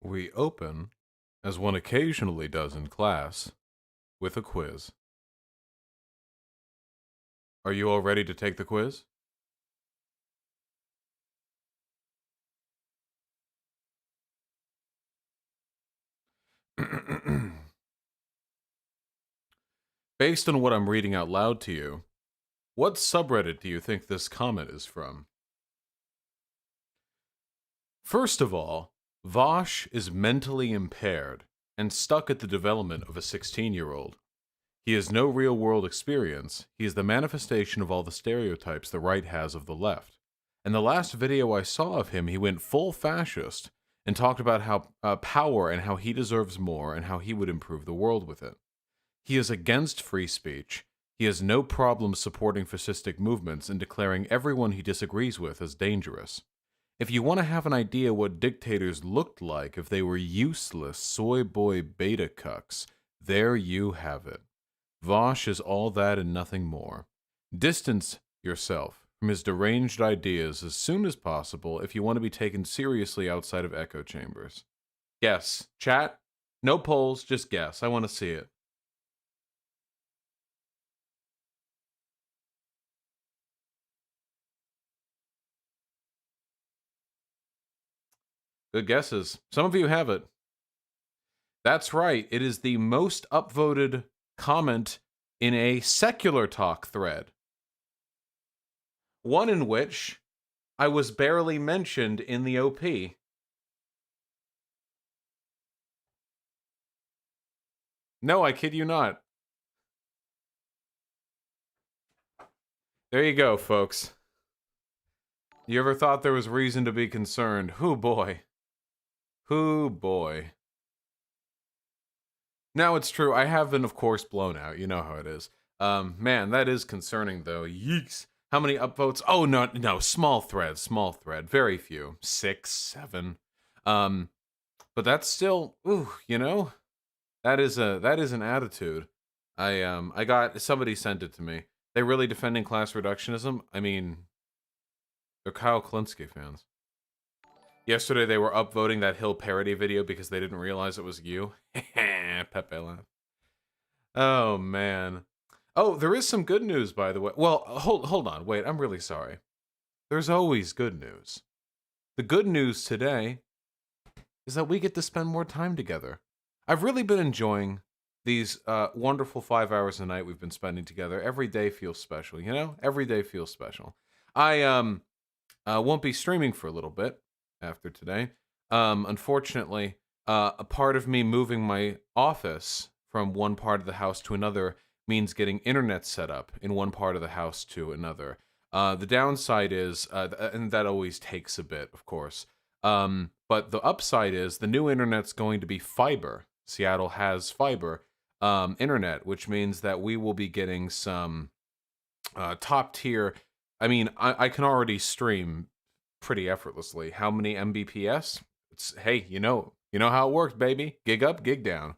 We open, as one occasionally does in class, with a quiz. Are you all ready to take the quiz? Based on what I'm reading out loud to you, what subreddit do you think this comment is from? First of all, Vosh is mentally impaired and stuck at the development of a 16-year-old. He has no real world experience. He is the manifestation of all the stereotypes the right has of the left. In the last video I saw of him, he went full fascist and talked about how power and how he deserves more and how he would improve the world with it. He is against free speech. He has no problem supporting fascistic movements and declaring everyone he disagrees with as dangerous. If you want to have an idea what dictators looked like if they were useless soy boy beta cucks, there you have it. Vosh is all that and nothing more. Distance yourself from his deranged ideas as soon as possible if you want to be taken seriously outside of echo chambers. Guess. Chat? No polls, just guess. I want to see it. Good guesses. Some of you have it. That's right. It is the most upvoted comment in a secular talk thread. One in which I was barely mentioned in the OP. No, I kid you not. There you go, folks. You ever thought there was reason to be concerned? Hoo boy. Hoo boy. Now it's true, I have been, of course, blown out. You know how it is. Man, that is concerning, though. Yeeks. How many upvotes? Oh, no, small thread. Very few. 6, 7. But that's still, ooh, you know? That is an attitude. I got, somebody sent it to me. They really defending class reductionism? I mean, they're Kyle Klinsky fans. Yesterday they were upvoting that Hill parody video because they didn't realize it was you. Pepe laugh. Oh man. Oh, there is some good news, by the way. Well, hold on. Wait, I'm really sorry. There's always good news. The good news today is that we get to spend more time together. I've really been enjoying these wonderful 5 hours a night we've been spending together. Every day feels special, you know? Every day feels special. I won't be streaming for a little bit after today. Unfortunately, a part of me moving my office from one part of the house to another means getting internet set up in one part of the house to another. The downside is, and that always takes a bit, of course. But the upside is the new internet's going to be fiber. Seattle has fiber internet, which means that we will be getting some top tier. I mean, I can already stream pretty effortlessly. How many Mbps? It's, hey, you know how it works, baby. Gig up, gig down.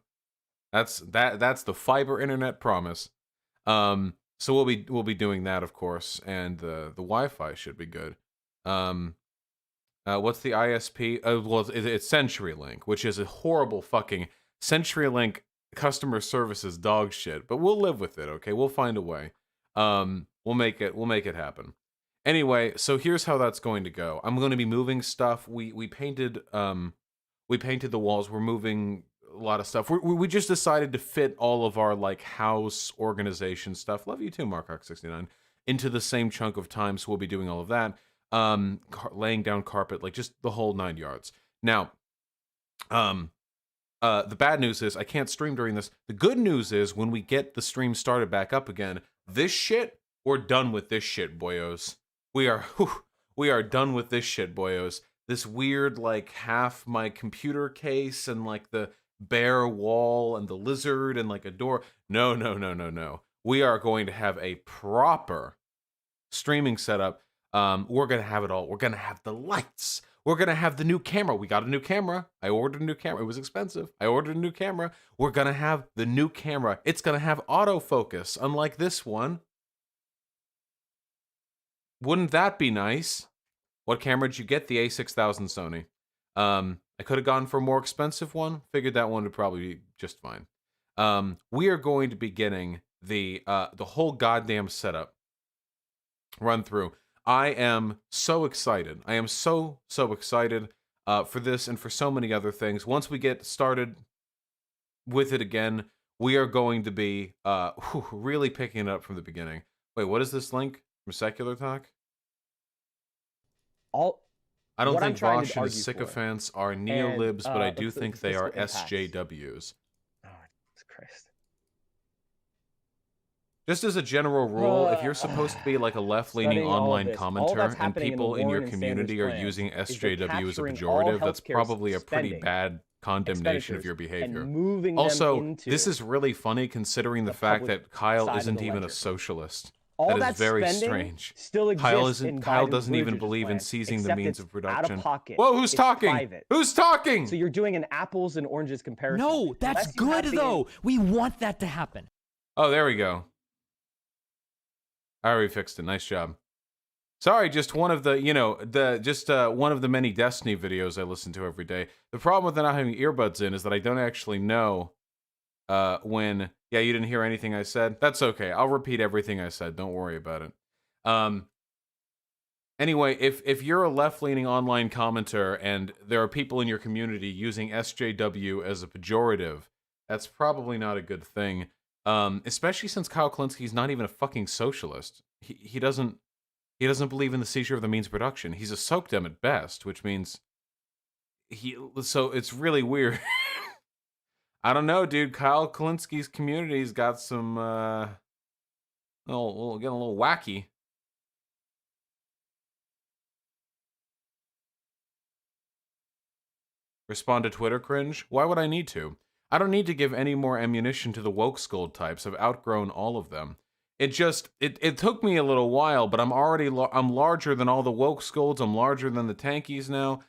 That's the fiber internet promise. So we'll be doing that, of course, and the Wi-Fi should be good. What's the ISP? Well, it's CenturyLink, which is a horrible fucking CenturyLink customer service is dog shit, but we'll live with it. Okay, we'll find a way. We'll make it happen. Anyway, so here's how that's going to go. I'm going to be moving stuff. We painted the walls. We're moving a lot of stuff. We just decided to fit all of our like house organization stuff. Love you too, Markrock69. Into the same chunk of time, so we'll be doing all of that. Laying down carpet, like just the whole 9 yards. Now, the bad news is I can't stream during this. The good news is when we get the stream started back up again, this shit, we're done with this shit, boyos. We are done with this shit, boyos. This weird, like, half my computer case and, like, the bare wall and the lizard and, like, a door. No. We are going to have a proper streaming setup. We're going to have it all. We're going to have the lights. We're going to have the new camera. We got a new camera. I ordered a new camera. It was expensive. I ordered a new camera. We're going to have the new camera. It's going to have autofocus, unlike this one. Wouldn't that be nice? What camera did you get? The A6000 Sony. I could have gone for a more expensive one. Figured that one would probably be just fine. We are going to be getting the whole goddamn setup run through. I am so excited. I am so excited for this and for so many other things. Once we get started with it again, we are going to be really picking it up from the beginning. Wait, what is this link from Secular Talk? I don't think Vosh and his sycophants are neolibs, but I do think they are SJWs. Oh, Jesus Christ. Just as a general rule, if you're supposed to be like a left-leaning online commenter and people in your community are using SJW as a pejorative, that's probably a pretty bad condemnation of your behavior. Also, this is really funny considering the fact that Kyle isn't even a socialist. That is very strange. Kyle doesn't even believe in seizing the means of production. Whoa, who's talking? Who's talking? So you're doing an apples and oranges comparison. No, that's good though. We want that to happen. Oh, there we go. I already fixed it. Nice job. Sorry, just one of the, one of the many Destiny videos I listen to every day. The problem with not having earbuds in is that I don't actually know when... Yeah, you didn't hear anything I said? That's okay. I'll repeat everything I said. Don't worry about it. Anyway, if you're a left-leaning online commenter and there are people in your community using SJW as a pejorative, that's probably not a good thing. Especially since Kyle Klinsky's not even a fucking socialist. He doesn't believe in the seizure of the means of production. He's a soakdem at best, which means so it's really weird. I don't know, dude. Kyle Klinsky's community's got some getting a little wacky. Respond to Twitter cringe? Why would I need to? I don't need to give any more ammunition to the woke scold types. I've outgrown all of them. It took me a little while, but I'm larger than all the woke scolds. I'm larger than the tankies now.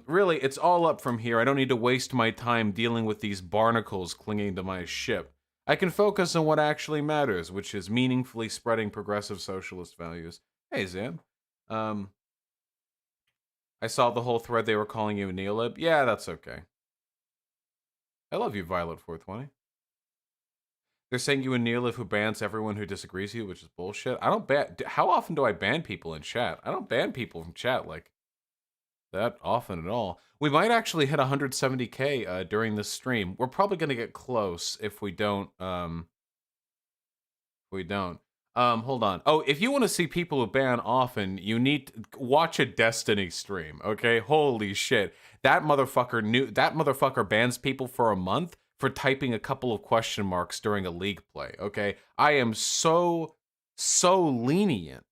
Really, it's all up from here. I don't need to waste my time dealing with these barnacles clinging to my ship. I can focus on what actually matters, which is meaningfully spreading progressive socialist values. Hey, Zan. I saw the whole thread they were calling you a neolib. Yeah, that's okay. I love you, Violet420. They're saying you a neolib who bans everyone who disagrees with you, which is bullshit. I don't ban... How often do I ban people in chat? I don't ban people from chat, like, that often at all. We might actually hit 170k during this stream. We're probably going to get close if we don't. Hold on. Oh, if you want to see people who ban often, you need to watch a Destiny stream, okay? Holy shit. That motherfucker bans people for a month for typing a couple of question marks during a League play, okay? I am so lenient.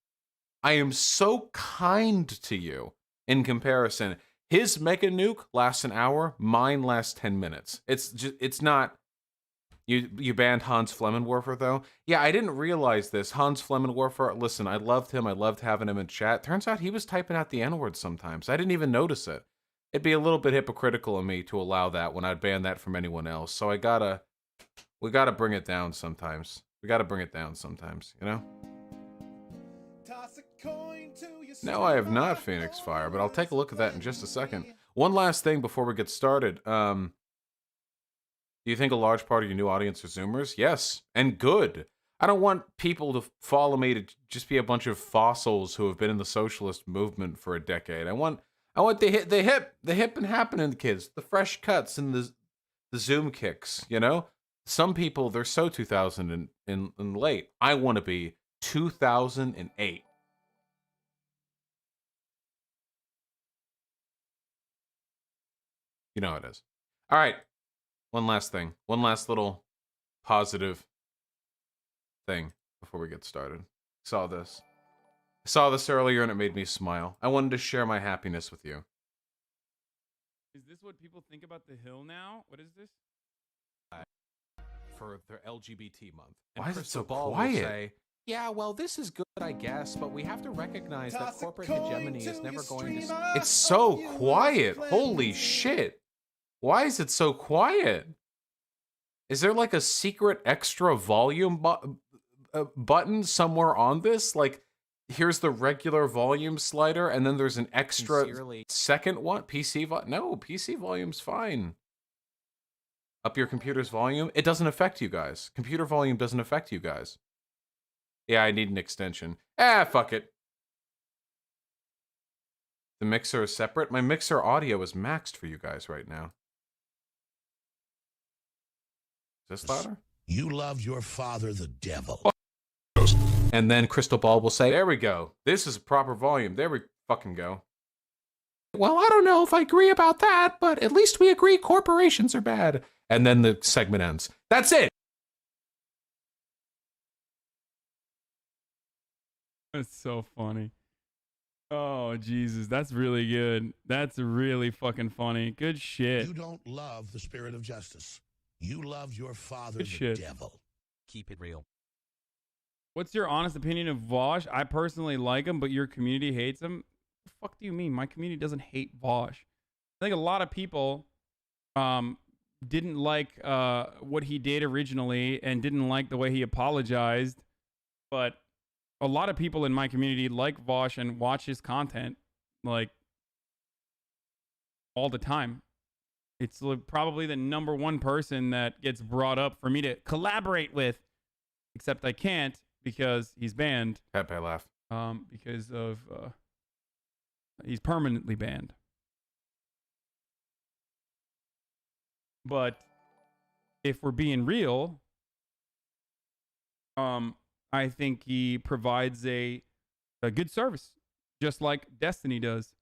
I am so kind to you in comparison. His mega nuke lasts an hour, mine lasts 10 minutes. It's not... You banned Hans Flemmenwerfer, though? Yeah, I didn't realize this. Hans Flemmenwerfer, listen, I loved him. I loved having him in chat. Turns out he was typing out the N-word sometimes. I didn't even notice it. It'd be a little bit hypocritical of me to allow that when I'd ban that from anyone else. So we gotta bring it down sometimes. We gotta bring it down sometimes, you know? No, I have not Phoenix Fire, but I'll take a look at that in just a second. One last thing before we get started. Do you think a large part of your new audience are Zoomers? Yes, and good. I don't want people to follow me to just be a bunch of fossils who have been in the socialist movement for a decade. I want the hip and happening kids, the fresh cuts and the Zoom kicks, you know? Some people, they're so 2000 and late. I want to be 2008. You know how it is. All right. One last thing. One last little positive thing before we get started. I saw this earlier and it made me smile. I wanted to share my happiness with you. Is this what people think about the Hill now? What is this? For their LGBT month. And why is it so quiet? Say, yeah, well, this is good, I guess, but we have to recognize that corporate hegemony is never going to... It's so quiet. Holy shit. Why is it so quiet? Is there like a secret extra volume button somewhere on this? Like, here's the regular volume slider, and then there's an extra Sincerely. second one. No, PC volume's fine. Up your computer's volume. It doesn't affect you guys. Computer volume doesn't affect you guys. Yeah, I need an extension. Fuck it. The mixer is separate. My mixer audio is maxed for you guys right now. Is this louder? You loved your father, the devil. And then Crystal Ball will say, there we go. This is proper volume. There we fucking go. Well, I don't know if I agree about that, but at least we agree corporations are bad. And then the segment ends. That's it. That's so funny. Oh, Jesus. That's really good. That's really fucking funny. Good shit. You don't love the spirit of justice. You love your father, Good the shit. devil. Keep it real. What's your honest opinion of Vosh? I personally like him, but your community hates him. The fuck do you mean? My community doesn't hate Vosh. I think a lot of people didn't like what he did originally and didn't like the way he apologized. But a lot of people in my community like Vosh and watch his content like all the time. It's probably the number one person that gets brought up for me to collaborate with, except I can't because he's banned. Pepe laugh. Because of he's permanently banned. But if we're being real, I think he provides a good service, just like Destiny does.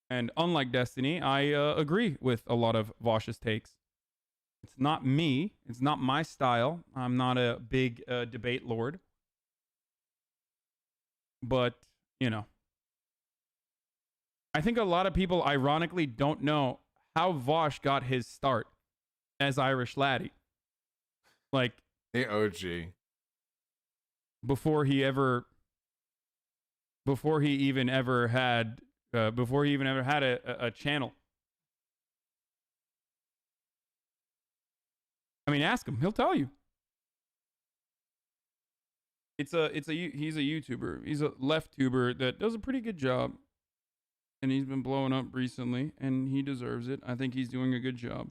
And unlike Destiny, I agree with a lot of Vosh's takes. It's not me. It's not my style. I'm not a big debate lord. But, you know. I think a lot of people, ironically, don't know how Vosh got his start as Irish Laddie. Like, The OG. before he even ever had a channel. I mean, ask him; he'll tell you. He's a YouTuber. He's a left tuber that does a pretty good job, and he's been blowing up recently, and he deserves it. I think he's doing a good job.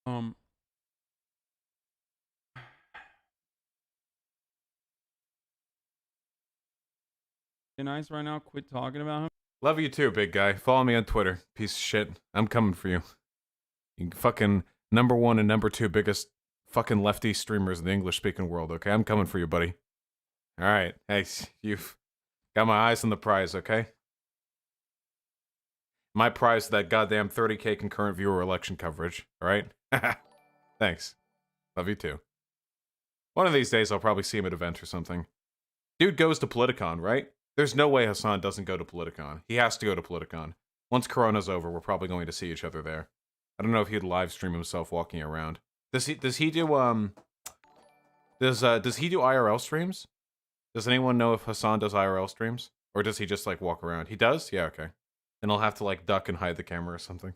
Can I right now quit talking about him? Love you too, big guy. Follow me on Twitter. Piece of shit. I'm coming for you. You fucking number one and number two biggest fucking lefty streamers in the English-speaking world, okay? I'm coming for you, buddy. All right. Hey, you've got my eyes on the prize, okay? My prize is that goddamn 30K concurrent viewer election coverage, all right? Thanks. Love you too. One of these days, I'll probably see him at an event or something. Dude goes to Politicon, right? There's no way Hassan doesn't go to Politicon. He has to go to Politicon. Once Corona's over, we're probably going to see each other there. I don't know if he'd live stream himself walking around. Does he do IRL streams? Does anyone know if Hassan does IRL streams? Or does he just like walk around? He does? Yeah, okay. Then I'll have to like duck and hide the camera or something.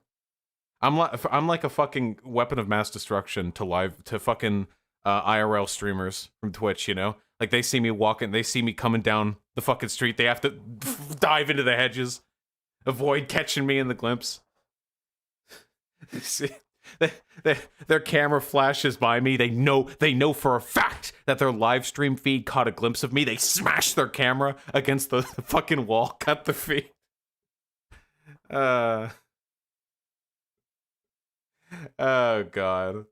I'm like a fucking weapon of mass destruction to fucking IRL streamers from Twitch, you know? Like, they see me walking, they see me coming down the fucking street, they have to dive into the hedges, avoid catching me in the glimpse. See, their camera flashes by me, they know for a fact that their live stream feed caught a glimpse of me, they smash their camera against the fucking wall, cut the feed. Oh, God.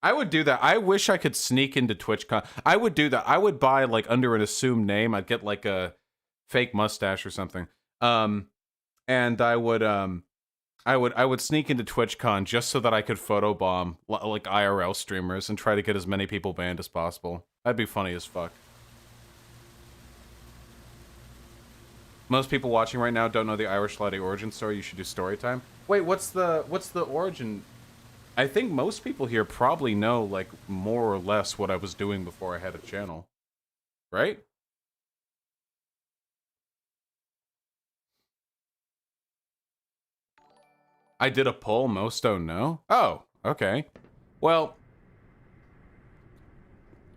I would do that. I wish I could sneak into TwitchCon. I would do that. I would buy like under an assumed name. I'd get like a fake mustache or something. And I would sneak into TwitchCon just so that I could photobomb like IRL streamers and try to get as many people banned as possible. That'd be funny as fuck. Most people watching right now don't know the Irish Laddie origin story. You should do story time. Wait, what's the origin? I think most people here probably know, like, more or less what I was doing before I had a channel. Right? I did a poll, most don't know? Oh, okay. Well,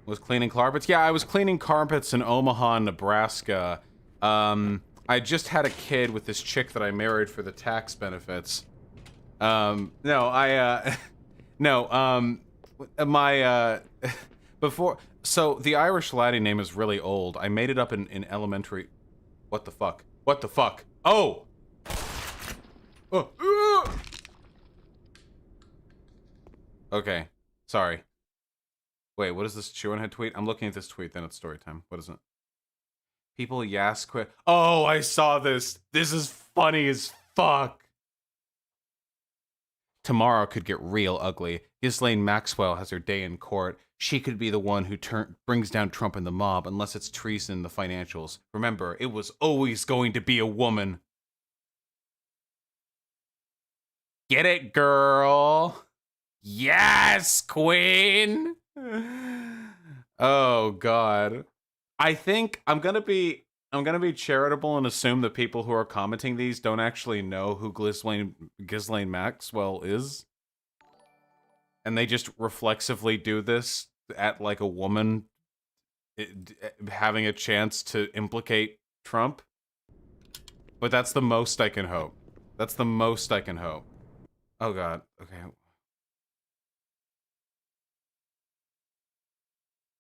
Was cleaning carpets? Yeah, I was cleaning carpets in Omaha, Nebraska. I just had a kid with this chick that I married for the tax benefits. No, no, before, so the Irish laddie name is really old. I made it up in elementary. What the fuck? What the fuck? Oh! Okay, sorry. Wait, what is this Chewin Head tweet? I'm looking at this tweet, then it's story time. What is it? People yas quit. Oh, I saw this. This is funny as fuck. Tomorrow could get real ugly. Ghislaine Maxwell has her day in court. She could be the one who brings down Trump and the mob, unless it's treason in the financials. Remember, it was always going to be a woman. Get it, girl. Yes, queen. Oh God. I think I'm gonna be charitable and assume that people who are commenting these don't actually know who Ghislaine Maxwell is. And they just reflexively do this at like a woman having a chance to implicate Trump. But that's the most I can hope. That's the most I can hope. Oh God. Okay.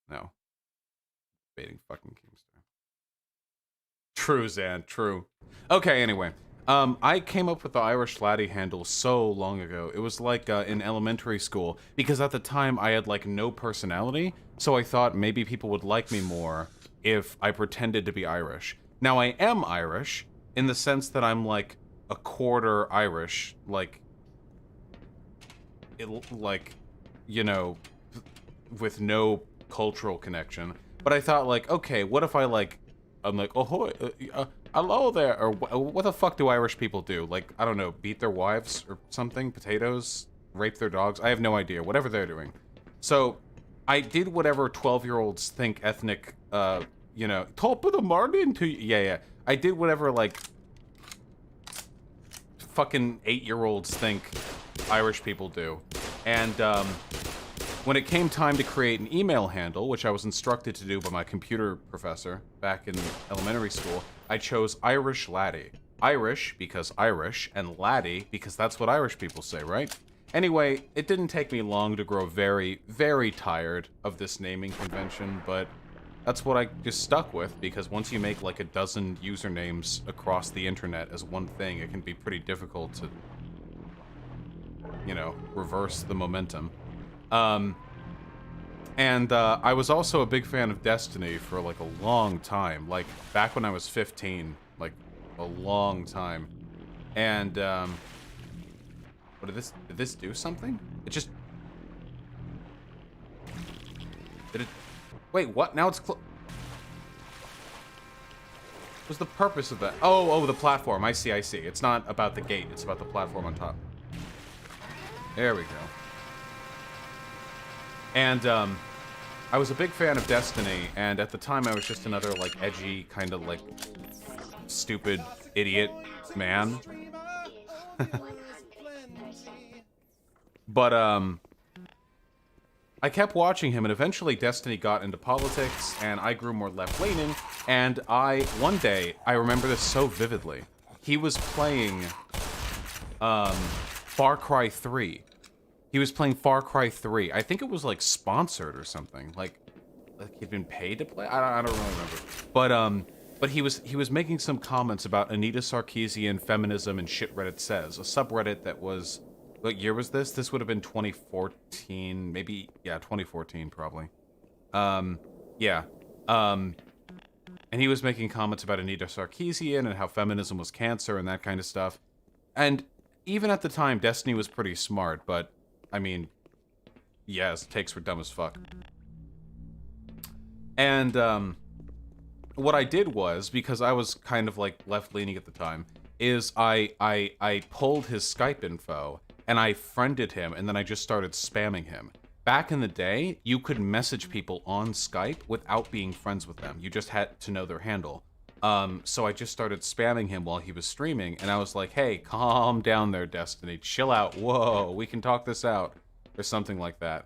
No. Baiting fucking Keemstar. True, Zan. True. Okay, anyway. I came up with the Irish laddie handle so long ago. It was like in elementary school, because at the time I had like no personality, so I thought maybe people would like me more if I pretended to be Irish. Now I am Irish in the sense that I'm like a quarter Irish, like you know, with no cultural connection. But I thought like, okay, what if I'm like, ahoy, hello there, or what the fuck do Irish people do? Like, I don't know, beat their wives or something, potatoes, rape their dogs, I have no idea, whatever they're doing. So, I did whatever 12-year-olds think ethnic, you know, top of the morning to, yeah, I did whatever, like, fucking 8-year-olds think Irish people do. And, when it came time to create an email handle, which I was instructed to do by my computer professor back in elementary school, I chose Irish Laddie. Irish because Irish, and laddie because that's what Irish people say, right? Anyway, it didn't take me long to grow very, very tired of this naming convention, but that's what I just stuck with, because once you make like a dozen usernames across the internet as one thing, it can be pretty difficult to, you know, reverse the momentum. I was also a big fan of Destiny for like a long time, like back when I was 15, like a long time. And, what did this do something? It just, did it, wait, what? Now it's what's the purpose of that? Oh, the platform, I see. It's not about the gate, it's about the platform on top. There we go. And, I was a big fan of Destiny, and at the time I was just another, like, edgy, kind of, like, stupid, idiot man. But, I kept watching him, and eventually Destiny got into politics, and I grew more left-leaning, and one day, I remember this so vividly, he was playing, Far Cry 3. He was playing Far Cry 3. I think it was, like, sponsored or something. Like he'd been paid to play? I don't really remember. But he was making some comments about Anita Sarkeesian, feminism, and shit Reddit says. A subreddit that was... What year was this? This would have been 2014. Maybe... Yeah, 2014, probably. Yeah. And he was making comments about Anita Sarkeesian and how feminism was cancer and that kind of stuff. And even at the time, Destiny was pretty smart, but... I mean, yeah, his takes were dumb as fuck. And, what I did was, because I was kind of, like, left-leaning at the time, is I pulled his Skype info, and I friended him, and then I just started spamming him. Back in the day, you could message people on Skype without being friends with them. You just had to know their handle. So I just started spamming him while he was streaming, and I was like, hey, calm down there, Destiny. Chill out. Whoa, we can talk this out. Or something like that.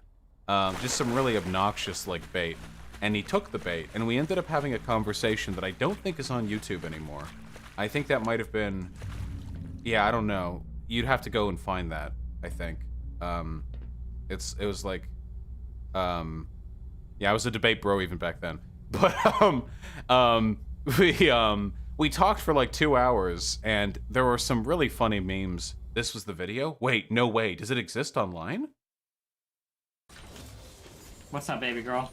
Just some really obnoxious, like, bait. And he took the bait, and we ended up having a conversation that I don't think is on YouTube anymore. I think that might have been... Yeah, I don't know. You'd have to go and find that, I think. It was like... Yeah, I was a debate bro even back then. But, we talked for like 2 hours, and there were some really funny memes. This was the video? Wait, no way. Does it exist online? What's up, baby girl?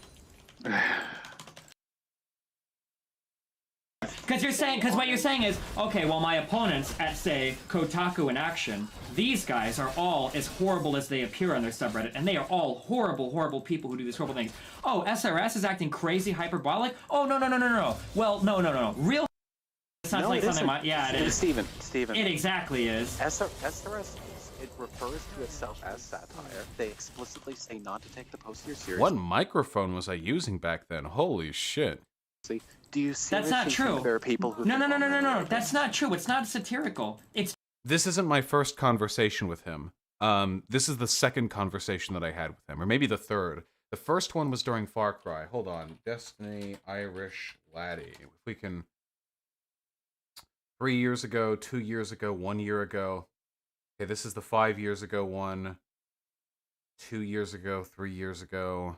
Because what you're saying is, okay, well, my opponents at, say, Kotaku in Action, these guys are all as horrible as they appear on their subreddit, and they are all horrible, horrible people who do these horrible things. Oh, SRS is acting crazy, hyperbolic? Oh, no. Well, no. Real sounds like something yeah, it is. Steven. It exactly is. SRS, it refers to itself as satire. They explicitly say not to take the post here seriously. What microphone was I using back then? Holy shit. Do you see That's not true. There are people who No. That's not true. It's not satirical. It's This isn't my first conversation with him. This is the second conversation that I had with him, or maybe the third. The first one was during Far Cry. Hold on. Destiny Irish Laddie. If we can... 3 years ago, 2 years ago, 1 year ago. Okay, this is the 5 years ago one. 2 years ago, 3 years ago.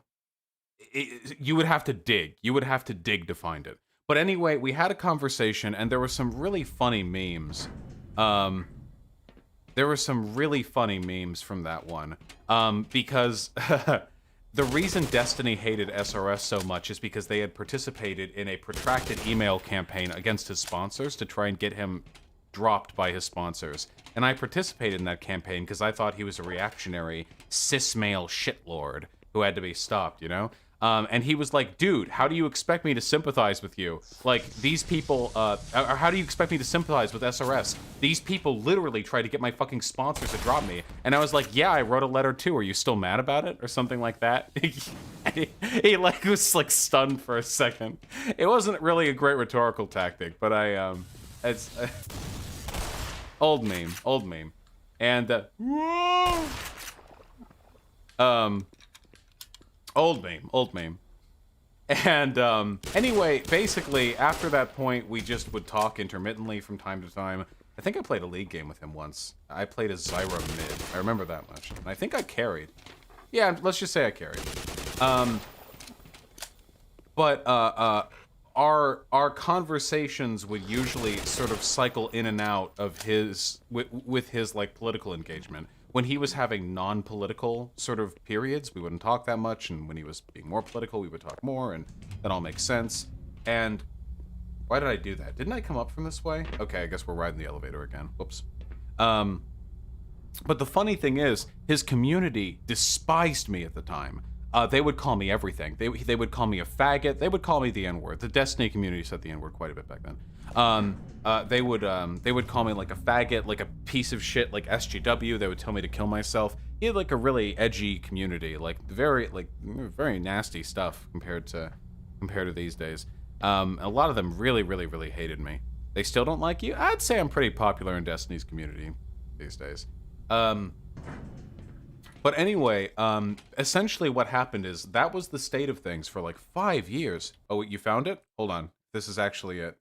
You would have to dig. You would have to dig to find it. But anyway, we had a conversation, and there were some really funny memes. There were some really funny memes from that one. Because the reason Destiny hated SRS so much is because they had participated in a protracted email campaign against his sponsors to try and get him dropped by his sponsors. And I participated in that campaign because I thought he was a reactionary, cis male shitlord who had to be stopped, you know? And he was like, dude, how do you expect me to sympathize with you? Like, these people, or how do you expect me to sympathize with SRS? These people literally tried to get my fucking sponsors to drop me. And I was like, yeah, I wrote a letter too. Are you still mad about it? Or something like that. he like was like stunned for a second. It wasn't really a great rhetorical tactic, but it's old meme. And, old meme. And, anyway, basically, after that point, we just would talk intermittently from time to time. I think I played a league game with him once. I played as Zyra mid. I remember that much. And I think I carried. Yeah, let's just say I carried. But our conversations would usually sort of cycle in and out of his, with his, like, political engagement. When he was having non-political sort of periods, we wouldn't talk that much, and when he was being more political, we would talk more, and that all makes sense. And why did I do that? Didn't I come up from this way? Okay, I guess we're riding the elevator again. Whoops. But the funny thing is, his community despised me at the time. They would call me everything. They would call me a faggot. They would call me the N-word. The Destiny community said the N-word quite a bit back then. They would call me like a faggot, like a piece of shit, like SGW. They would tell me to kill myself. He had like a really edgy community, like very nasty stuff compared to these days. A lot of them really hated me. They still don't like you. I'd say I'm pretty popular in Destiny's community these days. But anyway, essentially what happened is that was the state of things for like 5 years. Oh, you found it? Hold on. This is actually it.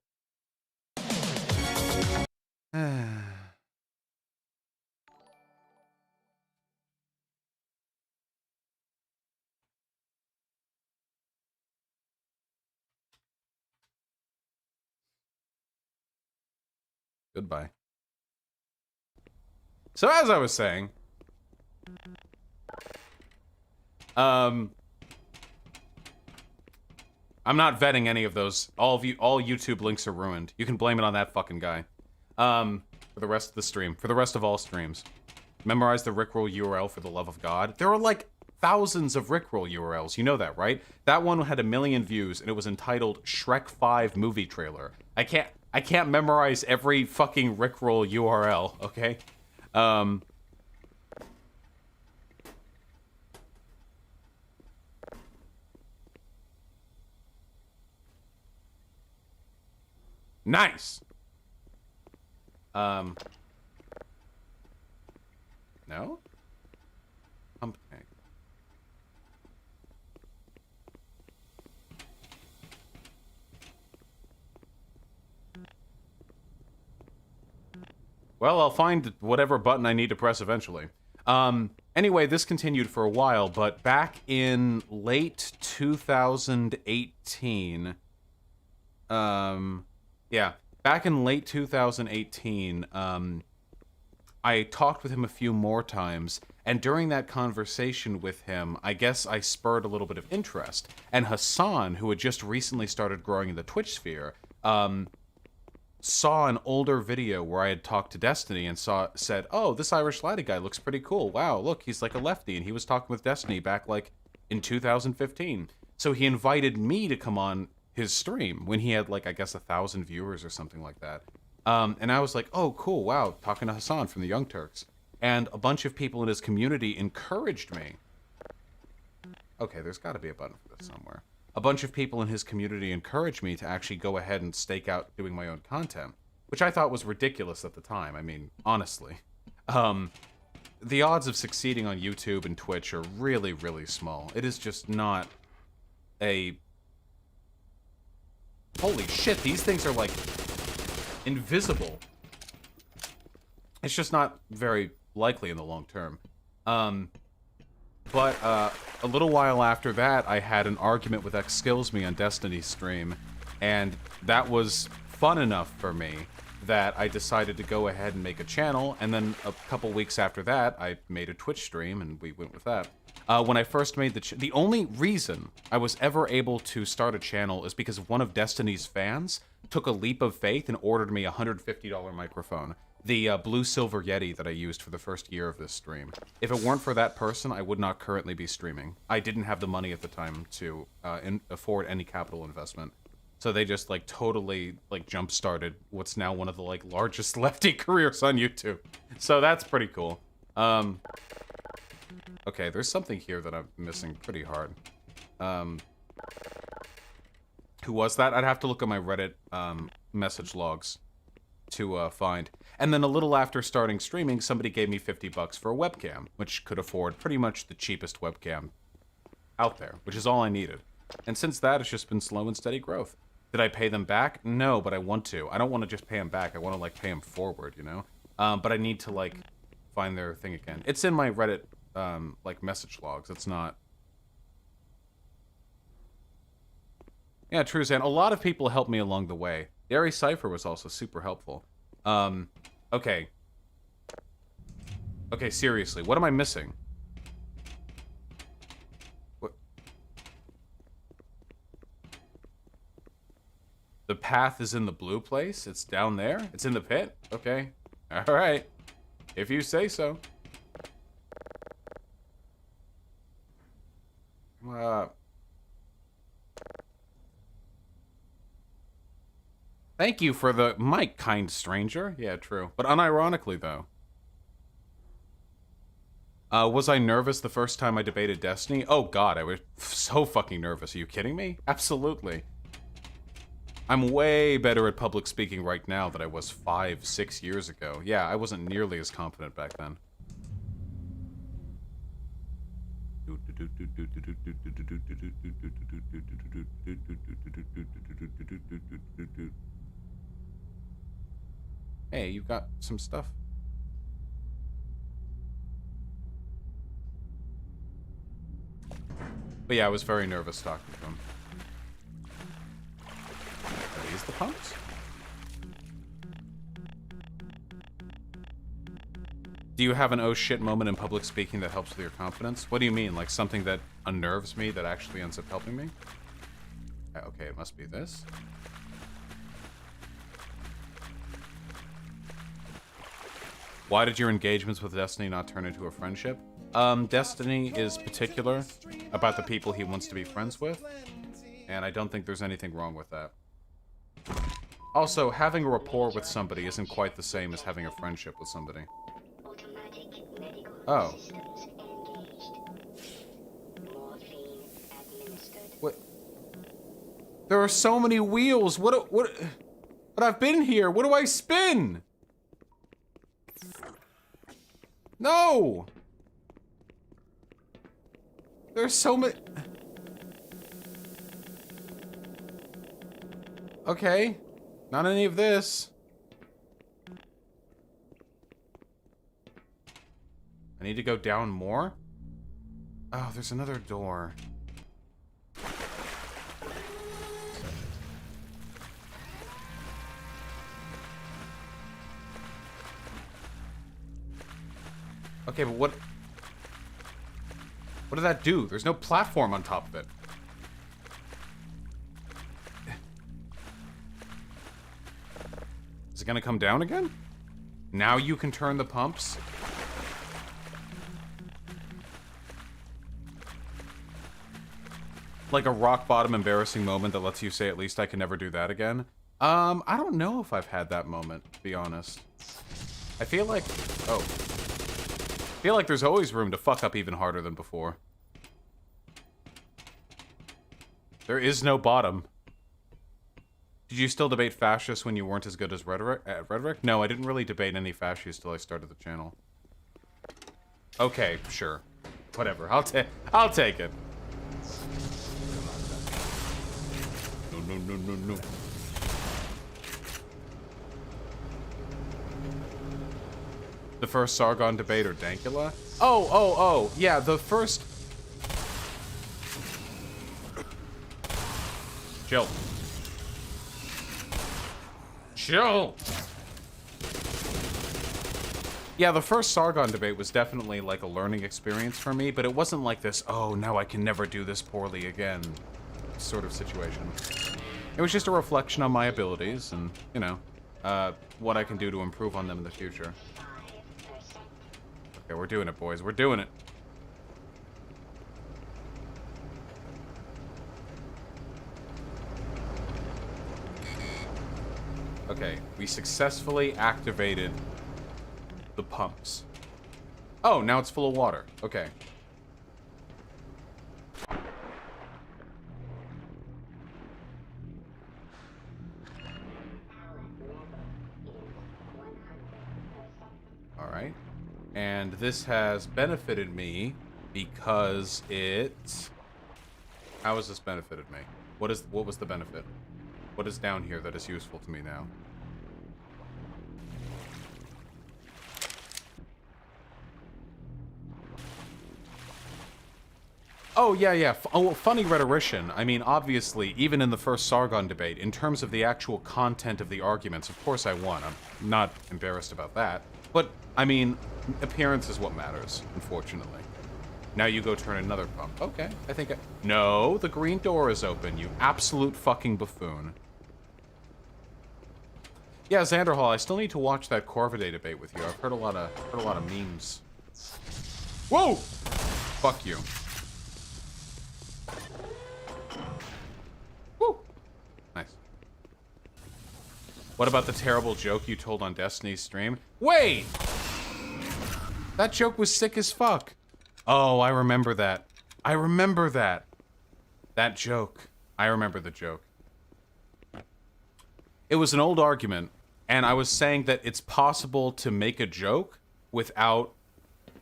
Goodbye. So as I was saying, I'm not vetting any of those. All YouTube links are ruined. You can blame it on that fucking guy. For the rest of the stream. For the rest of all streams. Memorize the Rickroll URL for the love of God. There are like thousands of Rickroll URLs. You know that, right? That one had 1 million views, and it was entitled Shrek 5 movie trailer. I can't memorize every fucking Rickroll URL, okay? Nice! No? Pump tank. Well, I'll find whatever button I need to press eventually. Anyway, this continued for a while, but back in late 2018, back in late 2018, I talked with him a few more times, and during that conversation with him, I guess I spurred a little bit of interest. And Hassan, who had just recently started growing in the Twitch sphere, saw an older video where I had talked to Destiny and said, oh, this Irish laddie guy looks pretty cool. Wow, look, he's like a lefty, and he was talking with Destiny back like in 2015. So he invited me to come on his stream when he had like, I guess 1,000 viewers or something like that. And I was like, oh, cool, wow, talking to Hassan from the Young Turks. And a bunch of people in his community encouraged me. Okay, there's got to be a button for this somewhere. A bunch of people in his community encouraged me to actually go ahead and stake out doing my own content, which I thought was ridiculous at the time. I mean, honestly. The odds of succeeding on YouTube and Twitch are really, really small. It is just not a... Holy shit, these things are like invisible. It's just not very likely in the long term. But a little while after that, I had an argument with XSkillsMe on Destiny's stream, and that was fun enough for me that I decided to go ahead and make a channel, and then a couple weeks after that, I made a Twitch stream, and we went with that. When I first made the only reason I was ever able to start a channel is because one of Destiny's fans took a leap of faith and ordered me a $150 microphone. The blue silver Yeti that I used for the first year of this stream. If it weren't for that person, I would not currently be streaming. I didn't have the money at the time to afford any capital investment. So they just like totally like jump-started what's now one of the like largest lefty careers on YouTube. So that's pretty cool. Okay, there's something here that I'm missing pretty hard. Who was that? I'd have to look at my Reddit message logs to find. And then a little after starting streaming, somebody gave me $50 for a webcam, which could afford pretty much the cheapest webcam out there, which is all I needed. And since that, it's just been slow and steady growth. Did I pay them back? No, but I want to. I don't want to just pay them back. I want to, like, pay them forward, you know? But I need to, like, find their thing again. It's in my Reddit, like, message logs. It's not... Yeah, true, Zan. A lot of people helped me along the way. Gary Cypher was also super helpful. Okay. Okay, seriously, what am I missing? What? The path is in the blue place? It's down there? It's in the pit? Okay. Alright. If you say so. Thank you for the mic, kind stranger. Yeah, true. But unironically, though. Was I nervous the first time I debated Destiny? Oh god, I was so fucking nervous. Are you kidding me? Absolutely. I'm way better at public speaking right now than I was 5-6 years ago. Yeah, I wasn't nearly as confident back then. Hey, you got some stuff? But yeah, I was very nervous talking to him. Are these the pumps? Do you have an oh shit moment in public speaking that helps with your confidence? What do you mean? Like something that unnerves me that actually ends up helping me? Okay, it must be this. Why did your engagements with Destiny not turn into a friendship? Destiny is particular about the people he wants to be friends with, and I don't think there's anything wrong with that. Also, having a rapport with somebody isn't quite the same as having a friendship with somebody. Oh. What? There are so many wheels. But I've been here. What do I spin? No! There's so many... Okay. Not any of this. I need to go down more? Oh, there's another door. Okay, but what did that do? There's no platform on top of it. Is it gonna come down again? Now you can turn the pumps? Like a rock bottom embarrassing moment that lets you say at least I can never do that again? I don't know if I've had that moment, to be honest. I feel like... Oh. I feel like there's always room to fuck up even harder than before. There is no bottom. Did you still debate fascists when you weren't as good as rhetoric? No, I didn't really debate any fascists till I started the channel. Okay, sure. Whatever. I'll take it. No. The first Sargon debate or Dankula? Oh. Yeah, the first... Chill. Yeah, the first Sargon debate was definitely like a learning experience for me, but it wasn't like this, oh, now I can never do this poorly again sort of situation. It was just a reflection on my abilities and, you know, what I can do to improve on them in the future. Okay, we're doing it, boys. We're doing it. Okay, we successfully activated the pumps. Oh, now it's full of water. Okay. Alright. And this has benefited me because it... How has this benefited me? What was the benefit? What is down here that is useful to me now? Oh, yeah. Funny rhetorician. I mean, obviously, even in the first Sargon debate, in terms of the actual content of the arguments, of course I won. I'm not embarrassed about that. But, I mean, appearance is what matters, unfortunately. Now you go turn another pump. Okay, I think No, the green door is open, you absolute fucking buffoon. Yeah, Xanderhall, I still need to watch that Corvidae debate with you. I've heard a lot of memes. Whoa! Fuck you. Woo! Nice. What about the terrible joke you told on Destiny's stream? Wait! That joke was sick as fuck. Oh, I remember that. That joke. I remember the joke. It was an old argument, and I was saying that it's possible to make a joke without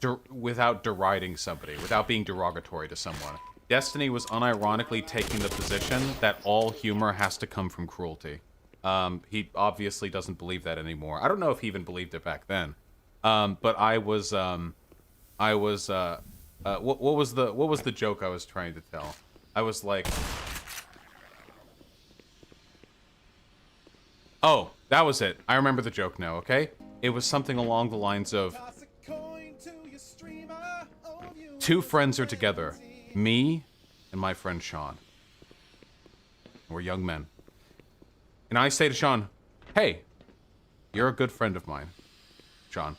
deriding somebody, without being derogatory to someone. Destiny was unironically taking the position that all humor has to come from cruelty. He obviously doesn't believe that anymore. I don't know if he even believed it back then. But what was the joke I was trying to tell? I was like, oh, that was it. I remember the joke now, okay? It was something along the lines of, two friends are together, me and my friend Sean. We're young men. And I say to Sean, hey, you're a good friend of mine, Sean.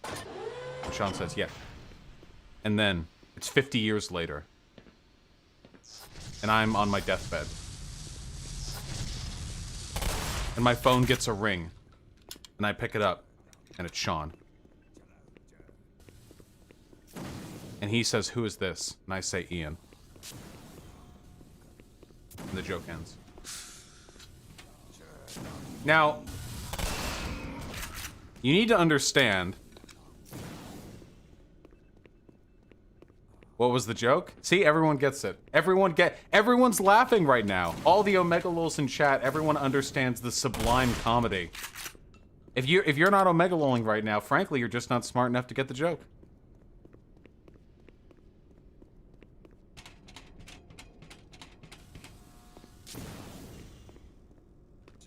And Sean says, yeah. And then, it's 50 years later. And I'm on my deathbed. And my phone gets a ring. And I pick it up. And it's Sean. And he says, who is this? And I say, Ian. And the joke ends. Now, you need to understand. What was the joke? See, everyone gets it. Everyone's laughing right now. All the Omega Lols in chat, everyone understands the sublime comedy. If you're not omega rolling right now, frankly, you're just not smart enough to get the joke.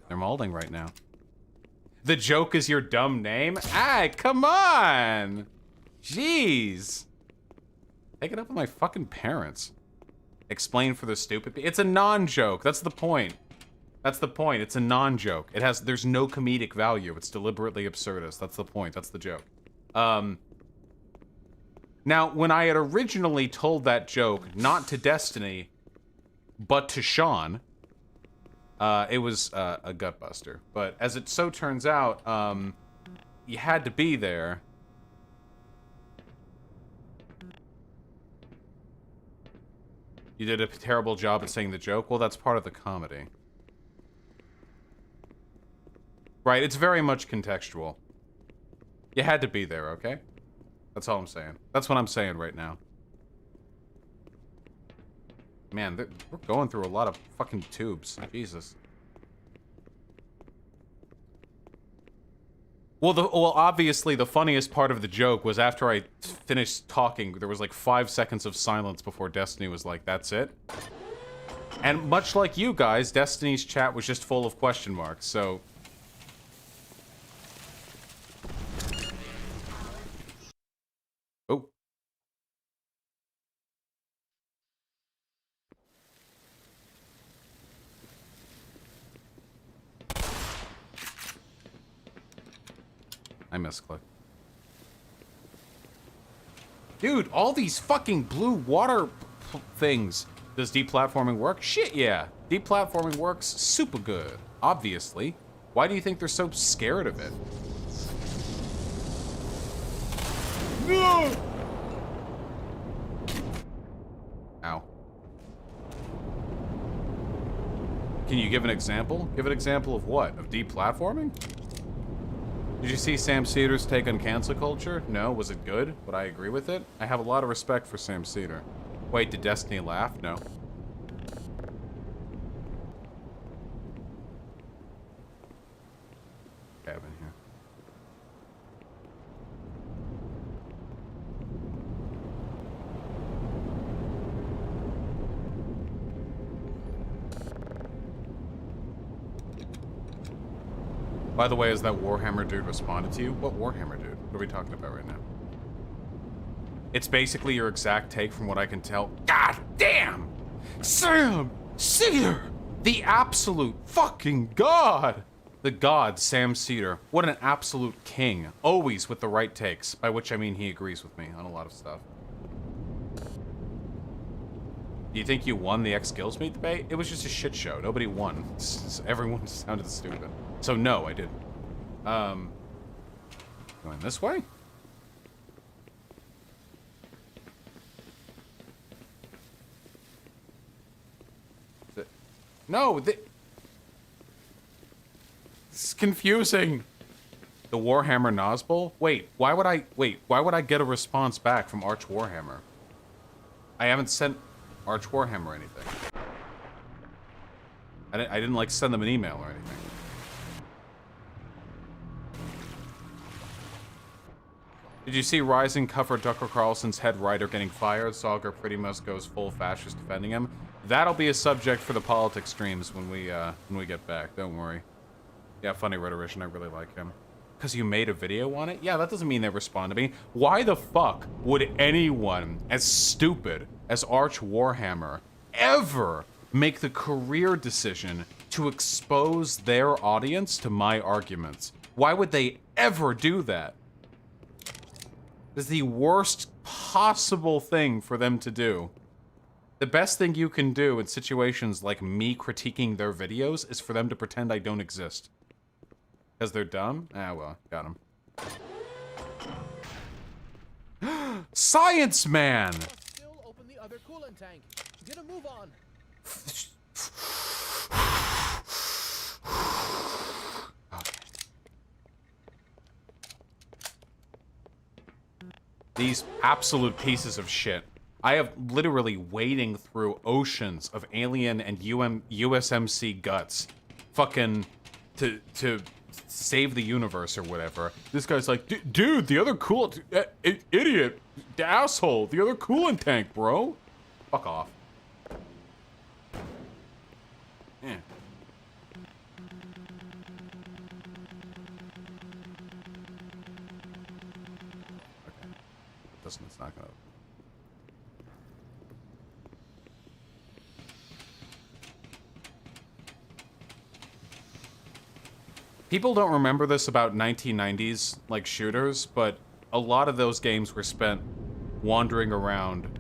They're molding right now. The joke is your dumb name? Ah, come on! Jeez. Take it up with my fucking parents. Explain for the stupid. It's a non-joke. That's the point. That's the point. It's a non-joke. There's no comedic value. It's deliberately absurdist. That's the point. That's the joke. Now, when I had originally told that joke, not to Destiny, but to Sean, it was a gutbuster. But as it so turns out, you had to be there. You did a terrible job at saying the joke? Well, that's part of the comedy. Right, it's very much contextual. You had to be there, okay? That's all I'm saying. That's what I'm saying right now. Man, we're going through a lot of fucking tubes. Well, obviously, the funniest part of the joke was after I finished talking, there was like 5 seconds of silence before Destiny was like, that's it? And much like you guys, Destiny's chat was just full of question marks, so... Oh. I misclicked. Dude, all these fucking blue water things. Does deplatforming work? Shit, yeah. Deplatforming works super good, obviously. Why do you think they're so scared of it? No! Ow. Can you give an example? Give an example of what? Of deplatforming? Did you see Sam Cedar's take on cancel culture? No. Was it good? Would I agree with it? I have a lot of respect for Sam Cedar. Wait, did Destiny laugh? No. Cabin here. By the way, has that Warhammer dude responded to you? What Warhammer dude? What are we talking about right now? It's basically your exact take from what I can tell. God damn! Sam Cedar! The absolute fucking god! The god, Sam Cedar. What an absolute king. Always with the right takes. By which I mean he agrees with me on a lot of stuff. Do you think you won the X Skills Meet debate? It was just a shit show. Nobody won. Everyone sounded stupid. So no, I didn't. Going this way? No, it's confusing. The Warhammer Nozble? Wait, why would I get a response back from Arch Warhammer? I haven't sent Arch Warhammer anything. I didn't like send them an email or anything. Did you see Rising cover Tucker Carlson's head writer getting fired? Saga pretty much goes full fascist defending him. That'll be a subject for the politics streams when we get back. Don't worry. Yeah, funny rhetorician. I really like him. Because you made a video on it? Yeah, that doesn't mean they respond to me. Why the fuck would anyone as stupid as Arch Warhammer ever make the career decision to expose their audience to my arguments? Why would they ever do that? It's the worst possible thing for them to do. The best thing you can do in situations like me critiquing their videos is for them to pretend I don't exist. Because they're dumb? Ah, well, got him. Science Man! Still open the other coolant tank. Get a move on. These absolute pieces of shit. I have literally wading through oceans of alien and USMC guts, fucking to save the universe or whatever. This guy's like, dude, the other coolant, idiot, the asshole, the other coolant tank, bro. Fuck off. Yeah. Okay. It's not gonna. People don't remember this about 1990s, like, shooters, but a lot of those games were spent wandering around,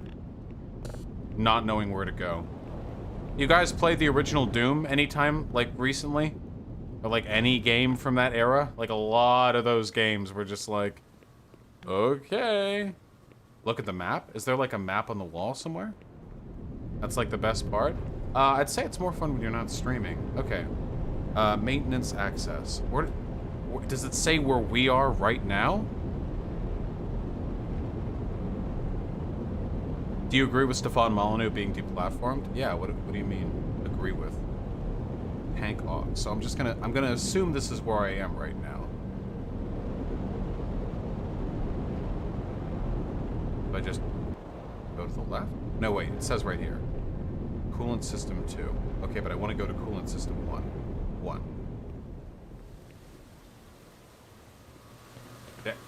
not knowing where to go. You guys played the original Doom anytime, like, recently? Or, like, any game from that era? Like, a lot of those games were just like, okay. Look at the map. Is there, like, a map on the wall somewhere? That's, like, the best part? I'd say it's more fun when you're not streaming. Okay. Maintenance access. Where does it say where we are right now? Do you agree with Stefan Molyneux being deplatformed? Yeah, what do you mean, agree with? Tank off. So I'm gonna assume this is where I am right now. Do I just go to the left? No, wait, it says right here. Coolant system 2. Okay, but I want to go to coolant system 1.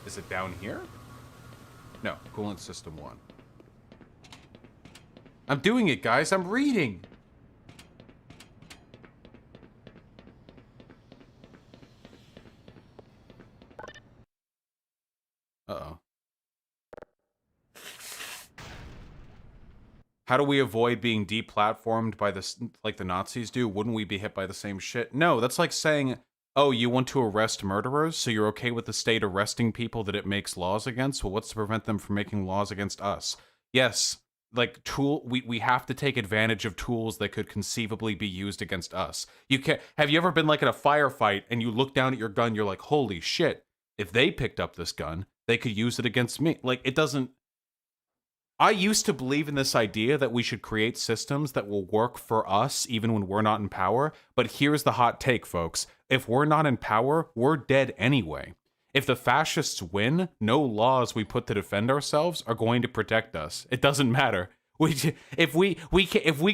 Is it down here? No, coolant system 1. I'm doing it, guys. I'm reading. Uh-oh. How do we avoid being deplatformed by this, like the Nazis do? Wouldn't we be hit by the same shit? No, that's like saying, oh, you want to arrest murderers, so you're okay with the state arresting people that it makes laws against? Well, what's to prevent them from making laws against us? Yes, like, we have to take advantage of tools that could conceivably be used against us. You can't, have you ever been, like, in a firefight, and you look down at your gun, you're like, holy shit, if they picked up this gun, they could use it against me. Like, it doesn't... I used to believe in this idea that we should create systems that will work for us even when we're not in power, but here's the hot take, folks. If we're not in power, we're dead anyway. If the fascists win, no laws we put to defend ourselves are going to protect us. It doesn't matter. If we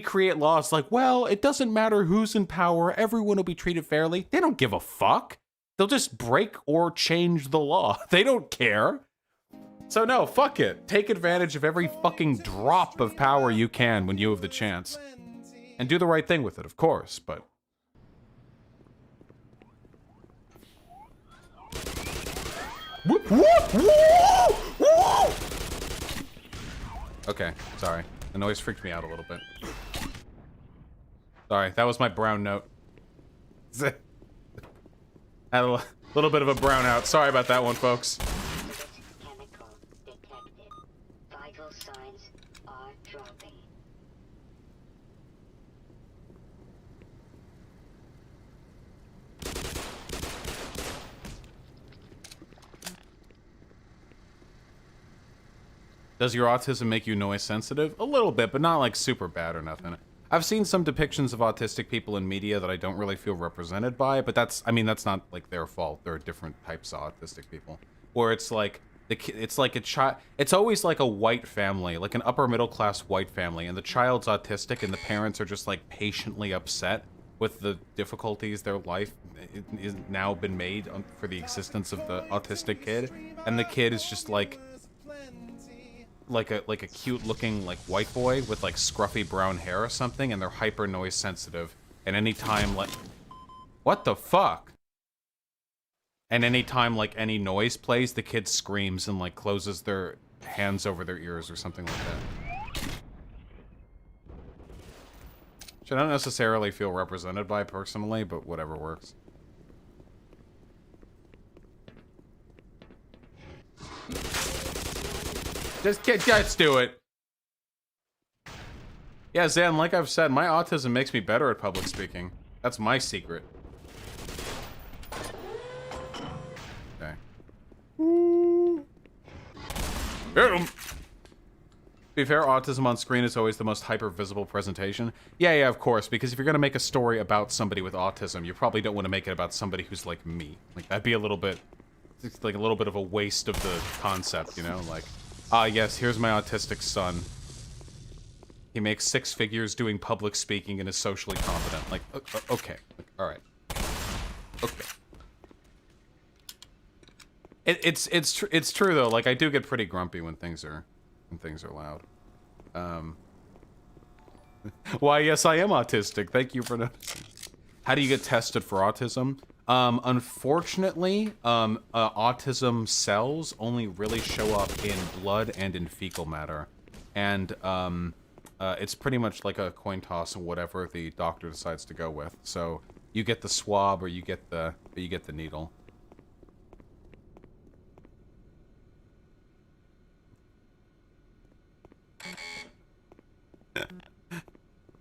create laws like, well, it doesn't matter who's in power, everyone will be treated fairly, they don't give a fuck. They'll just break or change the law. They don't care. So no, fuck it. Take advantage of every fucking drop of power you can when you have the chance. And do the right thing with it, of course, but... Okay, sorry. The noise freaked me out a little bit. Sorry, that was my brown note. Had a little bit of a brownout. Sorry about that one, folks. Vital signs are dropping. Does your autism make you noise sensitive? A little bit, but not like super bad or nothing. I've seen some depictions of autistic people in media that I don't really feel represented by, but that's, I mean, that's not like their fault. There are different types of autistic people. Where it's like, it's like a child, it's always like a white family, like an upper middle class white family, and the child's autistic and the parents are just like patiently upset with the difficulties their life is now been made for the existence of the autistic kid, and the kid is just like a cute looking like white boy with like scruffy brown hair or something, and they're hyper noise sensitive, and anytime like, what the fuck? And anytime like any noise plays, the kid screams and like closes their hands over their ears or something like that. Which I don't necessarily feel represented by personally, but whatever works. Just do it. Yeah, Zan, like I've said, my autism makes me better at public speaking. That's my secret. Okay. Hit him! be fair, autism on screen is always the most hyper-visible presentation. Yeah, of course, because if you're gonna make a story about somebody with autism, you probably don't want to make it about somebody who's like me. Like, that'd be a little bit, it's like a little bit of a waste of the concept, you know? Like, yes, here's my autistic son. He makes 6 figures doing public speaking and is socially competent. Like, okay, alright. Okay. It's true though. Like, I do get pretty grumpy when things are loud. Why, yes, I am autistic. Thank you for noticing. How do you get tested for autism? Unfortunately, autism cells only really show up in blood and in fecal matter, and it's pretty much like a coin toss and whatever the doctor decides to go with. So you get the swab or you get the needle.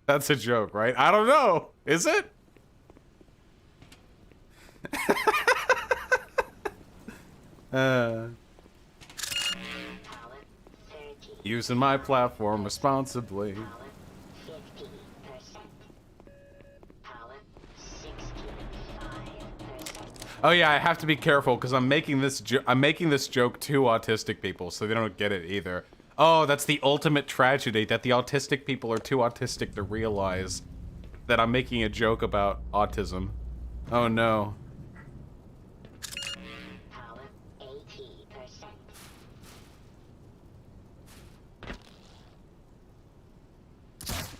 That's a joke, right? I don't know. Is it? Using my platform responsibly. Oh yeah, I have to be careful because I'm making this joke to autistic people, so they don't get it either. Oh, that's the ultimate tragedy, that the autistic people are too autistic to realize that I'm making a joke about autism. Oh no.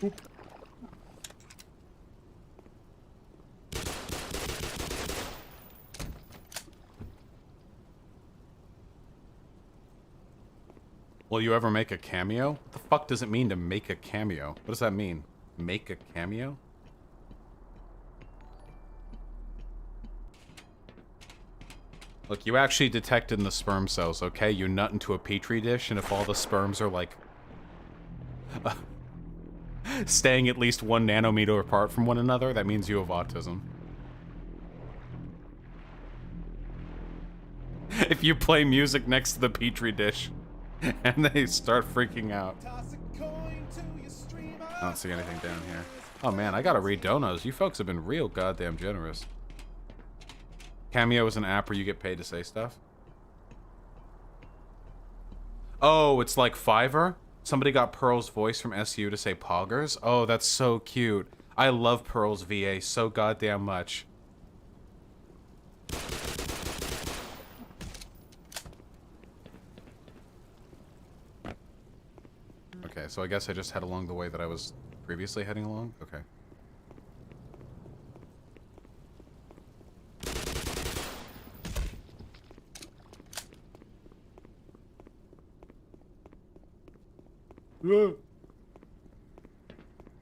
Oop. Will you ever make a cameo? What the fuck does it mean to make a cameo? What does that mean? Make a cameo? Look, you actually detected in the sperm cells, okay? You nut into a petri dish, and if all the sperms are like staying at least 1 nanometer apart from one another, that means you have autism. If you play music next to the petri dish and they start freaking out. I don't see anything down here. Oh man, I gotta read donos. You folks have been real goddamn generous. Cameo is an app where you get paid to say stuff. Oh, it's like Fiverr? Somebody got Pearl's voice from SU to say poggers? Oh, that's so cute. I love Pearl's VA so goddamn much. Okay, so I guess I just head along the way that I was previously heading along? Okay.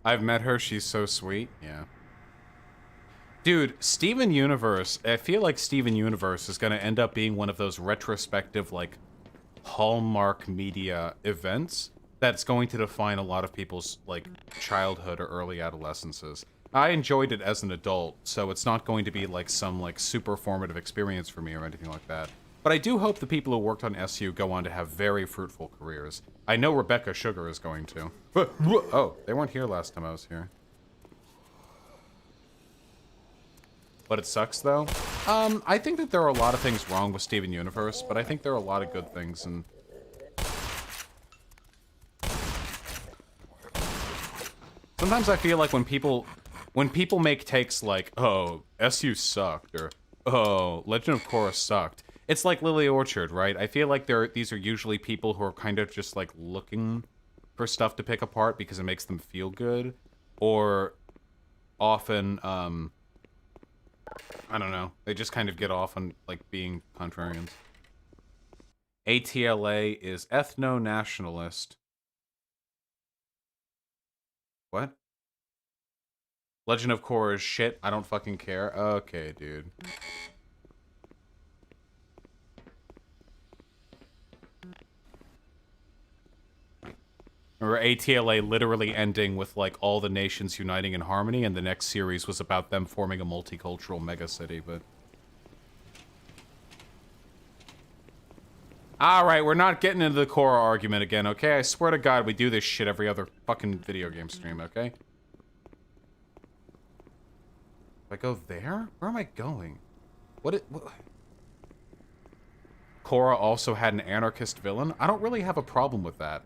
I've met her, she's so sweet. Yeah. Dude, Steven Universe, I feel like Steven Universe is gonna end up being one of those retrospective, like, Hallmark media events that's going to define a lot of people's, like, childhood or early adolescences. I enjoyed it as an adult, so it's not going to be, like, some, like, super formative experience for me or anything like that. But I do hope the people who worked on SU go on to have very fruitful careers. I know Rebecca Sugar is going to. Oh, they weren't here last time I was here. But it sucks, though. I think that there are a lot of things wrong with Steven Universe, but I think there are a lot of good things, and sometimes I feel like when people make takes like, oh, SU sucked, or oh, Legend of Korra sucked, it's like Lily Orchard, right? I feel like these are usually people who are kind of just like looking for stuff to pick apart because it makes them feel good, or often, I don't know, they just kind of get off on like being contrarians. ATLA is ethno-nationalist. What? Legend of Korra is shit. I don't fucking care. Okay, dude. Or ATLA literally ending with, like, all the nations uniting in harmony, and the next series was about them forming a multicultural megacity, but All right, we're not getting into the core argument again, okay? I swear to God, we do this shit every other fucking video game stream, okay? If I go there? Where am I going? What? Korra also had an anarchist villain? I don't really have a problem with that.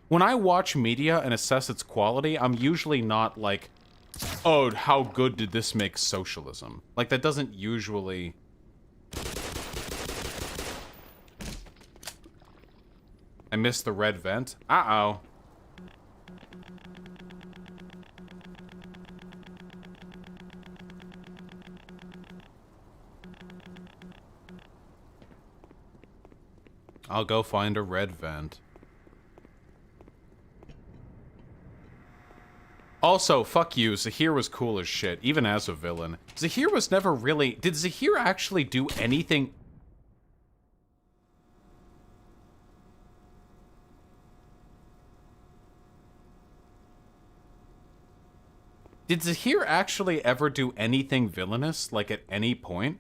When I watch media and assess its quality, I'm usually not like, oh, how good did this make socialism? Like, that doesn't usually... I missed the red vent. Uh-oh. I'll go find a red vent. Also, fuck you, Zahir was cool as shit, even as a villain. Zahir was never really... Did Zahir actually do anything... Did Zahir actually ever do anything villainous, like at any point?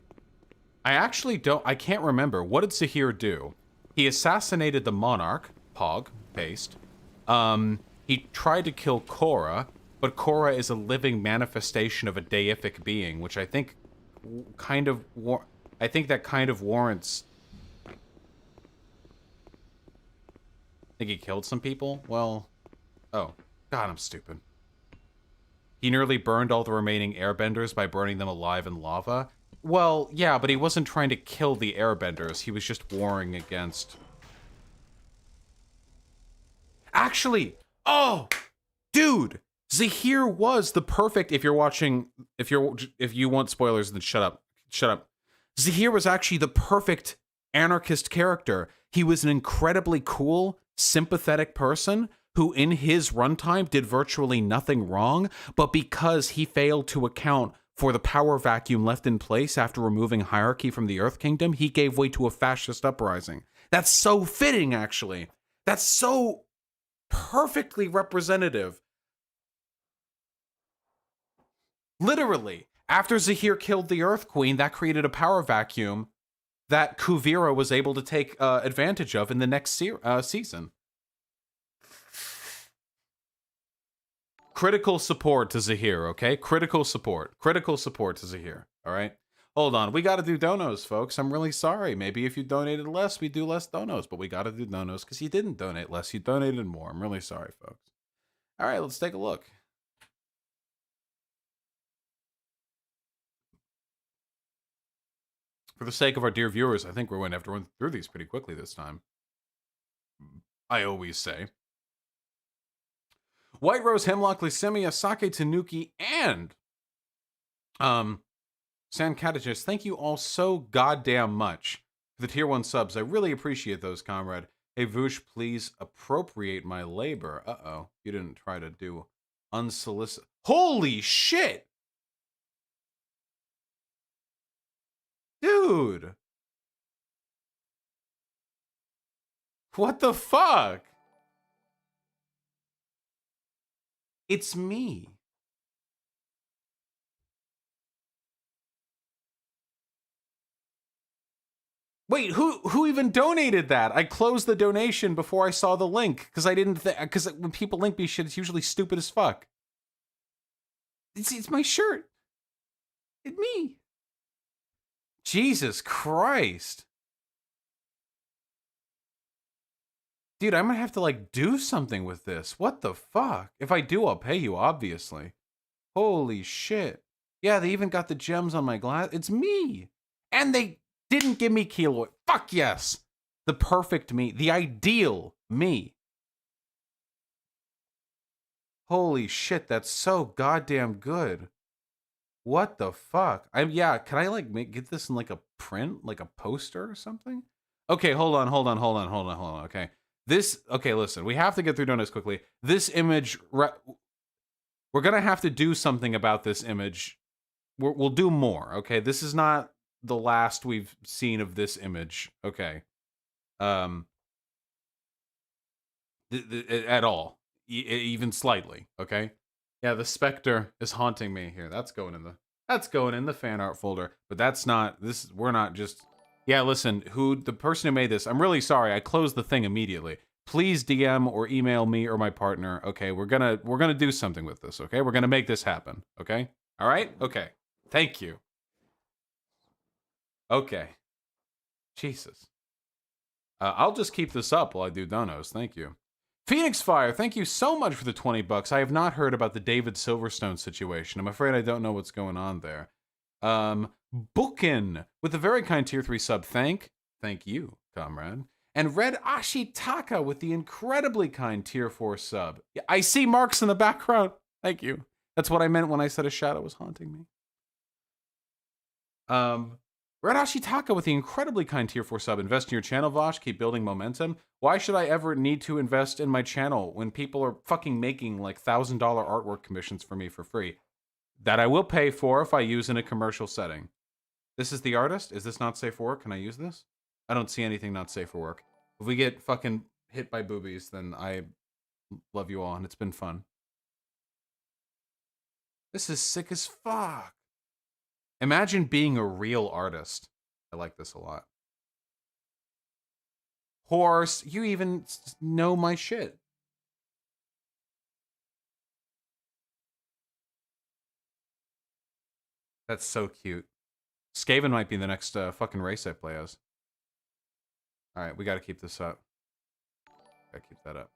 I actually don't... I can't remember. What did Zahir do? He assassinated the monarch, Pog, paste. He tried to kill Korra, but Korra is a living manifestation of a deific being, which I think kind of... I think that kind of warrants... Think he killed some people? Well... Oh. God, I'm stupid. He nearly burned all the remaining airbenders by burning them alive in lava. Well, yeah, but he wasn't trying to kill the airbenders. He was just warring against... Actually! Oh! Dude! Zahir was the perfect... If you're watching... If you want spoilers, then shut up. Shut up. Zahir was actually the perfect anarchist character. He was an incredibly cool, sympathetic person who in his runtime did virtually nothing wrong, but because he failed to account for the power vacuum left in place after removing hierarchy from the Earth Kingdom, he gave way to a fascist uprising. That's so fitting, actually. That's so perfectly representative. Literally, after Zahir killed the Earth Queen, that created a power vacuum that Kuvira was able to take advantage of in the next season. Critical support to Zahir, okay? Critical support. Critical support to Zahir, all right? Hold on. We got to do donos, folks. I'm really sorry. Maybe if you donated less, we do less donos, but we got to do donos because you didn't donate less. You donated more. I'm really sorry, folks. All right, let's take a look. For the sake of our dear viewers, I think we're going to have to run through these pretty quickly this time. I always say. White Rose, Hemlock, Leucemia, Sake Tanuki, and San Catechist, thank you all so goddamn much for the tier 1 subs. I really appreciate those, comrade. Hey, Voosh, please appropriate my labor. Uh-oh. You didn't try to do unsolicited... Holy shit! Dude! What the fuck? It's me. Wait, who even donated that? I closed the donation before I saw the link because I didn't because when people link me shit, it's usually stupid as fuck. It's my shirt. It's me. Jesus Christ. Dude, I'm gonna have to, like, do something with this. What the fuck? If I do, I'll pay you, obviously. Holy shit. Yeah, they even got the gems on my glass. It's me. And they didn't give me keloid. Fuck yes. The perfect me. The ideal me. Holy shit, that's so goddamn good. What the fuck? Yeah, can I, like, get this in, like, a print? Like a poster or something? Okay, hold on, okay. Okay, listen, we have to get through donuts quickly. This image, we're gonna have to do something about this image. We'll do more, okay? This is not the last we've seen of this image, okay? At all, even slightly, okay? Yeah, the specter is haunting me here. That's going in the fan art folder, but that's not, we're not just Yeah, listen, the person who made this, I'm really sorry. I closed the thing immediately. Please DM or email me or my partner. Okay, we're gonna do something with this. Okay, we're gonna make this happen. Okay, all right. Okay, thank you. Okay, Jesus. I'll just keep this up while I do donos. Thank you. Phoenix Fire, thank you so much for the $20. I have not heard about the David Silverstone situation. I'm afraid I don't know what's going on there. Bookin with a very kind tier 3 sub. Thank you, comrade. And Red Ashitaka with the incredibly kind tier 4 sub. Yeah, I see marks in the background. Thank you. That's what I meant when I said a shadow was haunting me. Red Ashitaka with the incredibly kind tier 4 sub. Invest in your channel, Vosh. Keep building momentum. Why should I ever need to invest in my channel when people are fucking making like $1,000 artwork commissions for me for free? That I will pay for if I use in a commercial setting. This is the artist? Is this not safe for work? Can I use this? I don't see anything not safe for work. If we get fucking hit by boobies, then I love you all and it's been fun. This is sick as fuck. Imagine being a real artist. I like this a lot. Horse, you even know my shit. That's so cute. Skaven might be the next fucking race I play as. Alright, we gotta keep this up. Gotta keep that up.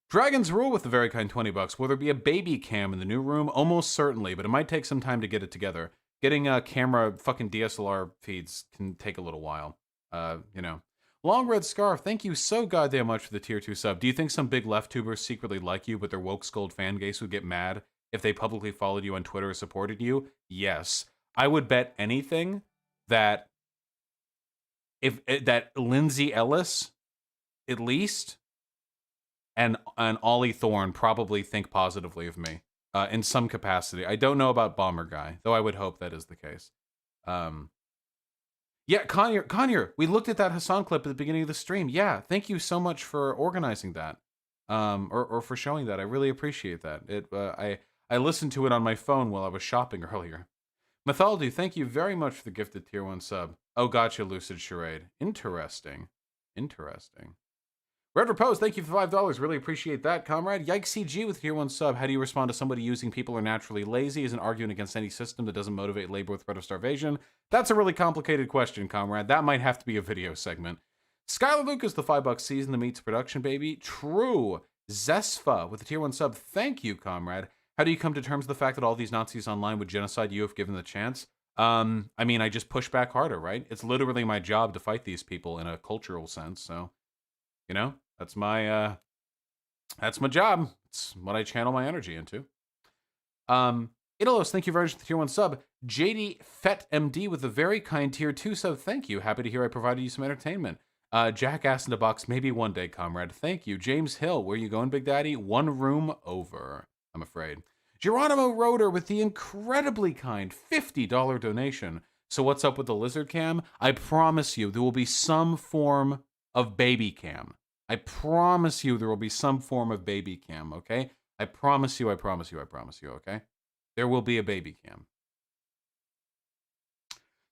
Dragon's Rule with the very kind $20. Will there be a baby cam in the new room? Almost certainly, but it might take some time to get it together. Getting a camera fucking DSLR feeds can take a little while. You know. Long Red Scarf, thank you so goddamn much for the tier 2 sub. Do you think some big left tubers secretly like you, but their woke skulled fan base would get mad if they publicly followed you on Twitter or supported you? Yes. I would bet anything that that Lindsay Ellis, at least, and Ollie Thorne probably think positively of me in some capacity. I don't know about Bomber Guy, though I would hope that is the case. Yeah, Conyer, we looked at that Hassan clip at the beginning of the stream. Yeah, thank you so much for organizing that, or for showing that. I really appreciate that. I listened to it on my phone while I was shopping earlier. Mythology, thank you very much for the gifted tier 1 sub. Oh, gotcha, Lucid Charade. Interesting. Red Repose, thank you for $5. Really appreciate that, comrade. Yikes CG with tier 1 sub. How do you respond to somebody using people are naturally lazy as an argument against any system that doesn't motivate labor with threat of starvation? That's a really complicated question, comrade. That might have to be a video segment. Skylar Lucas, the $5 season, the meets production, baby. True. Zesfa with the tier 1 sub. Thank you, comrade. How do you come to terms with the fact that all these Nazis online would genocide you if given the chance? I mean, I just push back harder, right? It's literally my job to fight these people in a cultural sense, so, you know, that's my job. It's what I channel my energy into. Idalos, thank you very much for the tier 1 sub. JD Fett MD with a very kind tier 2 sub. Thank you. Happy to hear I provided you some entertainment. Jackass in a box, maybe one day, comrade. Thank you. James Hill, where you going, Big Daddy? One room over, I'm afraid. Geronimo Roder with the incredibly kind $50 donation. So what's up with the lizard cam? I promise you there will be some form of baby cam. I promise you there will be some form of baby cam, okay? I promise you, okay? There will be a baby cam.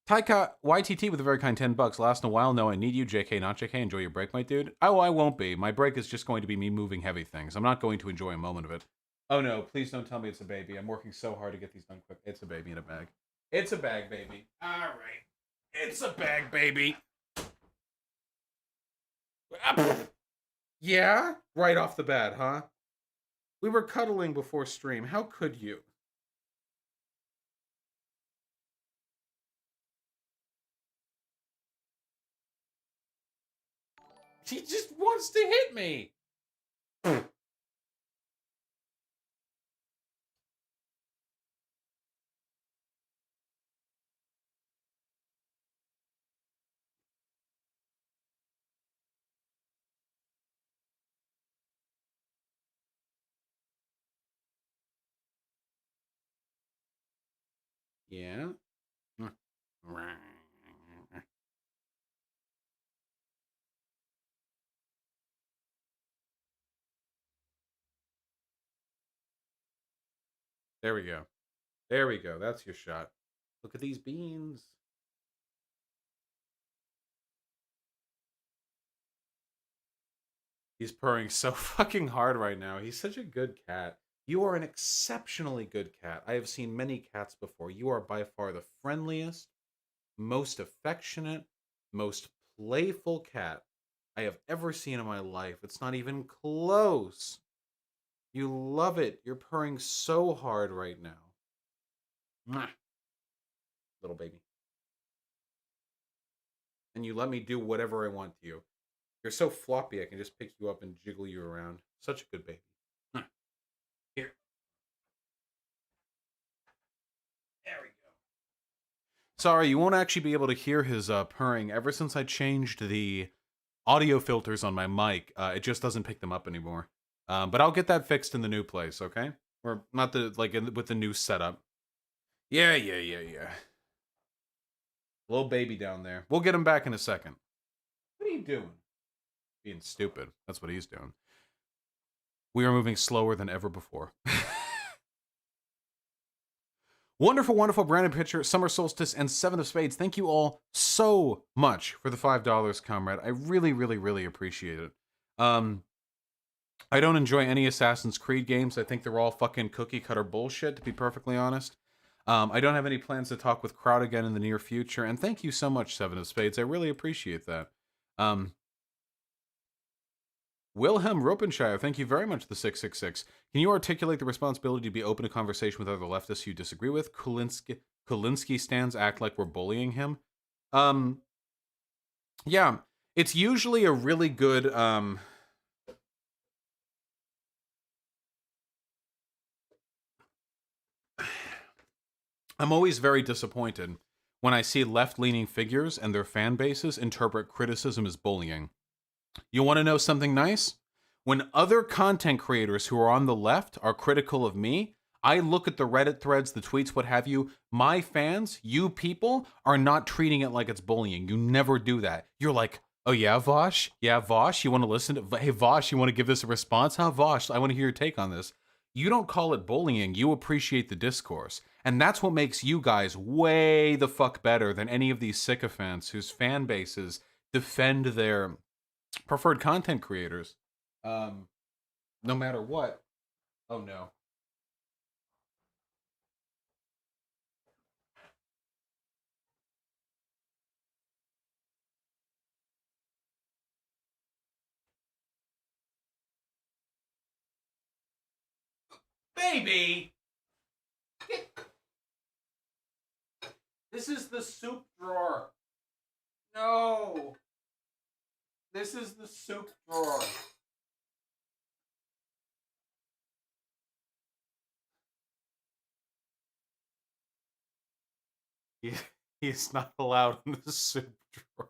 Taika YTT with a very kind $10. Last in a while. No, I need you. JK, not JK. Enjoy your break, my dude. Oh, I won't be. My break is just going to be me moving heavy things. I'm not going to enjoy a moment of it. Oh no, please don't tell me it's a baby. I'm working so hard to get these done quick. It's a baby in a bag. It's a bag, baby. All right. It's a bag, baby. Yeah? Right off the bat, huh? We were cuddling before stream. How could you? She just wants to hit me. Yeah? There we go. There we go. That's your shot. Look at these beans. He's purring so fucking hard right now. He's such a good cat. You are an exceptionally good cat. I have seen many cats before. You are by far the friendliest, most affectionate, most playful cat I have ever seen in my life. It's not even close. You love it. You're purring so hard right now. Mwah. Little baby. And you let me do whatever I want to you. You're so floppy, I can just pick you up and jiggle you around. Such a good baby. Here. There we go. Sorry, you won't actually be able to hear his purring. Ever since I changed the audio filters on my mic, it just doesn't pick them up anymore. But I'll get that fixed in the new place, okay? Or not the with the new setup. Yeah. Little baby down there. We'll get him back in a second. What are you doing? Being stupid. That's what he's doing. We are moving slower than ever before. Wonderful, wonderful branded picture, Summer Solstice, and Seven of Spades. Thank you all so much for the $5, comrade. I really, really, really appreciate it. I don't enjoy any Assassin's Creed games. I think they're all fucking cookie cutter bullshit, to be perfectly honest. I don't have any plans to talk with Crowd again in the near future, and thank you so much, Seven of Spades. I really appreciate that. Wilhelm Ropenshire, thank you very much, the 666. Can you articulate the responsibility to be open to conversation with other leftists you disagree with? Kulinski stands act like we're bullying him. Yeah, it's usually a really good, I'm always very disappointed when I see left-leaning figures and their fan bases interpret criticism as bullying. You want to know something nice? When other content creators who are on the left are critical of me, I look at the Reddit threads, the tweets, what have you. My fans, you people, are not treating it like it's bullying. You never do that. You're like, oh yeah, Vosh? Yeah, Vosh, you want to listen to... Hey, Vosh, you want to give this a response? Huh, Vosh, I want to hear your take on this. You don't call it bullying. You appreciate the discourse. And that's what makes you guys way the fuck better than any of these sycophants whose fan bases defend their preferred content creators, no matter what. Oh no. Baby! This is the soup drawer. No! This is the soup drawer. He's not allowed in the soup drawer.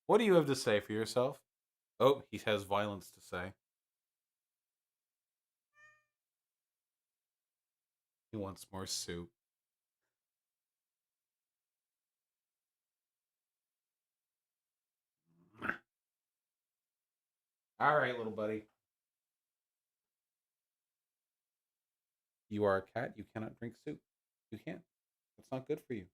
What do you have to say for yourself? Oh, he has violence to say. He wants more soup. All right, little buddy. You are a cat. You cannot drink soup. You can't. It's not good for you.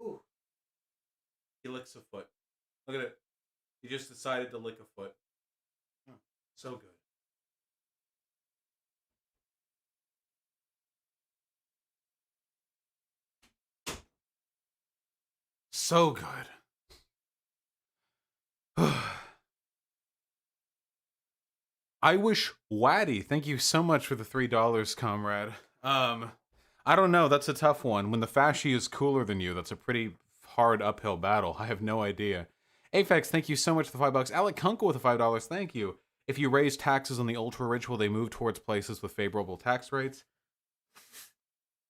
Ooh. He licks a foot. Look at it. He just decided to lick a foot. Oh, so good. So good. I wish Waddy, thank you so much for the $3, comrade. I don't know, that's a tough one. When the fasci is cooler than you, that's a pretty hard uphill battle. I have no idea. Aphex, thank you so much for the $5. Alec Kunkel with the $5, thank you. If you raise taxes on the ultra-rich, will they move towards places with favorable tax rates?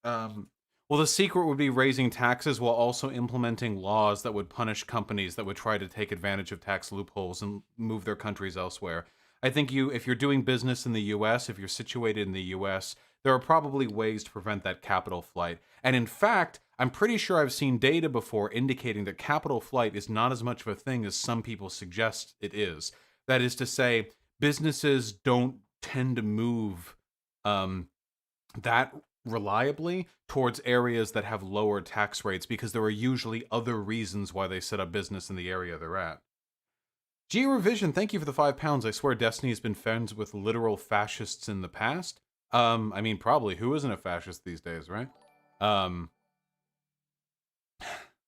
Well, the secret would be raising taxes while also implementing laws that would punish companies that would try to take advantage of tax loopholes and move their countries elsewhere. I think if you're doing business in the US, if you're situated in the US, there are probably ways to prevent that capital flight. And in fact, I'm pretty sure I've seen data before indicating that capital flight is not as much of a thing as some people suggest it is. That is to say, businesses don't tend to move that reliably towards areas that have lower tax rates because there are usually other reasons why they set up business in the area they're at. G Revision, thank you for the £5. I swear Destiny has been friends with literal fascists in the past. I mean, probably. Who isn't a fascist these days, right?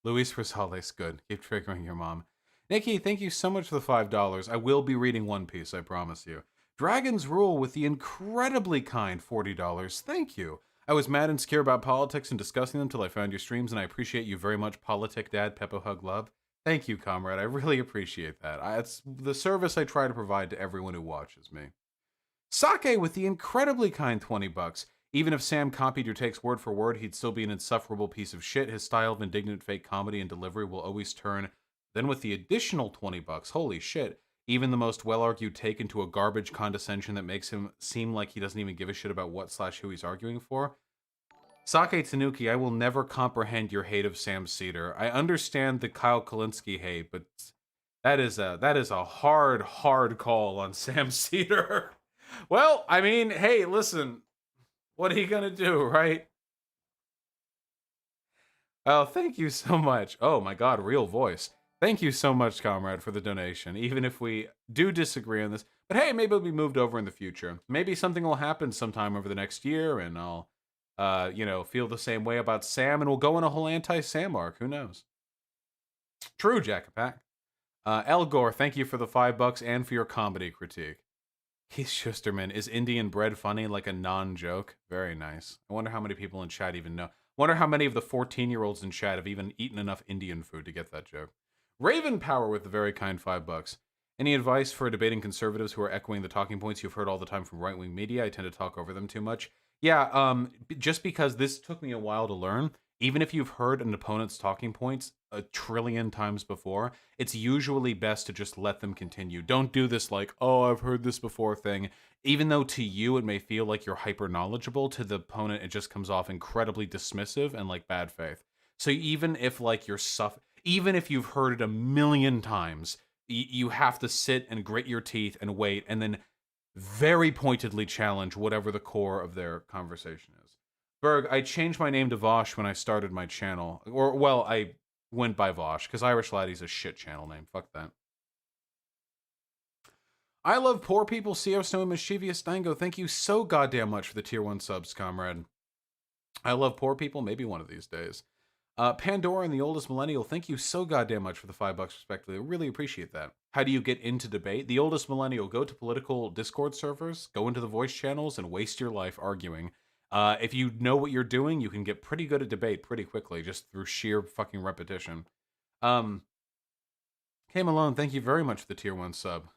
Luis Rosales, good. Keep triggering your mom. Nikki, thank you so much for the $5. I will be reading One Piece, I promise you. Dragons Rule with the incredibly kind $40. Thank you. I was mad and insecure about politics and discussing them till I found your streams, and I appreciate you very much, Politic Dad, Peppo Hug Love. Thank you, comrade. I really appreciate that. It's the service I try to provide to everyone who watches me. Sake with the incredibly kind $20. Even if Sam copied your takes word for word, he'd still be an insufferable piece of shit. His style of indignant fake comedy and delivery will always turn. Then with the additional $20, holy shit, even the most well-argued take into a garbage condescension that makes him seem like he doesn't even give a shit about what/who he's arguing for. Sake Tanuki, I will never comprehend your hate of Sam Cedar. I understand the Kyle Kalinske hate, but that is a hard call on Sam Cedar. Well, I mean, hey, listen, what are you gonna do, right? Oh, thank you so much. Oh my god, real voice. Thank you so much, comrade, for the donation, even if we do disagree on this. But hey, maybe it'll be moved over in the future. Maybe something will happen sometime over the next year, and I'll, feel the same way about Sam, and we'll go on a whole anti-Sam arc. Who knows? True, Jackapack. El Gore, thank you for the $5 and for your comedy critique. Keith Schusterman, is Indian bread funny like a non-joke? Very nice. I wonder how many people in chat even know. Wonder how many of the 14-year-olds in chat have even eaten enough Indian food to get that joke. Raven Power with the very kind $5. Any advice for debating conservatives who are echoing the talking points you've heard all the time from right-wing media? I tend to talk over them too much. Yeah, just because this took me a while to learn, even if you've heard an opponent's talking points a trillion times before, it's usually best to just let them continue. Don't do this like, oh, I've heard this before thing. Even though to you it may feel like you're hyper knowledgeable, to the opponent it just comes off incredibly dismissive and like bad faith. So even if like even if you've heard it a million times, you have to sit and grit your teeth and wait and then very pointedly challenge whatever the core of their conversation is. Berg, I changed my name to Vosh when I started my channel. Or, well, I went by Vosh, because Irish Laddie's a shit channel name. Fuck that. I love poor people, CO Snow and Mischievous Dango. Thank you so goddamn much for the tier 1 subs, comrade. I love poor people, maybe one of these days. Pandora and the Oldest Millennial, thank you so goddamn much for the $5 respectively. I really appreciate that. How do you get into debate? The Oldest Millennial, go to political Discord servers, go into the voice channels, and waste your life arguing. If you know what you're doing, you can get pretty good at debate pretty quickly, just through sheer fucking repetition. K Malone, thank you very much for the tier 1 sub.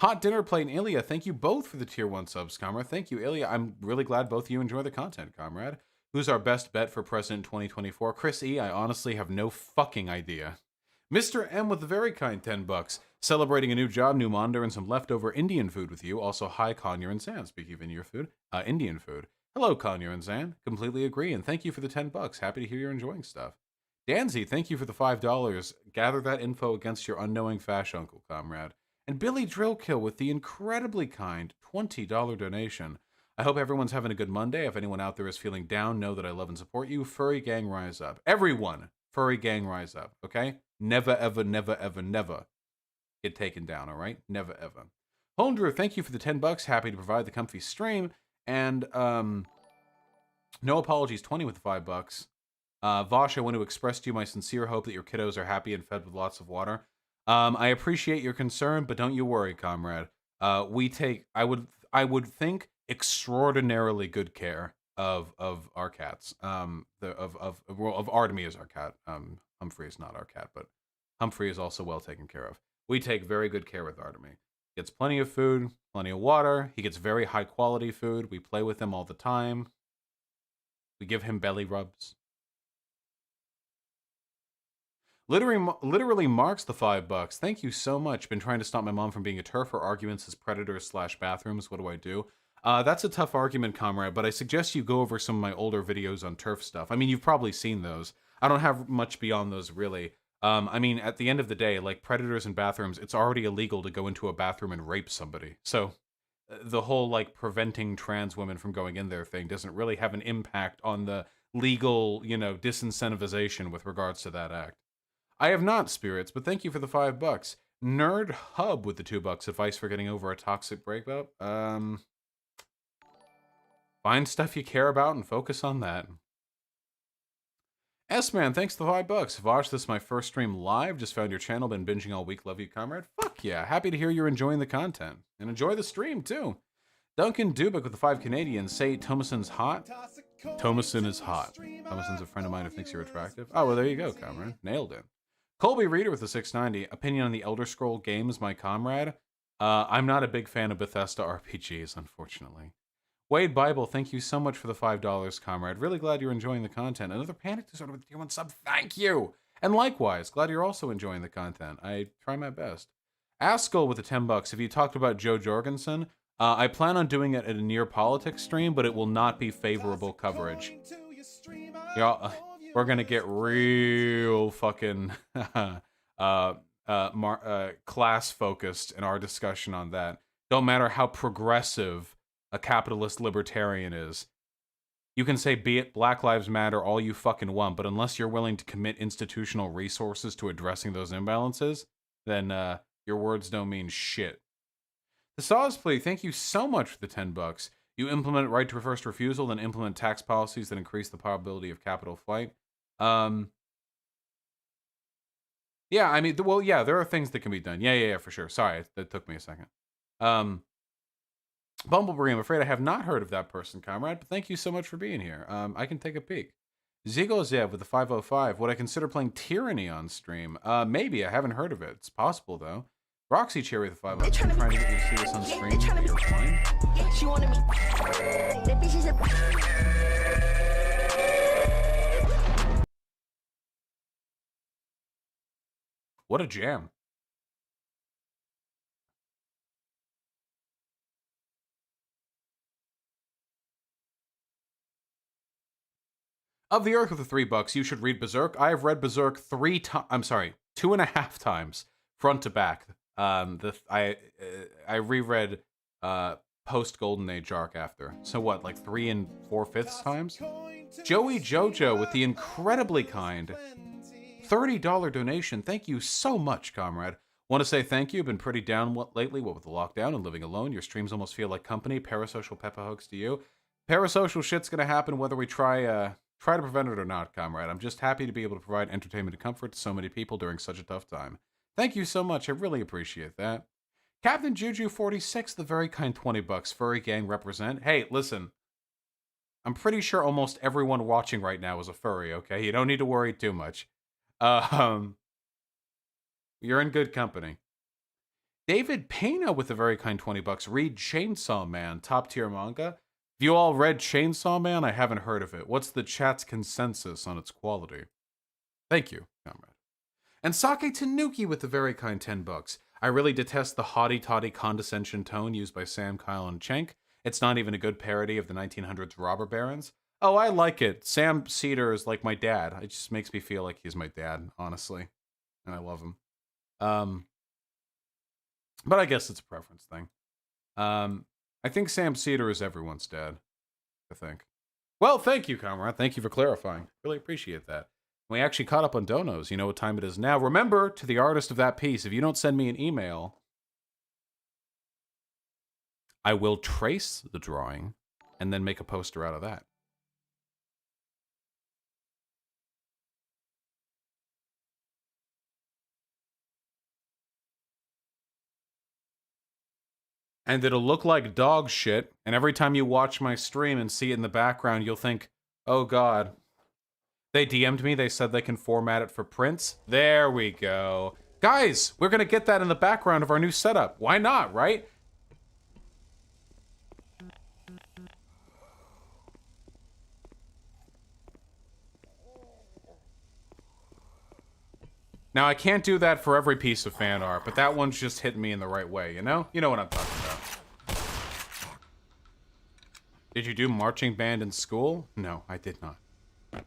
Hot Dinner Plate and Ilya, thank you both for the tier 1 subs, comrade. Thank you, Ilya. I'm really glad both of you enjoy the content, comrade. Who's our best bet for President 2024? Chris E, I honestly have no fucking idea. Mr. M with the very kind $10. Celebrating a new job, new monitor, and some leftover Indian food with you. Also, hi, Conyer and Zan. Speaking of Indian food, Hello, Conyer and Zan. Completely agree, and thank you for the $10. Happy to hear you're enjoying stuff. Danzy, thank you for the $5. Gather that info against your unknowing fash uncle, comrade. And Billy Drillkill with the incredibly kind $20 donation. I hope everyone's having a good Monday. If anyone out there is feeling down, know that I love and support you. Furry gang rise up. Everyone, furry gang rise up, okay? Never, ever, never, ever, never get taken down, all right? Never, ever. Hondrew, thank you for the $10. Happy to provide the comfy stream. And, no apologies, 20 with the $5. Vosh, I want to express to you my sincere hope that your kiddos are happy and fed with lots of water. I appreciate your concern, but don't you worry, comrade. I would think extraordinarily good care of our cats. Of Artemy is our cat. Humphrey is not our cat, but Humphrey is also well taken care of. We take very good care with Artemy. He gets plenty of food, plenty of water. He gets very high quality food. We play with him all the time. We give him belly rubs. Literally marks the $5. Thank you so much. Been trying to stop my mom from being a TERF for arguments as predators/bathrooms. What do I do? That's a tough argument, comrade, but I suggest you go over some of my older videos on TERF stuff. I mean, you've probably seen those. I don't have much beyond those, really. I mean, at the end of the day, like predators and bathrooms, it's already illegal to go into a bathroom and rape somebody. So, the whole like preventing trans women from going in there thing doesn't really have an impact on the legal, disincentivization with regards to that act. I have not, Spirits, but thank you for the $5. Nerd Hub with the $2. Advice for getting over a toxic breakup. Find stuff you care about and focus on that. S-Man, thanks for the $5. Vosh, this is my first stream live. Just found your channel, been binging all week. Love you, comrade. Fuck yeah. Happy to hear you're enjoying the content. And enjoy the stream, too. Duncan Dubik with the 5 Canadians. Say Thomason's hot. Thomason is hot. Thomason's a friend of mine who thinks you're attractive. Oh, well, there you go, comrade. Nailed it. Colby Reader with the 690. Opinion on the Elder Scroll games, my comrade. I'm not a big fan of Bethesda RPGs, unfortunately. Wade Bible, thank you so much for the $5, comrade. Really glad you're enjoying the content. Another Panic Disorder with tier 1 sub. Thank you. And likewise, glad you're also enjoying the content. I try my best. Askell with the $10. Have you talked about Joe Jorgensen? I plan on doing it at a Near Politics stream, but it will not be favorable coverage. Yeah, we're gonna get real fucking class focused in our discussion on that. Don't matter how progressive a capitalist libertarian is. You can say, be it Black Lives Matter all you fucking want, but unless you're willing to commit institutional resources to addressing those imbalances, then your words don't mean shit. The Sawsplea, thank you so much for the $10. You implement right to first refusal, then implement tax policies that increase the probability of capital flight. Yeah, I mean, well, yeah, there are things that can be done. Yeah, for sure. Sorry, that took me a second. Bumblebee, I'm afraid I have not heard of that person, comrade, but thank you so much for being here. I can take a peek. Zigozev with the 505. Would I consider playing Tyranny on stream? Maybe. I haven't heard of it. It's possible, though. Roxy Cherry with the 505. I'm trying to get you to see this on screen. You're fine. She wanted me. That bitch is a. What a jam. Of the Arc of the $3, you should read Berserk. I have read Berserk 2.5 times, front to back. I reread post Golden Age arc after. So what, like 3 4/5 times? Joey Jojo with the incredibly kind $30 donation. Thank you so much, comrade. Want to say thank you. Been pretty down lately, what with the lockdown and living alone. Your streams almost feel like company. Parasocial pepper hugs to you. Parasocial shit's gonna happen whether we try to prevent it or not, comrade. I'm just happy to be able to provide entertainment and comfort to so many people during such a tough time. Thank you so much. I really appreciate that. Captain Juju 46, the very kind $20. Furry gang represent. Hey, listen. I'm pretty sure almost everyone watching right now is a furry, okay? You don't need to worry too much. You're in good company. David Pena with the very kind $20. Read Chainsaw Man, top tier manga. Have you all read Chainsaw Man? I haven't heard of it. What's the chat's consensus on its quality? Thank you, comrade. And Sake Tanuki with the very kind $10. I really detest the haughty-taughty condescension tone used by Sam, Kyle, and Cenk. It's not even a good parody of the 1900s robber barons. Oh, I like it. Sam Cedar is like my dad. It just makes me feel like he's my dad, honestly. And I love him. But I guess it's a preference thing. I think Sam Cedar is everyone's dad, I think. Well, thank you, comrade. Thank you for clarifying. Really appreciate that. We actually caught up on donos. You know what time it is now. Remember, to the artist of that piece, if you don't send me an email, I will trace the drawing and then make a poster out of that. And it'll look like dog shit, and every time you watch my stream and see it in the background, you'll think, oh god. They DM'd me, they said they can format it for prints. There we go. Guys, we're gonna get that in the background of our new setup. Why not, right? Now, I can't do that for every piece of fan art, but that one's just hitting me in the right way, you know? You know what I'm talking about. Did you do marching band in school? No, I did not. Can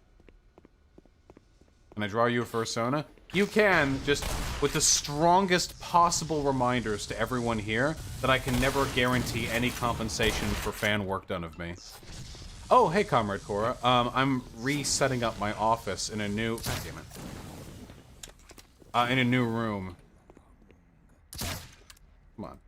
I draw you a fursona? you can, just with the strongest possible reminders to everyone here that I can never guarantee any compensation for fan work done of me. Oh, hey, Comrade Cora. I'm resetting up my office in a new... God damn it. In a new room. Come on.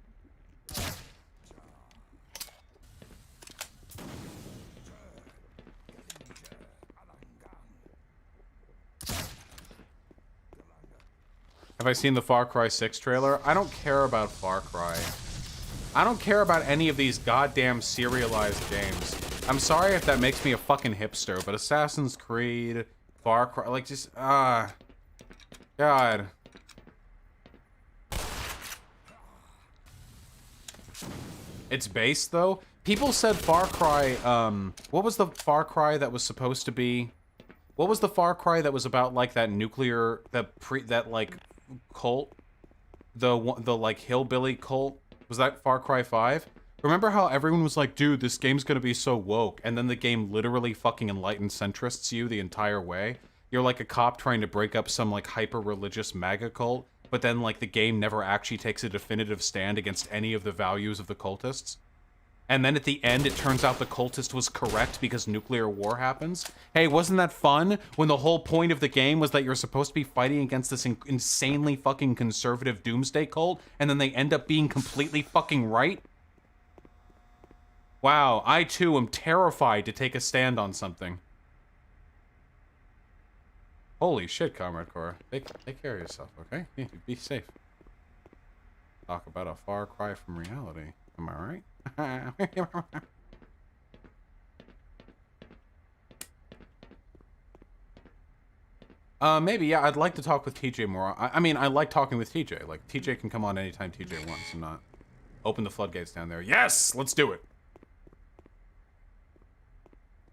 Have I seen the Far Cry 6 trailer? I don't care about Far Cry. I don't care about any of these goddamn serialized games. I'm sorry if that makes me a fucking hipster, but Assassin's Creed, Far Cry, like just, God. It's based, though. People said Far Cry, what was the Far Cry that was supposed to be? What was the Far Cry that was about, like, that nuclear, that, like, cult? The like, hillbilly cult? Was that Far Cry 5? Remember how everyone was like, dude, this game's gonna be so woke, and then the game literally fucking enlightened centrists you the entire way? You're like a cop trying to break up some, like, hyper-religious MAGA cult, but then, like, the game never actually takes a definitive stand against any of the values of the cultists? And then at the end, it turns out the cultist was correct because nuclear war happens? Hey, wasn't that fun? When the whole point of the game was that you're supposed to be fighting against this insanely fucking conservative doomsday cult, and then they end up being completely fucking right? Wow, I too am terrified to take a stand on something. Holy shit, Comrade Cora. Take care of yourself, okay? Yeah, be safe. Talk about a far cry from reality. Am I right? Maybe, yeah, I'd like to talk with TJ more. I mean, I like talking with TJ. Like, TJ can come on anytime TJ wants and not open the floodgates down there. Yes! Let's do it!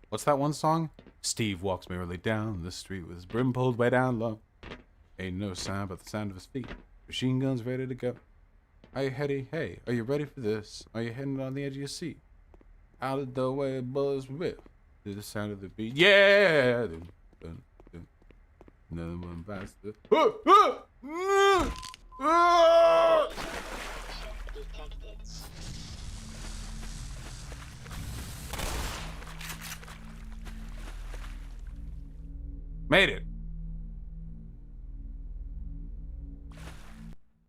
What's that one song? Steve walks merrily down the street with his brim pulled way down low. Ain't no sound but the sound of his feet. Machine guns ready to go. Are you ready? Hey, are you ready for this? Are you heading on the edge of your seat? Out of the way, bullets whip. To the sound of the beat. Yeah! Another one bites the... Made it.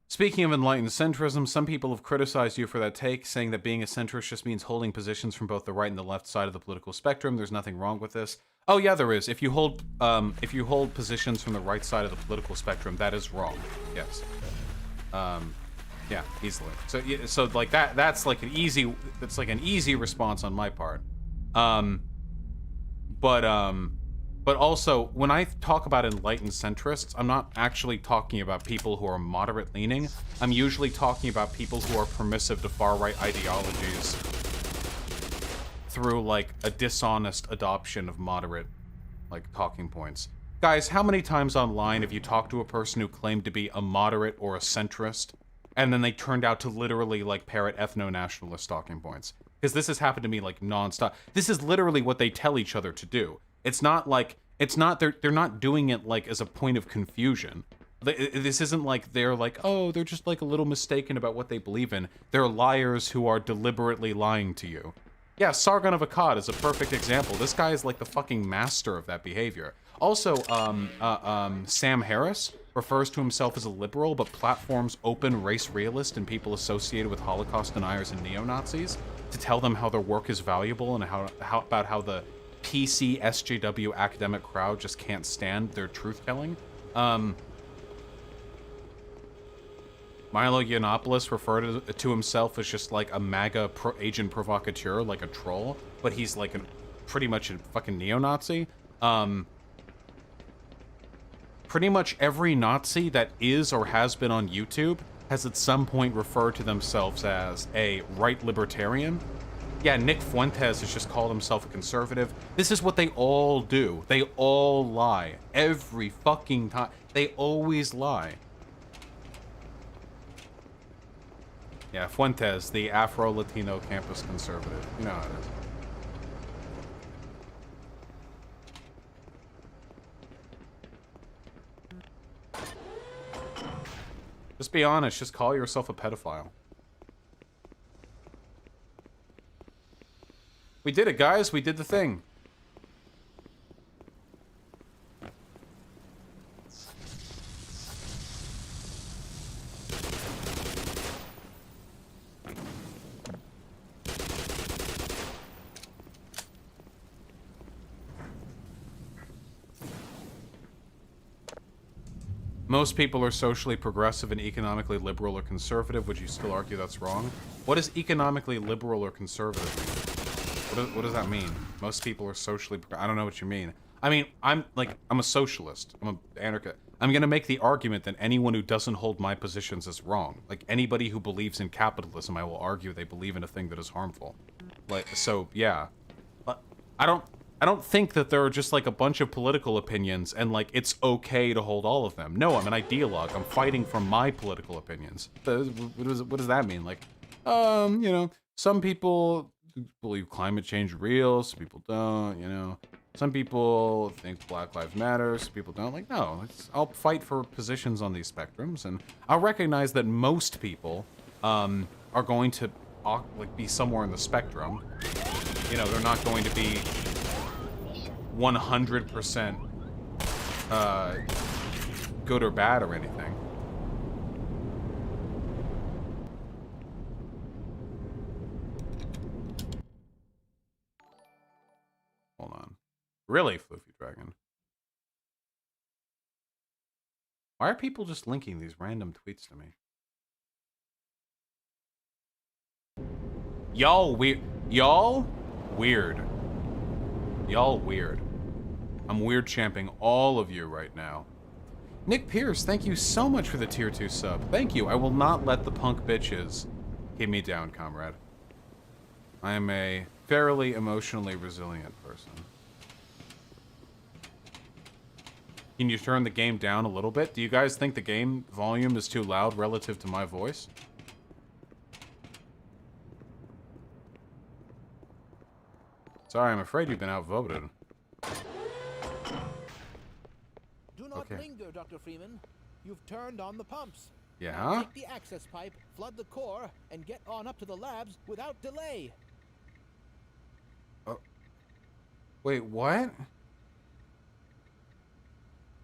Speaking of enlightened centrism, some people have criticized you for that take, saying that being a centrist just means holding positions from both the right and the left side of the political spectrum. There's nothing wrong with this. Oh yeah, there is. If you hold positions from the right side of the political spectrum, that is wrong. Yes. Yeah, easily. So like that's like an easy response on my part. But also, when I talk about enlightened centrists, I'm not actually talking about people who are moderate-leaning. I'm usually talking about people who are permissive to far-right ideologies through, like, a dishonest adoption of moderate, like, talking points. Guys, how many times online have you talked to a person who claimed to be a moderate or a centrist, and then they turned out to literally, like, parrot ethno-nationalist talking points? Because this has happened to me, like, non-stop. This is literally what they tell each other to do. It's not like, they're not doing it, like, as a point of confusion. This isn't like they're like, oh, they're just, like, a little mistaken about what they believe in. They're liars who are deliberately lying to you. Yeah, Sargon of Akkad is a perfect example. This guy is, like, the fucking master of that behavior. Also, Sam Harris refers to himself as a liberal, but platforms open race realist and people associated with Holocaust deniers and neo-Nazis to tell them how their work is valuable and how the PC SJW academic crowd just can't stand their truth-telling. Milo Yiannopoulos referred to himself as just like a MAGA agent provocateur, like a troll, but he's like pretty much a fucking neo-Nazi. Pretty much every Nazi that is or has been on YouTube has at some point referred to themselves as a right libertarian. Yeah, Nick Fuentes has just called himself a conservative. This is what they all do. They all lie. Every fucking time. They always lie. Yeah, Fuentes, the Afro-Latino campus conservative. You know how it is. Just be honest. Just call yourself a pedophile. We did it, guys. We did the thing. Most people are socially progressive and economically liberal or conservative. Would you still argue that's wrong? What does economically liberal or conservative mean? What does that mean? Most people are socially... I don't know what you mean. I mean, I'm a socialist. I'm an anarchist. I'm going to make the argument that anyone who doesn't hold my positions is wrong. Like, anybody who believes in capitalism, I will argue they believe in a thing that is harmful. Like, so, yeah. But I don't think that there are just, like, a bunch of political opinions and, like, it's okay to hold all of them. No, I'm an ideologue. I'm fighting for my political opinions. What does that mean? Like, you know, some people believe climate change is real, some people don't, you know. Some people think Black Lives Matter, some people don't. Like, no, I'll fight for positions on these spectrums, and I'll recognize that most people are going to, like, be somewhere in the spectrum. You know, they're not going to be 100% good or bad or anything. Hold on. Really, Floofy Dragon? Why are people just linking these random tweets to me? Y'all weird. Y'all weird. Y'all weird. I'm weird champing all of you right now. Nick Pierce, thank you so much for the tier 2 sub. Thank you. I will not let the punk bitches keep me down, comrade. I am a fairly emotionally resilient person. Can you turn the game down a little bit? Do you guys think the game volume is too loud relative to my voice? Sorry, I'm afraid you've been outvoted. Do not linger, Dr. Freeman. You've turned on the pumps. Yeah? Now take the access pipe, flood the core, and get on up to the labs without delay. Wait, what?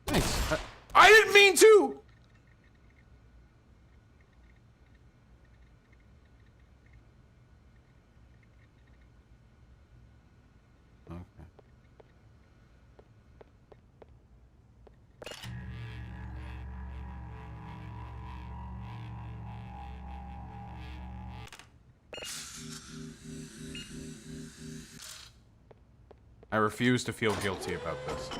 Thanks. I didn't mean to! Okay. I refuse to feel guilty about this.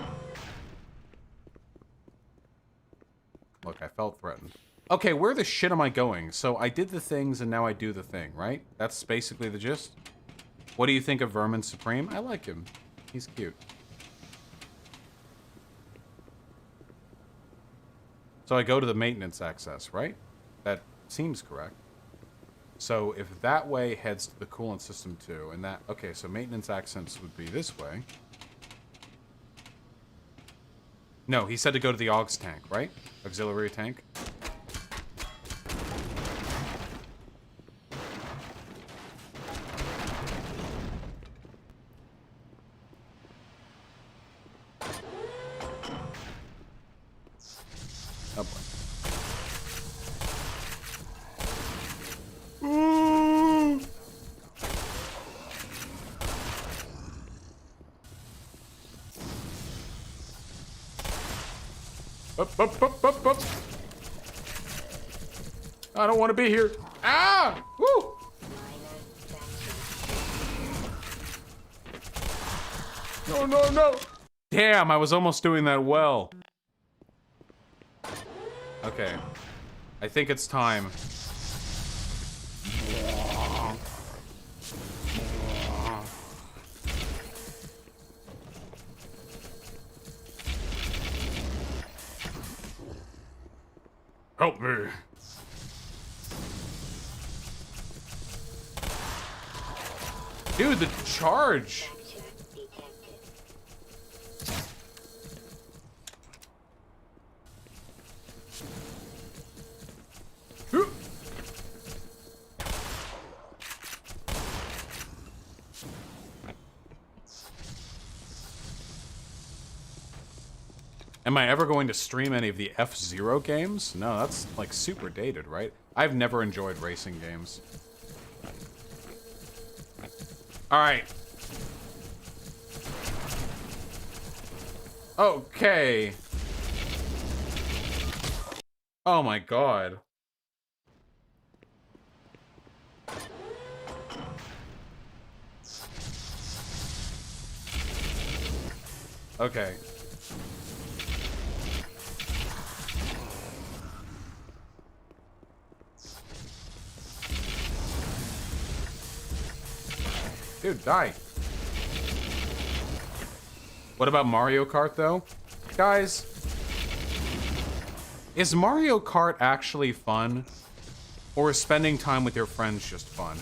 Look, I felt threatened. Okay, where the shit am I going? So I did the things and now I do the thing, right? That's basically the gist. What do you think of Vermin Supreme? I like him. He's cute. So I go to the maintenance access, right? That seems correct. So if that way heads to the coolant system too, and that... Okay, so maintenance access would be this way. No, he said to go to the aux tank, right? Auxiliary tank. Oh boy. Up. I don't want to be here. Ah! Woo! No. Damn, I was almost doing that well. Okay. I think it's time. Help me. Dude, the charge. Am I ever going to stream any of the F-Zero games? No, that's like super dated, right? I've never enjoyed racing games. Alright. Okay. Oh my god. Okay. Dude, die. What about Mario Kart, though? Guys, is Mario Kart actually fun? Or is spending time with your friends just fun?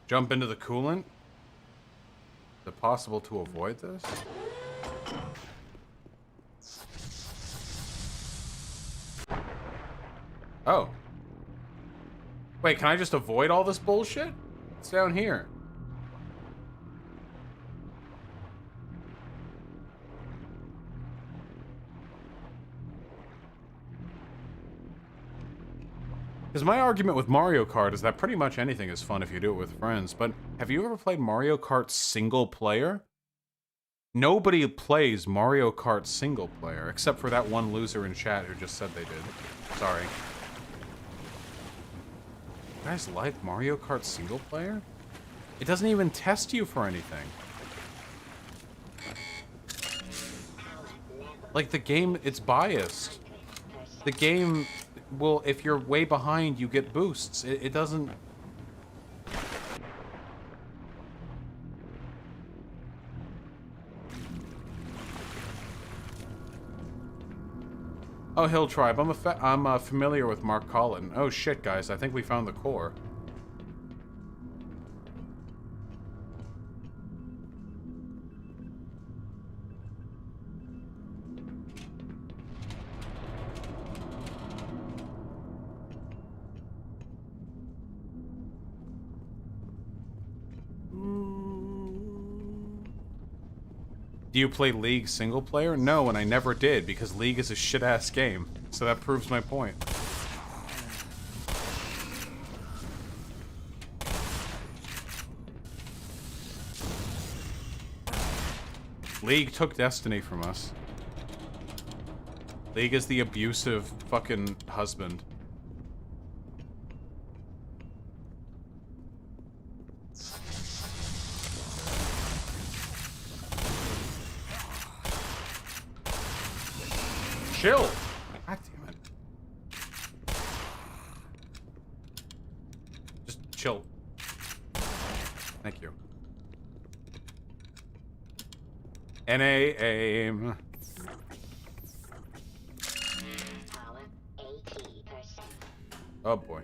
Jump into the coolant? Is it possible to avoid this? Oh. Wait, can I just avoid all this bullshit? It's down here. Because my argument with Mario Kart is that pretty much anything is fun if you do it with friends, but have you ever played Mario Kart single player? Nobody plays Mario Kart single player, except for that one loser in chat who just said they did. Sorry. You guys like Mario Kart single player? It doesn't even test you for anything. Like, the game, it's biased. The game... Well, if you're way behind, you get boosts. It doesn't... Oh, Hill Tribe. I'm familiar with Mark Collin. Oh shit, guys. I think we found the core. Do you play League single player? No, and I never did, because League is a shit-ass game. So that proves my point. League took Destiny from us. League is the abusive fucking husband. Chill! God damn it. Just chill. Thank you. NA aim. Oh boy.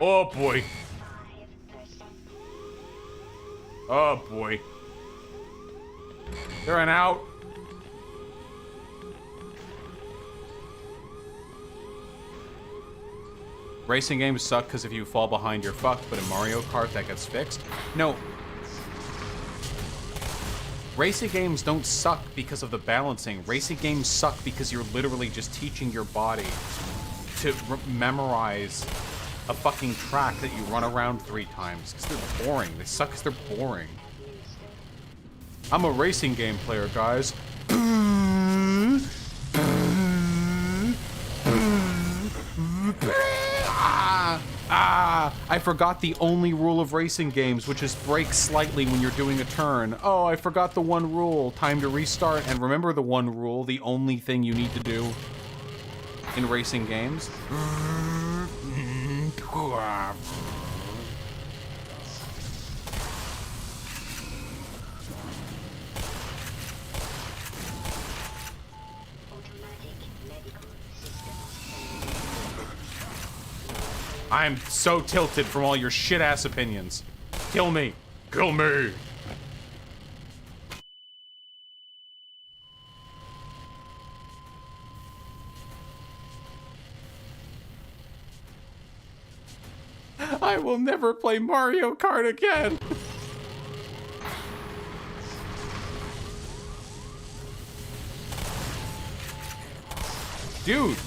Oh boy. Oh boy. They're an out. Racing games suck because if you fall behind, you're fucked, but in Mario Kart, that gets fixed. No. Racing games don't suck because of the balancing. Racing games suck because you're literally just teaching your body to memorize a fucking track that you run around 3 times. Because they're boring. They suck because they're boring. I'm a racing game player, guys. I forgot the only rule of racing games, which is brake slightly when you're doing a turn. Oh, I forgot the one rule. Time to restart. And remember the one rule, the only thing you need to do in racing games. I'm so tilted from all your shit-ass opinions. Kill me. Kill me. I will never play Mario Kart again. Dude.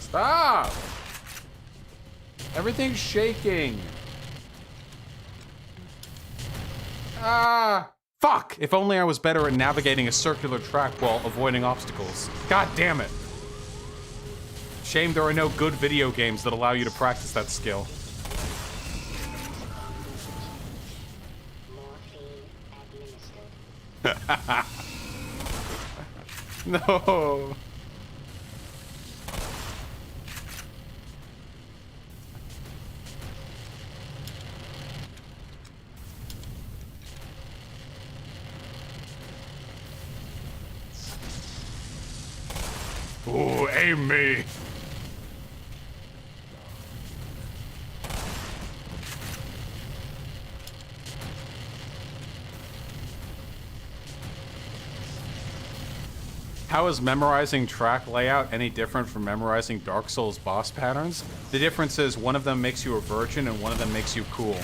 Stop! Everything's shaking. Ah! Fuck! If only I was better at navigating a circular track while avoiding obstacles. God damn it. Shame there are no good video games that allow you to practice that skill. No. Ooh, aim me. How is memorizing track layout any different from memorizing Dark Souls boss patterns? The difference is one of them makes you a virgin and one of them makes you cool.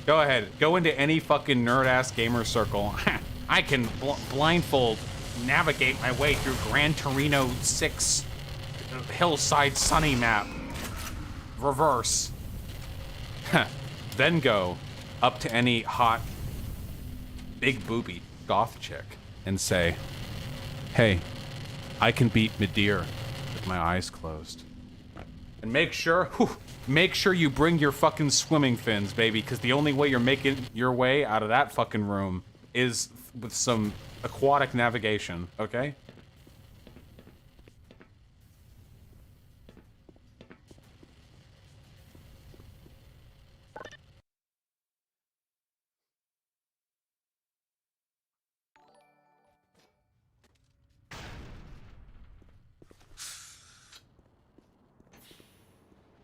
Go ahead, go into any fucking nerd-ass gamer circle. I can blindfold navigate my way through Gran Torino 6 Hillside Sunny map. Reverse. Then go up to any hot, big booby goth chick and say, hey, I can beat Midir with my eyes closed. And make sure you bring your fucking swimming fins, baby, because the only way you're making your way out of that fucking room is with some aquatic navigation, okay?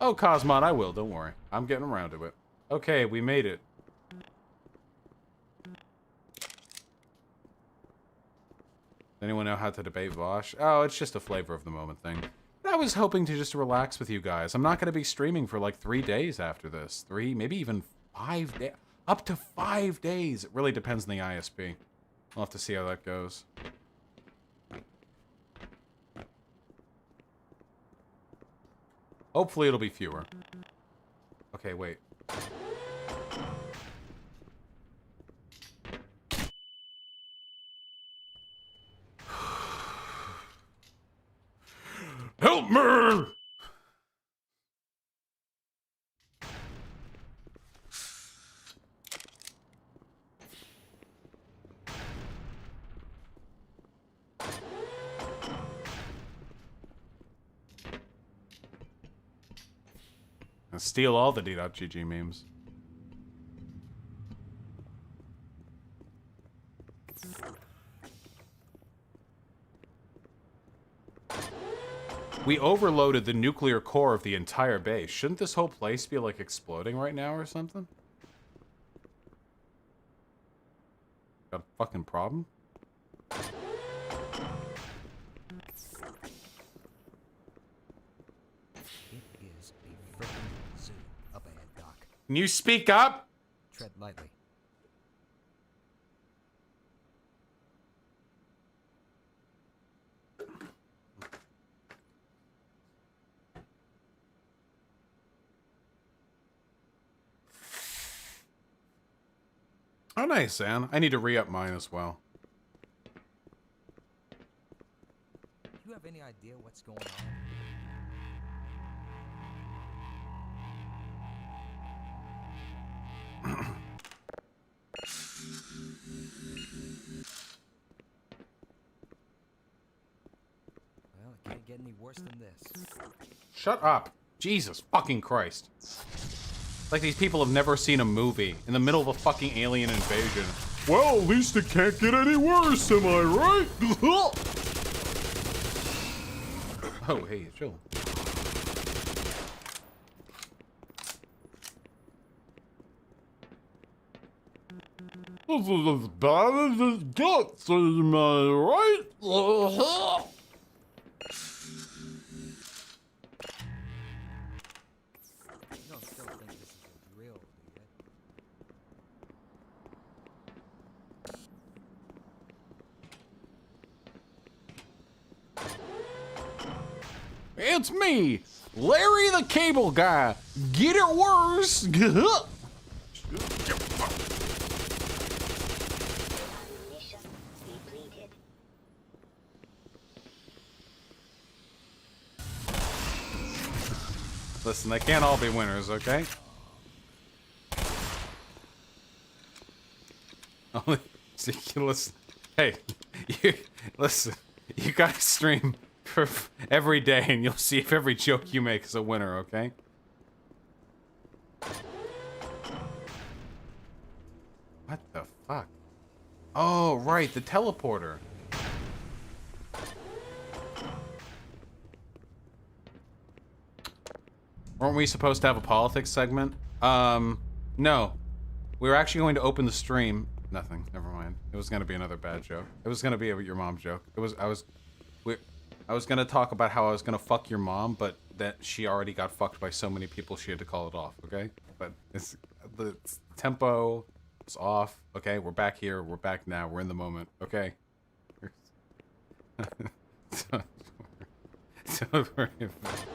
Oh, Cosmod, I will, don't worry. I'm getting around to it. Okay, we made it. Anyone know how to debate Vosh? Oh, it's just a flavor of the moment thing. I was hoping to just relax with you guys. I'm not going to be streaming for like 3 days after this. 3, maybe even 5 days. Up to 5 days. It really depends on the ISP. We'll have to see how that goes. Hopefully it'll be fewer. Okay, wait. Help me! And steal all the D.GG memes. We overloaded the nuclear core of the entire base. Shouldn't this whole place be, like, exploding right now or something? Got a fucking problem? Can you speak up? Tread lightly. Oh, nice, Ann. I need to re-up mine as well. Do you have any idea what's going on? Well, it can't get any worse than this. Shut up. Jesus fucking Christ. Like these people have never seen a movie in the middle of a fucking alien invasion. Well, at least it can't get any worse, am I right? Oh, hey, chill. This is as bad as it gets, am I right? It's me, Larry the Cable Guy. Get it worse. Listen, they can't all be winners, okay? Only, so you listen. Hey, listen. You guys stream for every day, and you'll see if every joke you make is a winner, okay? What the fuck? Oh, right, the teleporter. Weren't we supposed to have a politics segment? No. We were actually going to open the stream. Nothing. Never mind. It was gonna be another bad joke. It was gonna be your mom joke. I was gonna talk about how I was gonna fuck your mom, but that she already got fucked by so many people she had to call it off, okay? But the tempo is off, okay? We're back here, we're back now, we're in the moment, okay? Don't worry about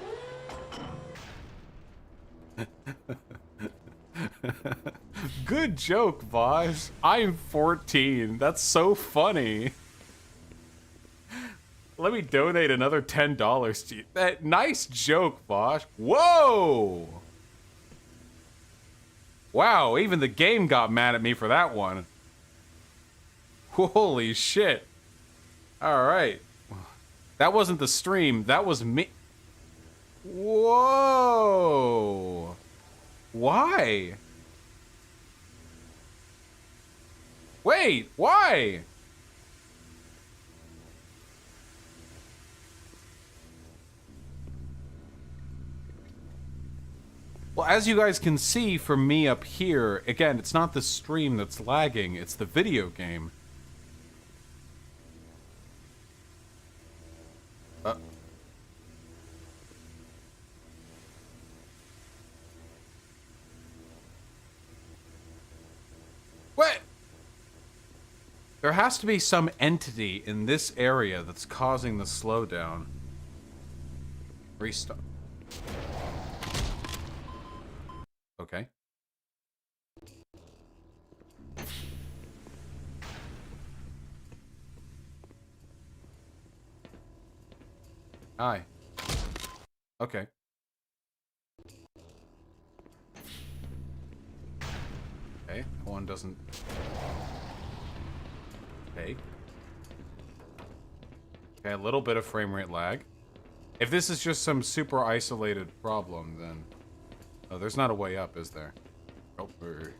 Good joke, Vosh. I'm 14. That's so funny. Let me donate another $10 to you. That nice joke, Vosh. Whoa! Wow, even the game got mad at me for that one. Holy shit. Alright. That wasn't the stream, that was me. Whoa! Why? Wait, why? Well, as you guys can see from me up here, again, it's not the stream that's lagging, it's the video game. What? There has to be some entity in this area that's causing the slowdown. Restart. Okay. Hi. Okay. Okay, one doesn't... Okay. Okay, a little bit of frame rate lag. If this is just some super isolated problem, then... Oh, there's not a way up, is there? Oh, okay.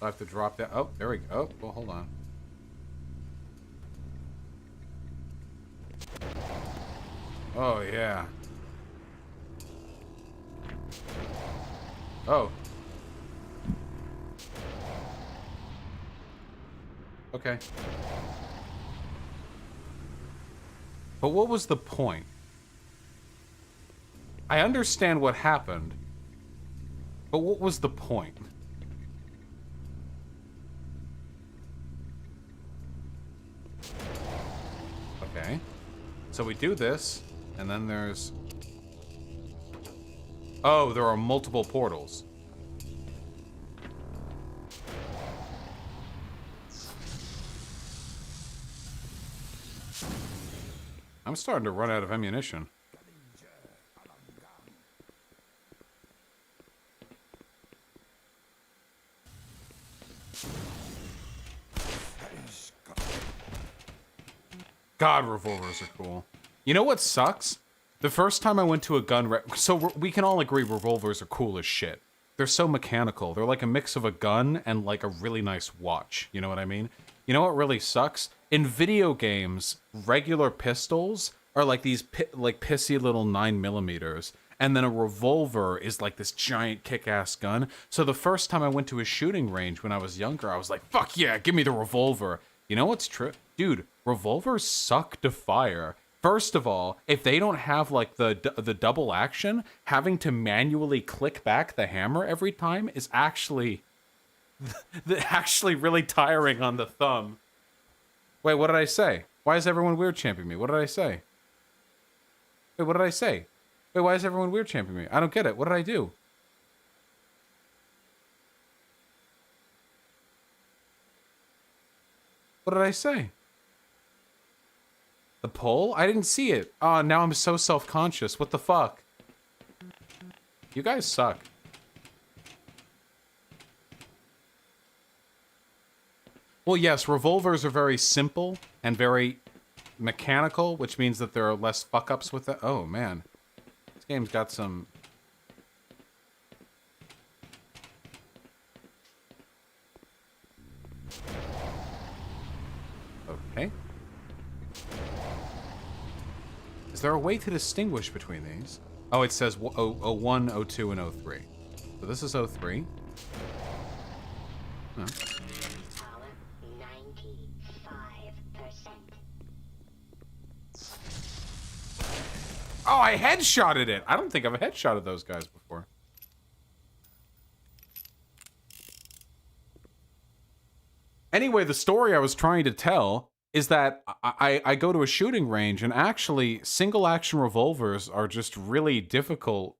I have to drop that. Oh, there we go. Oh, well, hold on. Oh, yeah. Oh. Okay. But what was the point? I understand what happened, but what was the point? Okay. So we do this, and then there's... Oh, there are multiple portals. I'm starting to run out of ammunition. God, revolvers are cool. You know what sucks? The first time I went to a gun so we can all agree revolvers are cool as shit. They're so mechanical. They're like a mix of a gun and like a really nice watch. You know what I mean? You know what really sucks? In video games, regular pistols are like these pissy little 9mm, And then a revolver is like this giant kick-ass gun. So the first time I went to a shooting range when I was younger, I was like, fuck yeah, give me the revolver. You know what's true? Dude, revolvers suck to fire. First of all, if they don't have like the double action, having to manually click back the hammer every time is actually really tiring on the thumb. Wait, what did I say? Why is everyone weird champing me? What did I say? Wait, what did I say? Wait, why is everyone weird champing me? I don't get it. What did I do? What did I say? The poll? I didn't see it. Oh, now I'm so self-conscious. What the fuck? You guys suck. Well, yes, revolvers are very simple and very mechanical, which means that there are less fuck-ups with it. Oh, man. This game's got some... Okay. Is there a way to distinguish between these? Oh, it says 01, 02, and 03. So this is 03. Huh. Oh, I headshotted it! I don't think I've headshotted those guys before. Anyway, the story I was trying to tell is that I go to a shooting range, and actually, single-action revolvers are just really difficult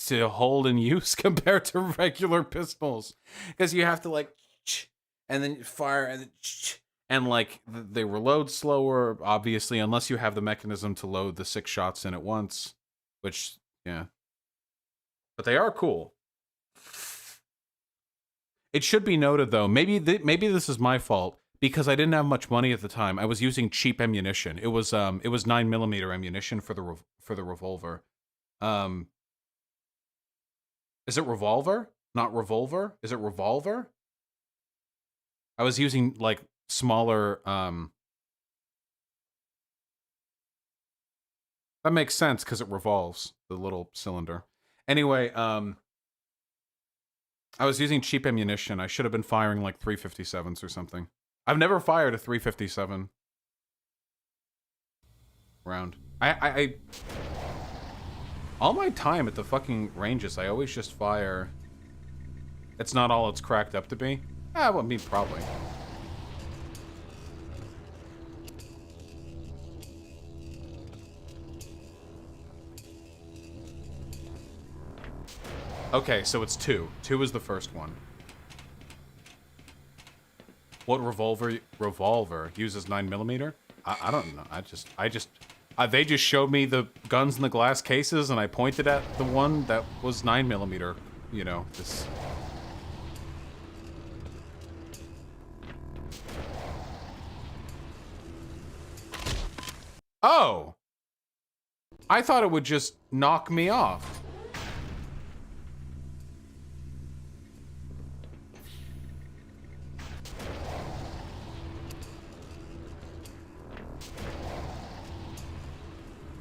to hold and use compared to regular pistols. Because you have to, like, and then fire, and then and like they reload slower, obviously, unless you have the mechanism to load the 6 shots in at once, which, yeah. But they are cool. It should be noted, though, maybe this is my fault, because I didn't have much money at the time. I was using cheap ammunition. It was 9mm ammunition for the revolver. Is it revolver? Not revolver? Is it revolver? I was using like smaller that makes sense because it revolves, the little cylinder. Anyway, I was using cheap ammunition. I should have been firing like 357s or something. I've never fired a 357 round. I all my time at the fucking ranges, I always just fire. It's not all it's cracked up to be. Well, I mean, probably. Okay, so it's 2. 2 is the first one. What revolver uses 9mm? I don't know. They just showed me the guns in the glass cases, and I pointed at the one that was 9mm. You know, this. Oh! I thought it would just knock me off.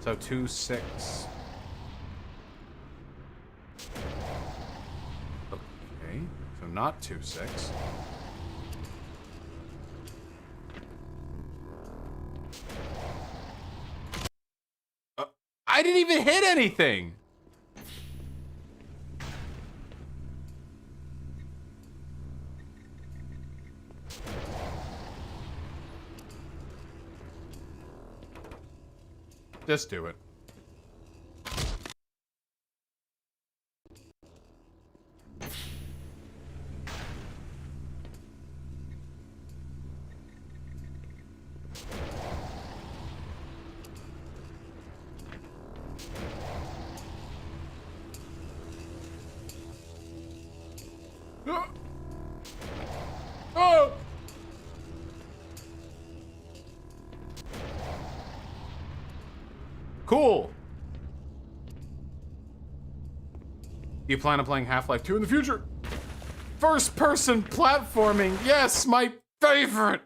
So 2-6. Okay, so not 2-6. I didn't even hit anything. Just do it. Oh! Cool. You plan on playing Half-Life 2 in the future? First-person platforming. Yes, my favorite.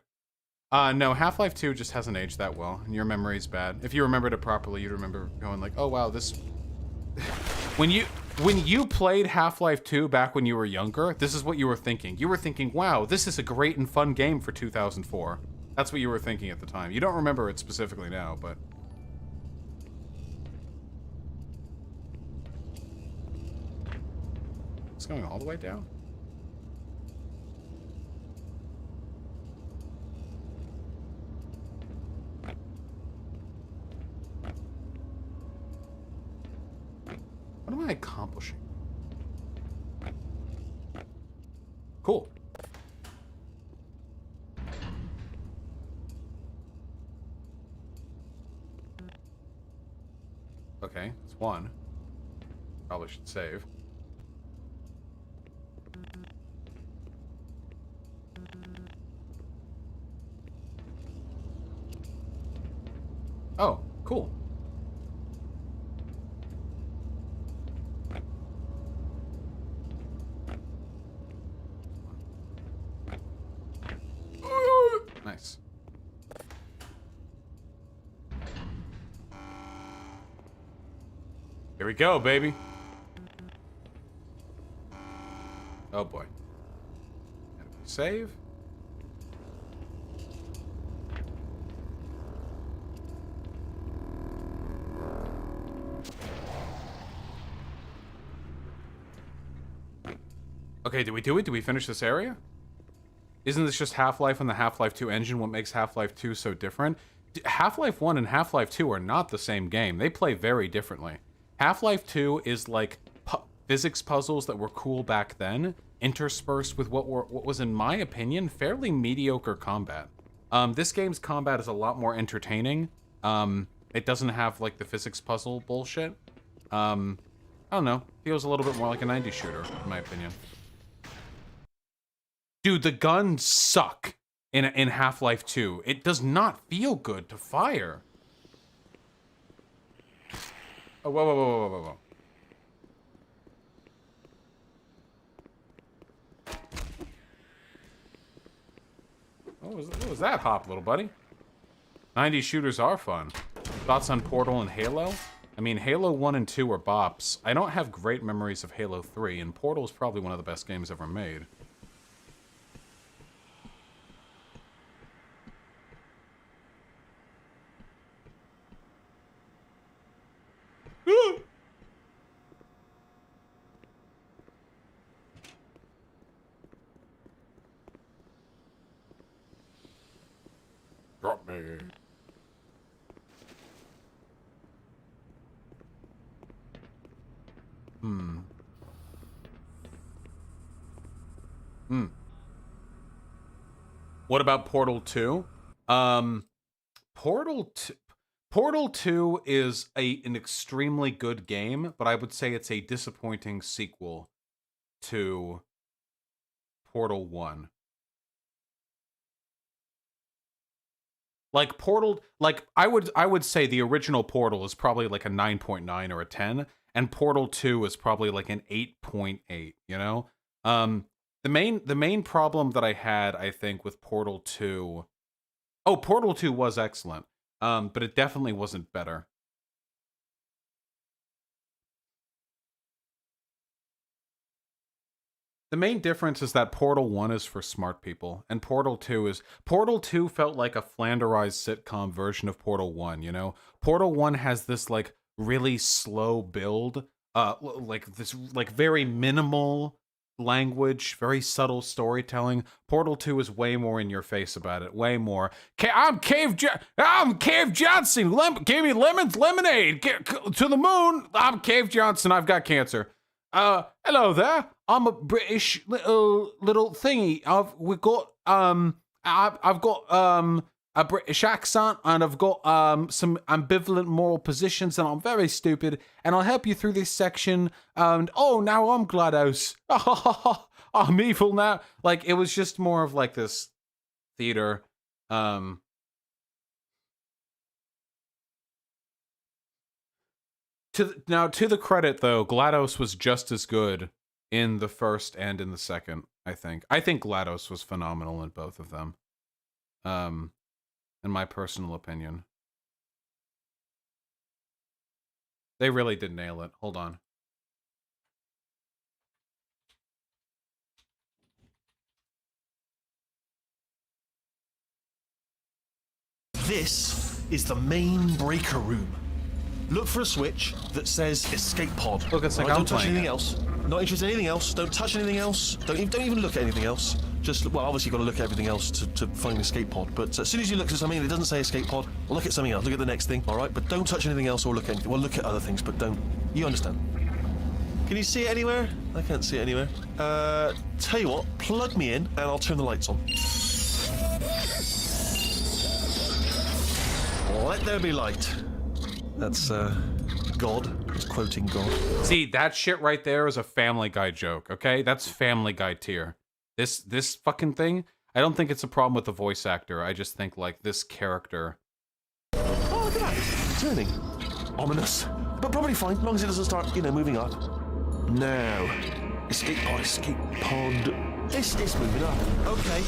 No, Half-Life 2 just hasn't aged that well, and your memory's bad. If you remembered it properly, you'd remember going like, oh wow, this when you played Half-Life 2 back when you were younger, this is what you were thinking. You were thinking, wow, this is a great and fun game for 2004. That's what you were thinking at the time. You don't remember it specifically now, but... It's going all the way down? What am I accomplishing? Cool. Okay, it's one. Probably should save. Oh, cool. Nice. Here we go, baby. Oh boy. And if we save. Okay, did we do it? Did we finish this area? Isn't this just Half-Life and the Half-Life 2 engine what makes Half-Life 2 so different? Half-Life 1 and Half-Life 2 are not the same game. They play very differently. Half-Life 2 is like physics puzzles that were cool back then, interspersed with what was, in my opinion, fairly mediocre combat. This game's combat is a lot more entertaining. It doesn't have, like, the physics puzzle bullshit. I don't know. Feels a little bit more like a 90s shooter, in my opinion. Dude, the guns suck in Half-Life 2. It does not feel good to fire. Oh, whoa, whoa, whoa, whoa, whoa, whoa. What was that hop, little buddy? 90s shooters are fun. Thoughts on Portal and Halo? I mean, Halo 1 and 2 are bops. I don't have great memories of Halo 3, and Portal is probably one of the best games ever made. Drop me. What about Portal 2? Portal 2 is an extremely good game, but I would say it's a disappointing sequel to Portal 1. Like Portal, like I would say the original Portal is probably like a 9.9 or a 10, and Portal 2 is probably like an 8.8, you know? The main problem that I had, I think, with Portal 2... Oh, Portal 2 was excellent, but it definitely wasn't better. The main difference is that Portal 1 is for smart people, and Portal 2 felt like a flanderized sitcom version of Portal 1, you know? Portal 1 has this, like, really slow build, like, this, like, very minimal language, very subtle storytelling. Portal 2 is way more in your face about it, way more. I'm Cave Johnson, give me lemons, lemonade, get to the moon, I'm Cave Johnson, I've got cancer. Hello there, I'm a British little thingy, I've got a British accent, and I've got some ambivalent moral positions, and I'm very stupid, and I'll help you through this section, and oh, now I'm GLaDOS. I'm evil now. Like, it was just more of like this theater. To the credit, though, GLaDOS was just as good in the first and in the second, I think. I think GLaDOS was phenomenal in both of them. In my personal opinion. They really did nail it. Hold on. This is the main breaker room. Look for a switch that says escape pod. Look, it's like Right, I'm don't touch playing anything it. else. Not interested in anything else. Don't touch anything else. Don't even look at anything else. Just, well, obviously you've got to look at everything else to find the escape pod. But as soon as you look at something that doesn't say escape pod, well, look at something else. Look at the next thing, all right? But don't touch anything else or look at anything. Well, look at other things, but don't. You understand? Can you see it anywhere? I can't see it anywhere. Tell you what, plug me in and I'll turn the lights on. Let there be light. That's, God. He's quoting God. See, that shit right there is a Family Guy joke, okay? That's Family Guy tier. This fucking thing, I don't think it's a problem with the voice actor. I just think, like, this character. Oh, look at that. It's turning. Ominous. But probably fine, as long as it doesn't start, moving up. Now. Escape pod, escape pod. It's moving up. Okay.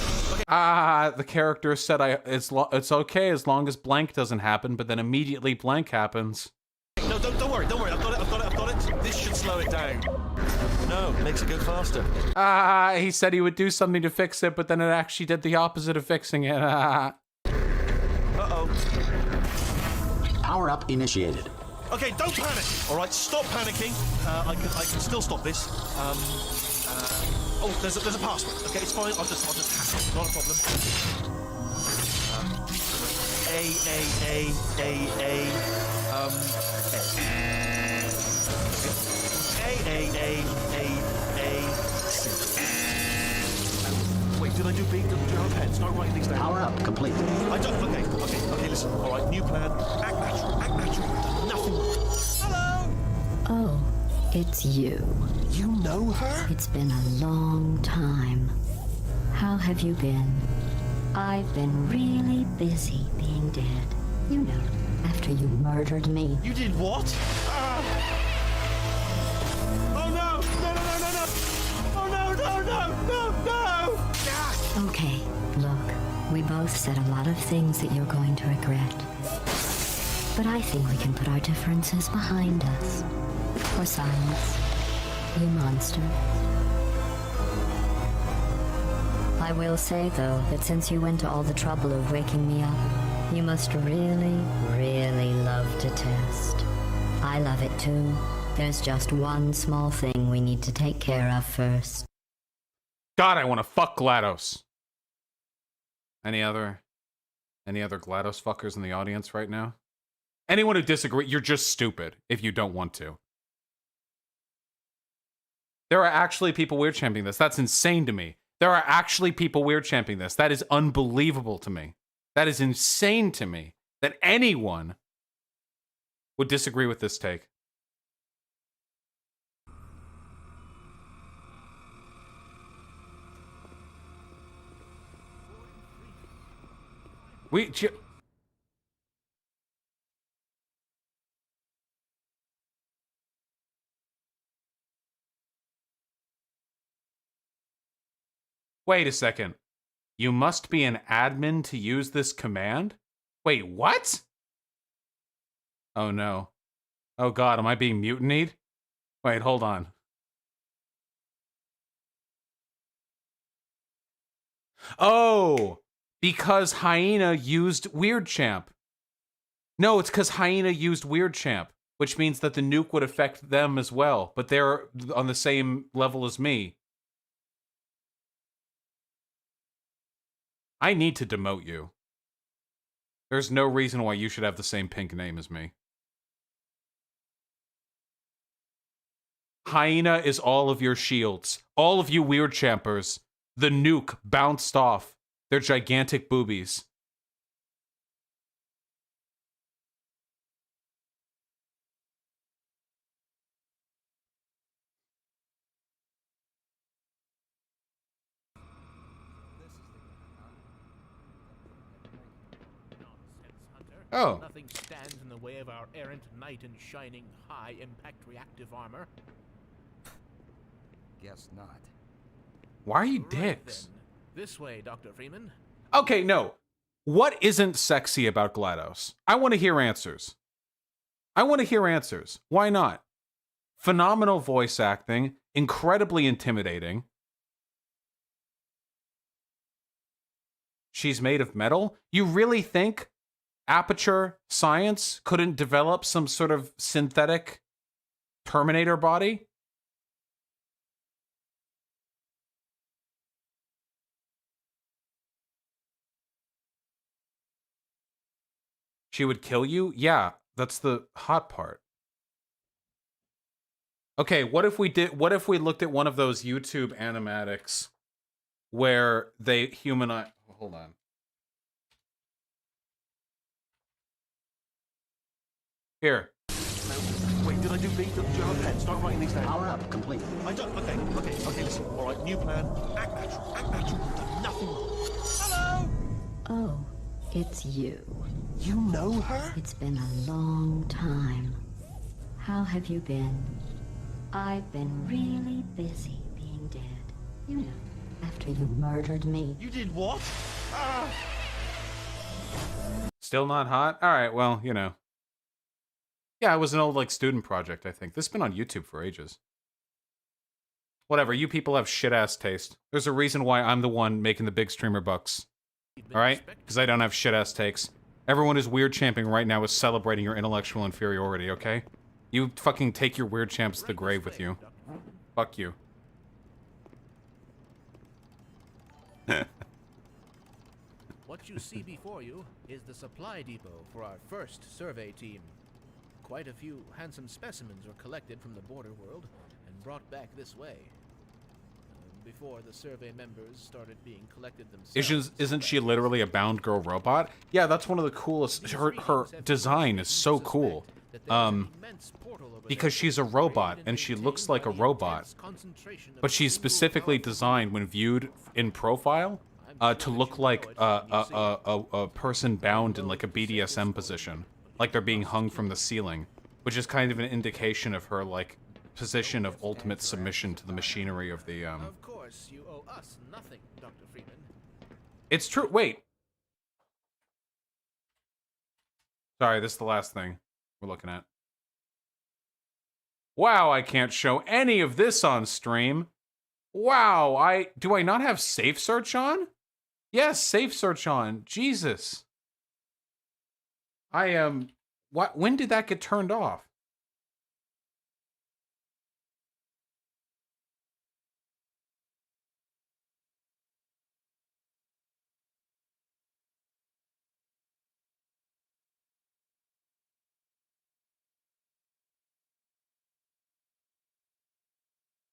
The character said it's okay as long as blank doesn't happen, but then immediately blank happens. No, don't worry. I've got it. This should slow it down. No, it makes it go faster. He said he would do something to fix it, but then it actually did the opposite of fixing it. Uh-oh. Power up initiated. Okay, don't panic. All right, stop panicking. I can still stop this. Oh, there's a password. Okay, it's fine. I'll just hack it. Not a problem. Wait, did I do B? Do you have a pen? Start writing things down. Power up complete. I don't. Okay. Listen. All right, new plan. Act natural. Nothing. Hello. Oh, it's you. You know her? It's been a long time. How have you been? I've been really busy being dead. You know, after you murdered me. You did what? Oh no! Oh no! Okay, look, we both said a lot of things that you're going to regret. But I think we can put our differences behind us. Or silence. You monster. I will say, though, that since you went to all the trouble of waking me up, you must really, really love to test. I love it too. There's just one small thing we need to take care of first. God, I want to fuck GLaDOS. Any other GLaDOS fuckers in the audience right now? Anyone who disagrees, you're just stupid if you don't want to. There are actually people weird championing this. That's insane to me. There are actually people weird championing this. That is unbelievable to me. That is insane to me that anyone would disagree with this take. Wait a second. You must be an admin to use this command? Wait, what? Oh no. Oh god, am I being mutinied? Wait, hold on. Oh, because Hyena used Weird Champ. No, it's because Hyena used Weird Champ, which means that the nuke would affect them as well, but they're on the same level as me. I need to demote you. There's no reason why you should have the same pink name as me. Hyena is all of your shields. All of you weird champers. The nuke bounced off their gigantic boobies. Oh. Nothing stands in the way of our errant knight in shining high-impact reactive armor. Guess not. Why are you Right dicks? then. This way, Dr. Freeman. Okay, no. What isn't sexy about GLaDOS? I want to hear answers. I want to hear answers. Why not? Phenomenal voice acting, incredibly intimidating. She's made of metal? You really think Aperture Science couldn't develop some sort of synthetic Terminator body? She would kill you? Yeah, that's the hot part. Okay, what if we looked at one of those YouTube animatics where they humanize... Hold on. Here. Wait, did I do B? Did you have a pen? Start writing these down. Power up complete. I don't. Okay, listen. All right, new plan. Act natural. Act natural. You've done nothing wrong. Hello. Oh, it's you. You know her? It's been a long time. How have you been? I've been really busy being dead. You know, after you murdered me. You did what? Ah. Still not hot? All right, well, you know. Yeah, it was an old, like, student project, I think. This has been on YouTube for ages. Whatever, you people have shit-ass taste. There's a reason why I'm the one making the big streamer bucks. Alright? Because I don't have shit-ass takes. Everyone who's weird champing right now is celebrating your intellectual inferiority, okay? You fucking take your weird champs to the grave with you. Fuck you. What you see before you is the supply depot for our first survey team. Quite a few handsome specimens were collected from the border world and brought back this way. Before the survey members started being collected themselves. Isn't she literally a bound girl robot? Yeah, that's one of the coolest. Her design is so cool. Because she's a robot and she looks like a robot, but she's specifically designed when viewed in profile to look like a person bound in like a BDSM position, like they're being hung from the ceiling, which is kind of an indication of her like position of ultimate submission to the machinery of the Of course, you owe us nothing, Dr. Freeman. It's true. Wait. Sorry, this is the last thing we're looking at. Wow, I can't show any of this on stream. Wow, do I not have safe search on? Yes, safe search on. Jesus. I am when did that get turned off?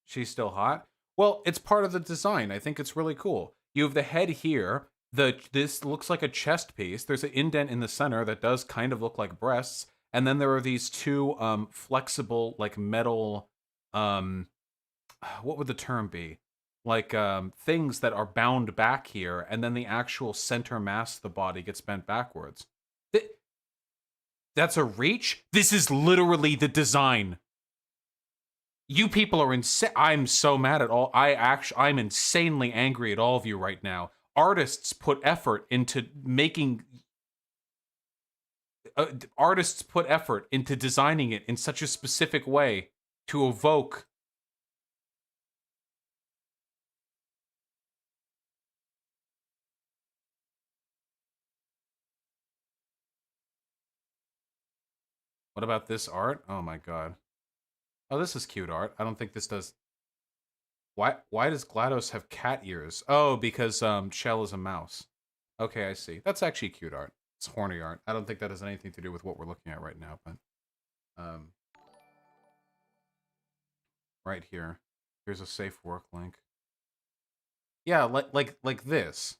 She's still hot? Well, it's part of the design. I think it's really cool. You have the head here. This looks like a chest piece. There's an indent in the center that does kind of look like breasts. And then there are these two flexible, like metal, what would the term be? Like things that are bound back here. And then the actual center mass of the body gets bent backwards. That's a reach? This is literally the design. You people are insane. I'm so mad at all. I'm insanely angry at all of you right now. Artists put effort into making... artists put effort into designing it in such a specific way to evoke... What about this art? Oh my god. Oh, this is cute art. I don't think this does... Why does GLaDOS have cat ears? Oh, because Shell is a mouse. Okay, I see. That's actually cute art. It's horny art. I don't think that has anything to do with what we're looking at right now, but... right here. Here's a safe work link. Yeah, like this.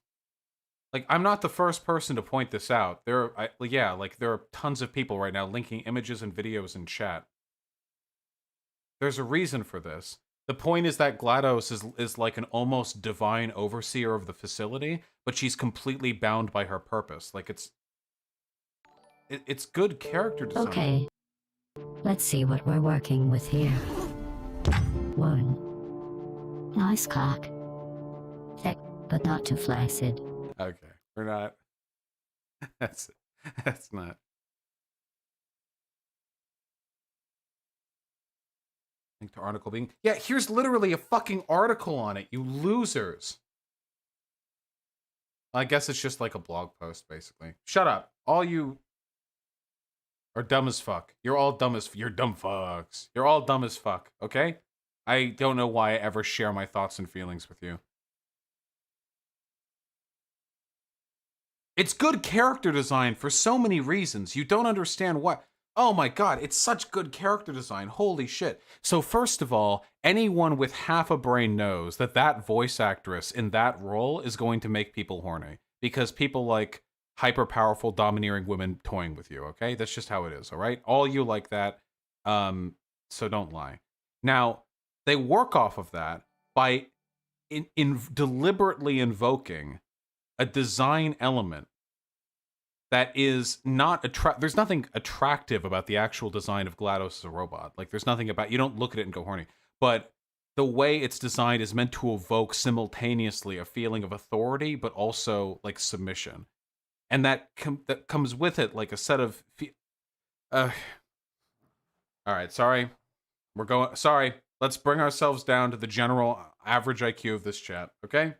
Like, I'm not the first person to point this out. There are tons of people right now linking images and videos in chat. There's a reason for this. The point is that GLaDOS is like an almost divine overseer of the facility, but she's completely bound by her purpose. Like, it's good character design. Okay. Let's see what we're working with here. 1. Nice cock. Thick, but not too flaccid. Okay, we're not... That's not... Link to article being... Yeah, here's literally a fucking article on it, you losers. I guess it's just like a blog post, basically. Shut up. All you are dumb as fuck. You're all dumb as... You're dumb fucks. You're all dumb as fuck, okay? I don't know why I ever share my thoughts and feelings with you. It's good character design for so many reasons. You don't understand what... Oh my god, it's such good character design. Holy shit. So first of all, anyone with half a brain knows that that voice actress in that role is going to make people horny. Because people like hyper-powerful, domineering women toying with you, okay? That's just how it is, all right? All you like that, so don't lie. Now, they work off of that by deliberately invoking a design element that is not there's nothing attractive about the actual design of GLaDOS as a robot. Like, there's nothing about... You don't look at it and go horny. But the way it's designed is meant to evoke simultaneously a feeling of authority, but also, like, submission. And that comes with it, like, a set of... Alright, sorry. Sorry. Let's bring ourselves down to the general average IQ of this chat, okay?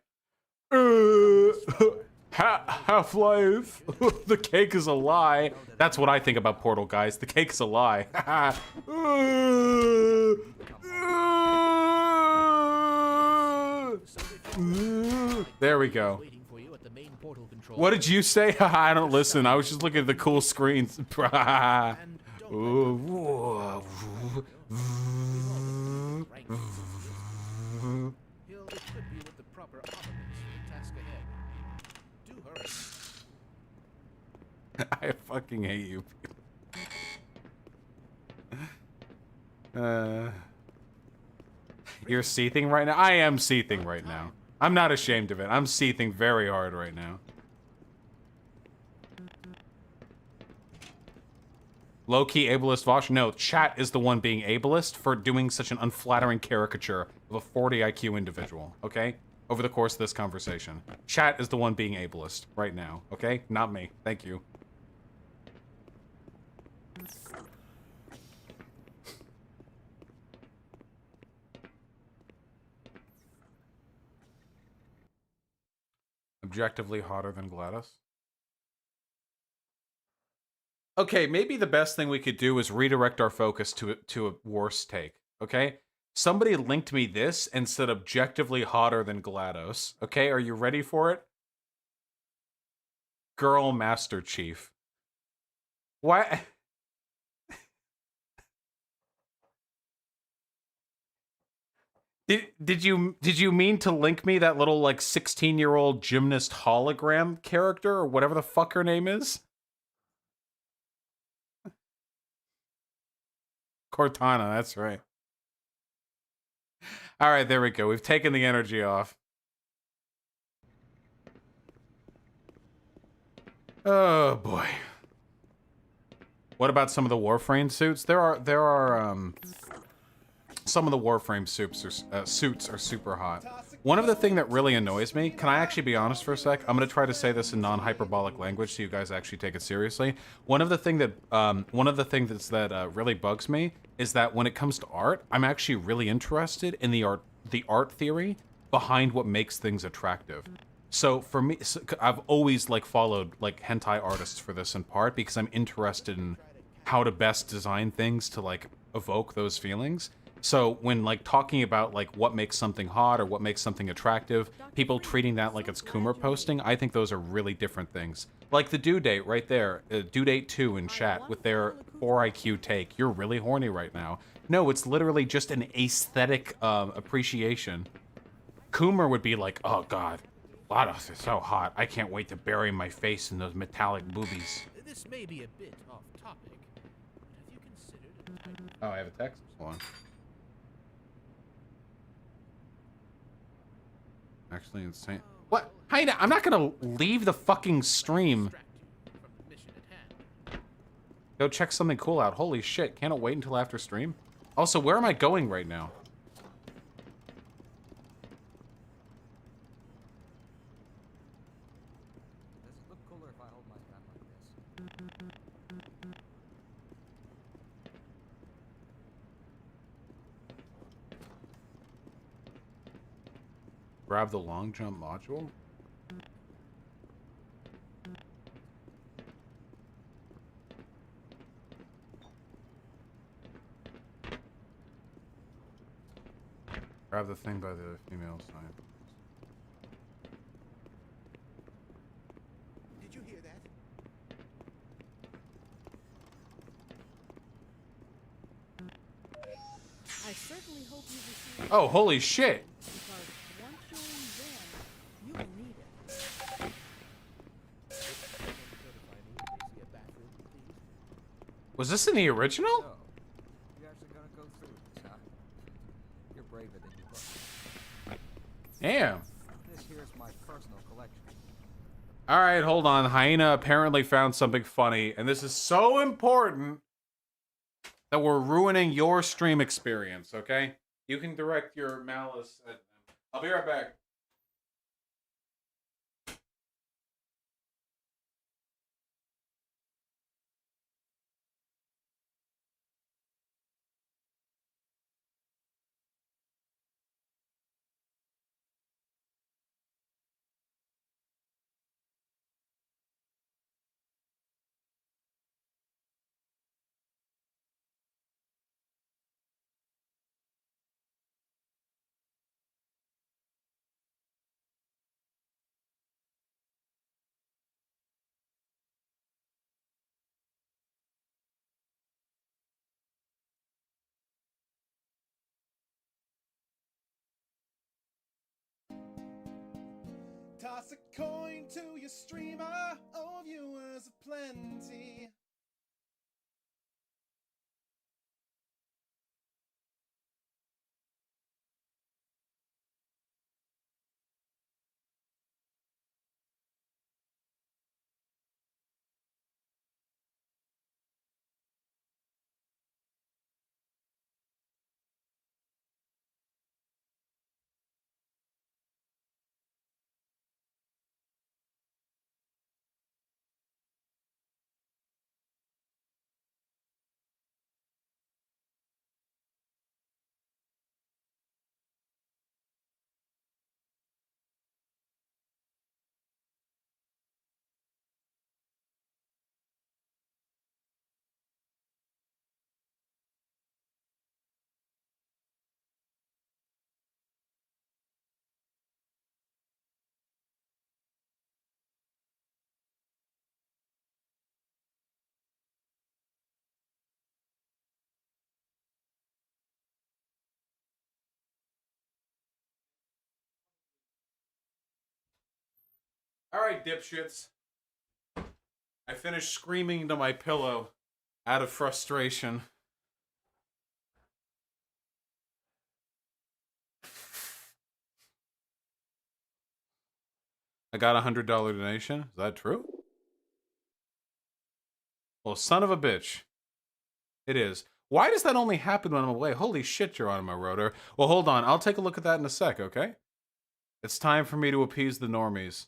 Half-Life. The cake is a lie. That's what I think about Portal, guys. The cake is a lie. There we go. What did you say? I don't listen. I was just looking at the cool screens. I fucking hate you. You're seething right now? I am seething right now. I'm not ashamed of it. I'm seething very hard right now. Low-key ableist Vosh? No, chat is the one being ableist for doing such an unflattering caricature of a 40 IQ individual, okay? Over the course of this conversation. Chat is the one being ableist right now, okay? Not me. Thank you. Objectively hotter than GLaDOS. Okay, maybe the best thing we could do is redirect our focus to a worse take, okay? Somebody linked me this and said objectively hotter than GLaDOS. Okay, are you ready for it? Girl Master Chief. Why? Did you mean to link me that little, like, 16-year-old gymnast hologram character or whatever the fuck her name is? Cortana, that's right. All right, there we go. We've taken the energy off. Oh boy. What about some of the Warframe suits? There are some of the Warframe suits are super hot. One of the thing that really annoys me, can I actually be honest for a sec? I'm gonna try to say this in non-hyperbolic language so you guys actually take it seriously. One of the things that really bugs me is that when it comes to art, I'm actually really interested in the art theory behind what makes things attractive. So for me, I've always like followed like hentai artists for this in part because I'm interested in how to best design things to like evoke those feelings. So when like talking about like what makes something hot or what makes something attractive, people treating that like it's Coomer posting, I think those are really different things. Like the due date right there, due date 2 in chat with their 4 IQ take. You're really horny right now. No, it's literally just an aesthetic appreciation. Coomer would be like, oh god, GLaDOS is so hot. I can't wait to bury my face in those metallic boobies. This may be a bit off topic, but have you considered... Oh, I have a text? Hold on. Actually insane. What? Hi, I'm not gonna leave the fucking stream. Go check something cool out. Holy shit, can't it wait until after stream? Also, where am I going right now? Grab the long jump module? Grab the thing by the female sign. Did you hear that? I certainly hope you receive. Oh, holy shit! Because once you're in them, you will need it. Was this in the original? So, you actually gonna go through this, huh? You're braver than you look. Damn. This here's my personal collection. Alright, hold on. Hyena apparently found something funny, and this is so important that we're ruining your stream experience, okay? You can direct your malice at them. I'll be right back. Toss a coin to your streamer, oh viewers aplenty. Alright, dipshits. I finished screaming into my pillow out of frustration. I got $100 donation. Is that true? Well, son of a bitch. It is. Why does that only happen when I'm away? Holy shit, you're on my rotor. Well, hold on. I'll take a look at that in a sec, okay? It's time for me to appease the normies.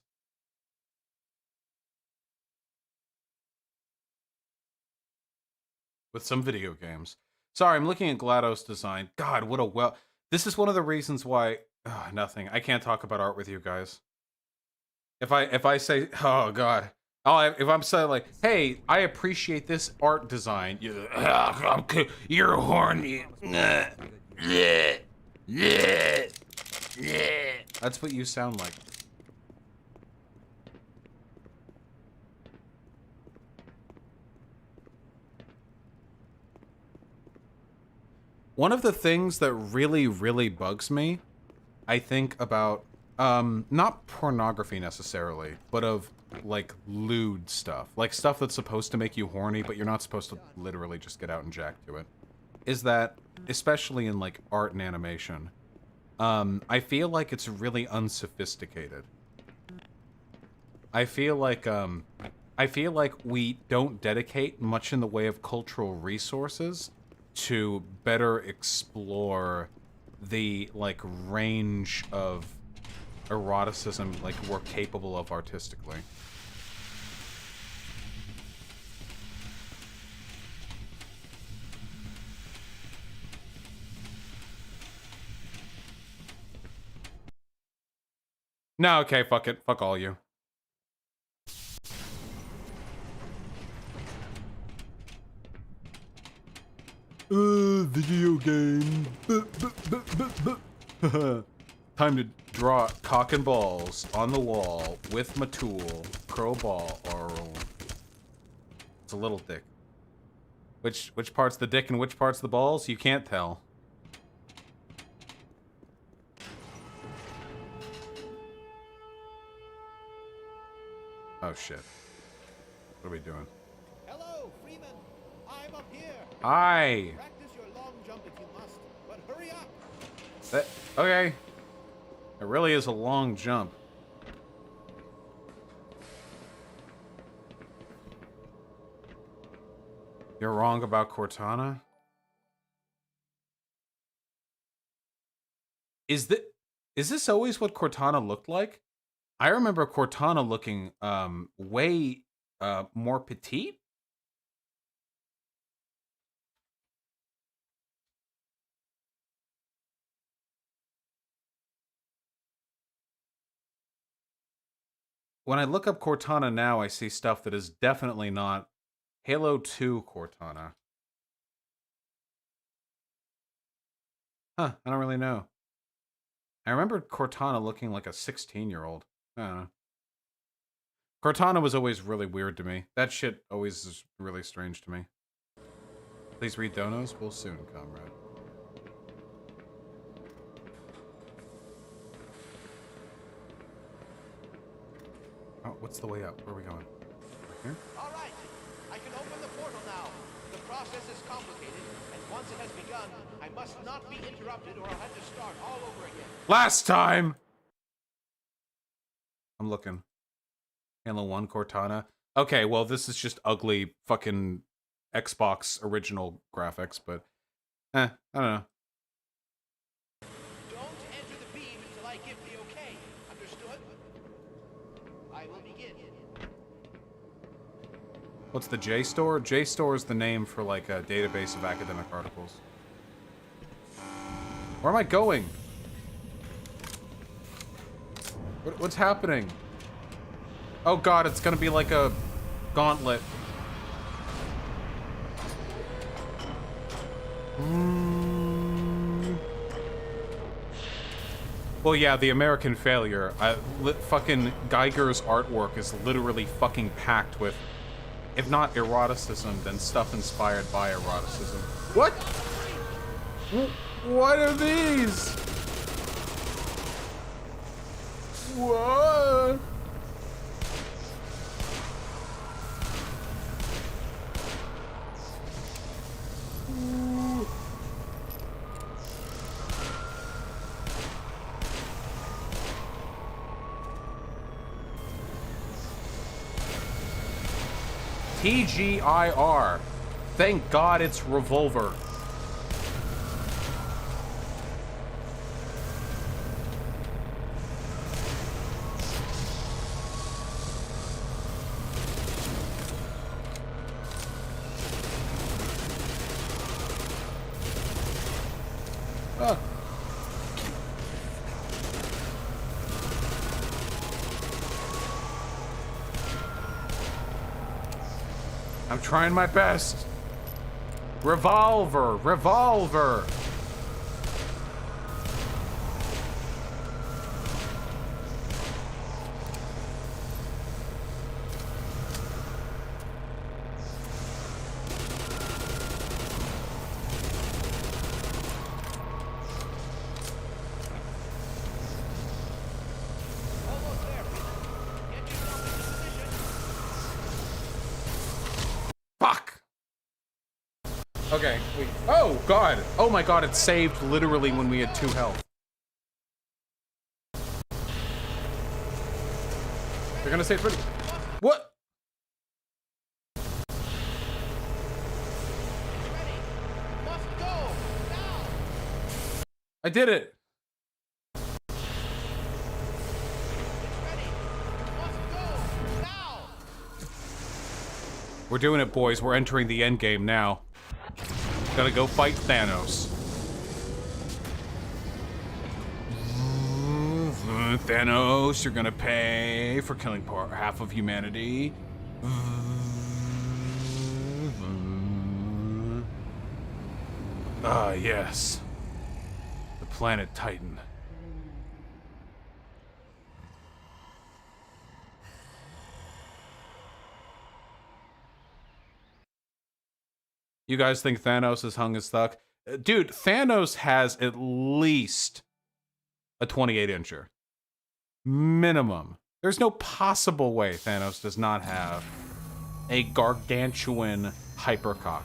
With some video games. Sorry, I'm looking at GLaDOS design. God, what a well... This is one of the reasons why... nothing. I can't talk about art with you guys. If I say... Oh, God. If I'm saying, like, hey, I appreciate this art design. You're horny. That's what you sound like. One of the things that really, really bugs me, I think about, not pornography necessarily, but of, like, lewd stuff. Like, stuff that's supposed to make you horny, but you're not supposed to literally just get out and jack to it. Is that, especially in, like, art and animation, I feel like it's really unsophisticated. I feel like we don't dedicate much in the way of cultural resources to better explore the, like, range of eroticism, like, we're capable of artistically. No, okay, fuck it. Fuck all you. Video game. Time to draw cock and balls on the wall with my tool. Crowbar. It's a little dick. Which part's the dick and which part's the balls? You can't tell. Oh shit. What are we doing? Hello, Freeman. I'm up here. Hi. Practice your long jump if you must, but hurry up. Okay. It really is a long jump. You're wrong about Cortana? Is this always what Cortana looked like? I remember Cortana looking way more petite. When I look up Cortana now, I see stuff that is definitely not Halo 2 Cortana. Huh, I don't really know. I remember Cortana looking like a 16-year-old. I don't know. Cortana was always really weird to me. That shit always is really strange to me. Please read donos. We'll soon, comrade. Oh, what's the way up? Where are we going? Right here? All right, I can open the portal now. The process is complicated, and once it has begun, I must not be interrupted or I'll have to start all over again. Last time! I'm looking. Halo 1 Cortana. Okay, well, this is just ugly fucking Xbox original graphics, but I don't know. Don't enter the beam until I give the okay. Understood? I will begin. What's the JSTOR? JSTOR is the name for like a database of academic articles. Where am I going? What's happening? Oh god, it's gonna be like a gauntlet. Well, yeah, the American failure. Fucking Geiger's artwork is literally fucking packed with, if not eroticism, then stuff inspired by eroticism. What? What are these? What? TGIR. Thank God it's Revolver. Ah. I'm trying my best. Revolver, revolver. Fuck. Okay, wait. Oh, God. Oh, my God. It saved literally when we had 2 health. They're gonna save 30. What? I did it. We're doing it, boys. We're entering the end game now. Gotta go fight Thanos. Thanos, you're gonna pay for killing half of humanity. Ah, yes. The planet Titan. You guys think Thanos is hung as thuck? Dude, Thanos has at least a 28-incher. Minimum. There's no possible way Thanos does not have a gargantuan hypercock.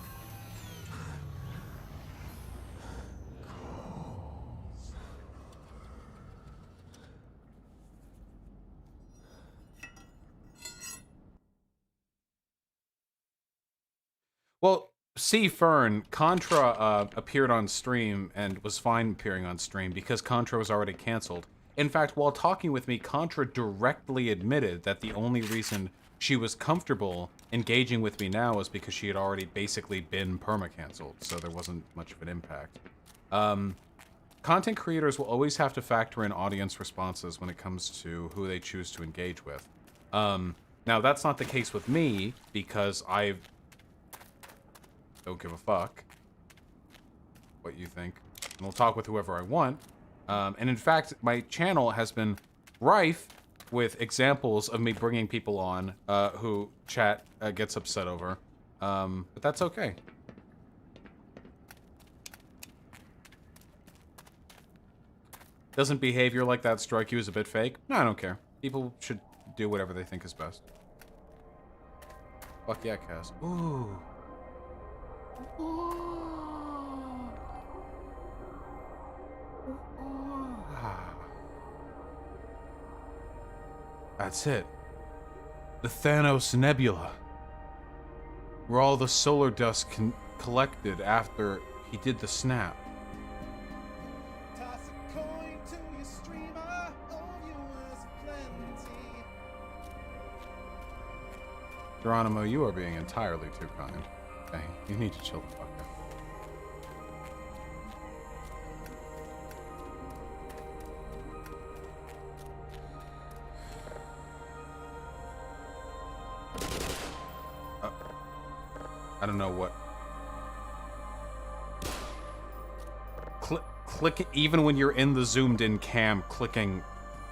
Well, see, Fern, Contra appeared on stream and was fine appearing on stream because Contra was already canceled. In fact, while talking with me, Contra directly admitted that the only reason she was comfortable engaging with me now was because she had already basically been perma-canceled, so there wasn't much of an impact. Content creators will always have to factor in audience responses when it comes to who they choose to engage with. Now, that's not the case with me, because I don't give a fuck what you think. And I'll talk with whoever I want. And in fact, my channel has been rife with examples of me bringing people on who chat gets upset over. But that's okay. Doesn't behavior like that strike you as a bit fake? No, I don't care. People should do whatever they think is best. Fuck yeah, Cass. Ooh. That's it. The Thanos Nebula. Where all the solar dust collected after he did the snap. Toss a coin to your streamer, oh viewers plenty. Geronimo, you are being entirely too kind. Okay, you need to chill the fuck out. I don't know what. Click, even when you're in the zoomed in cam, clicking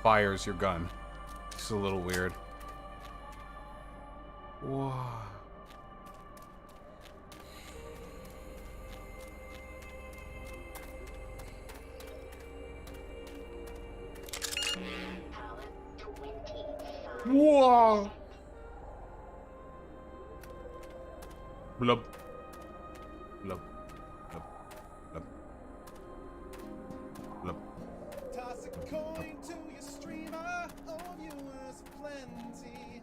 fires your gun. It's a little weird. Whoa. Whoa. Blub. Blub. Blub. Blub. Blub. Toss a coin to your streamer, oh viewers plenty.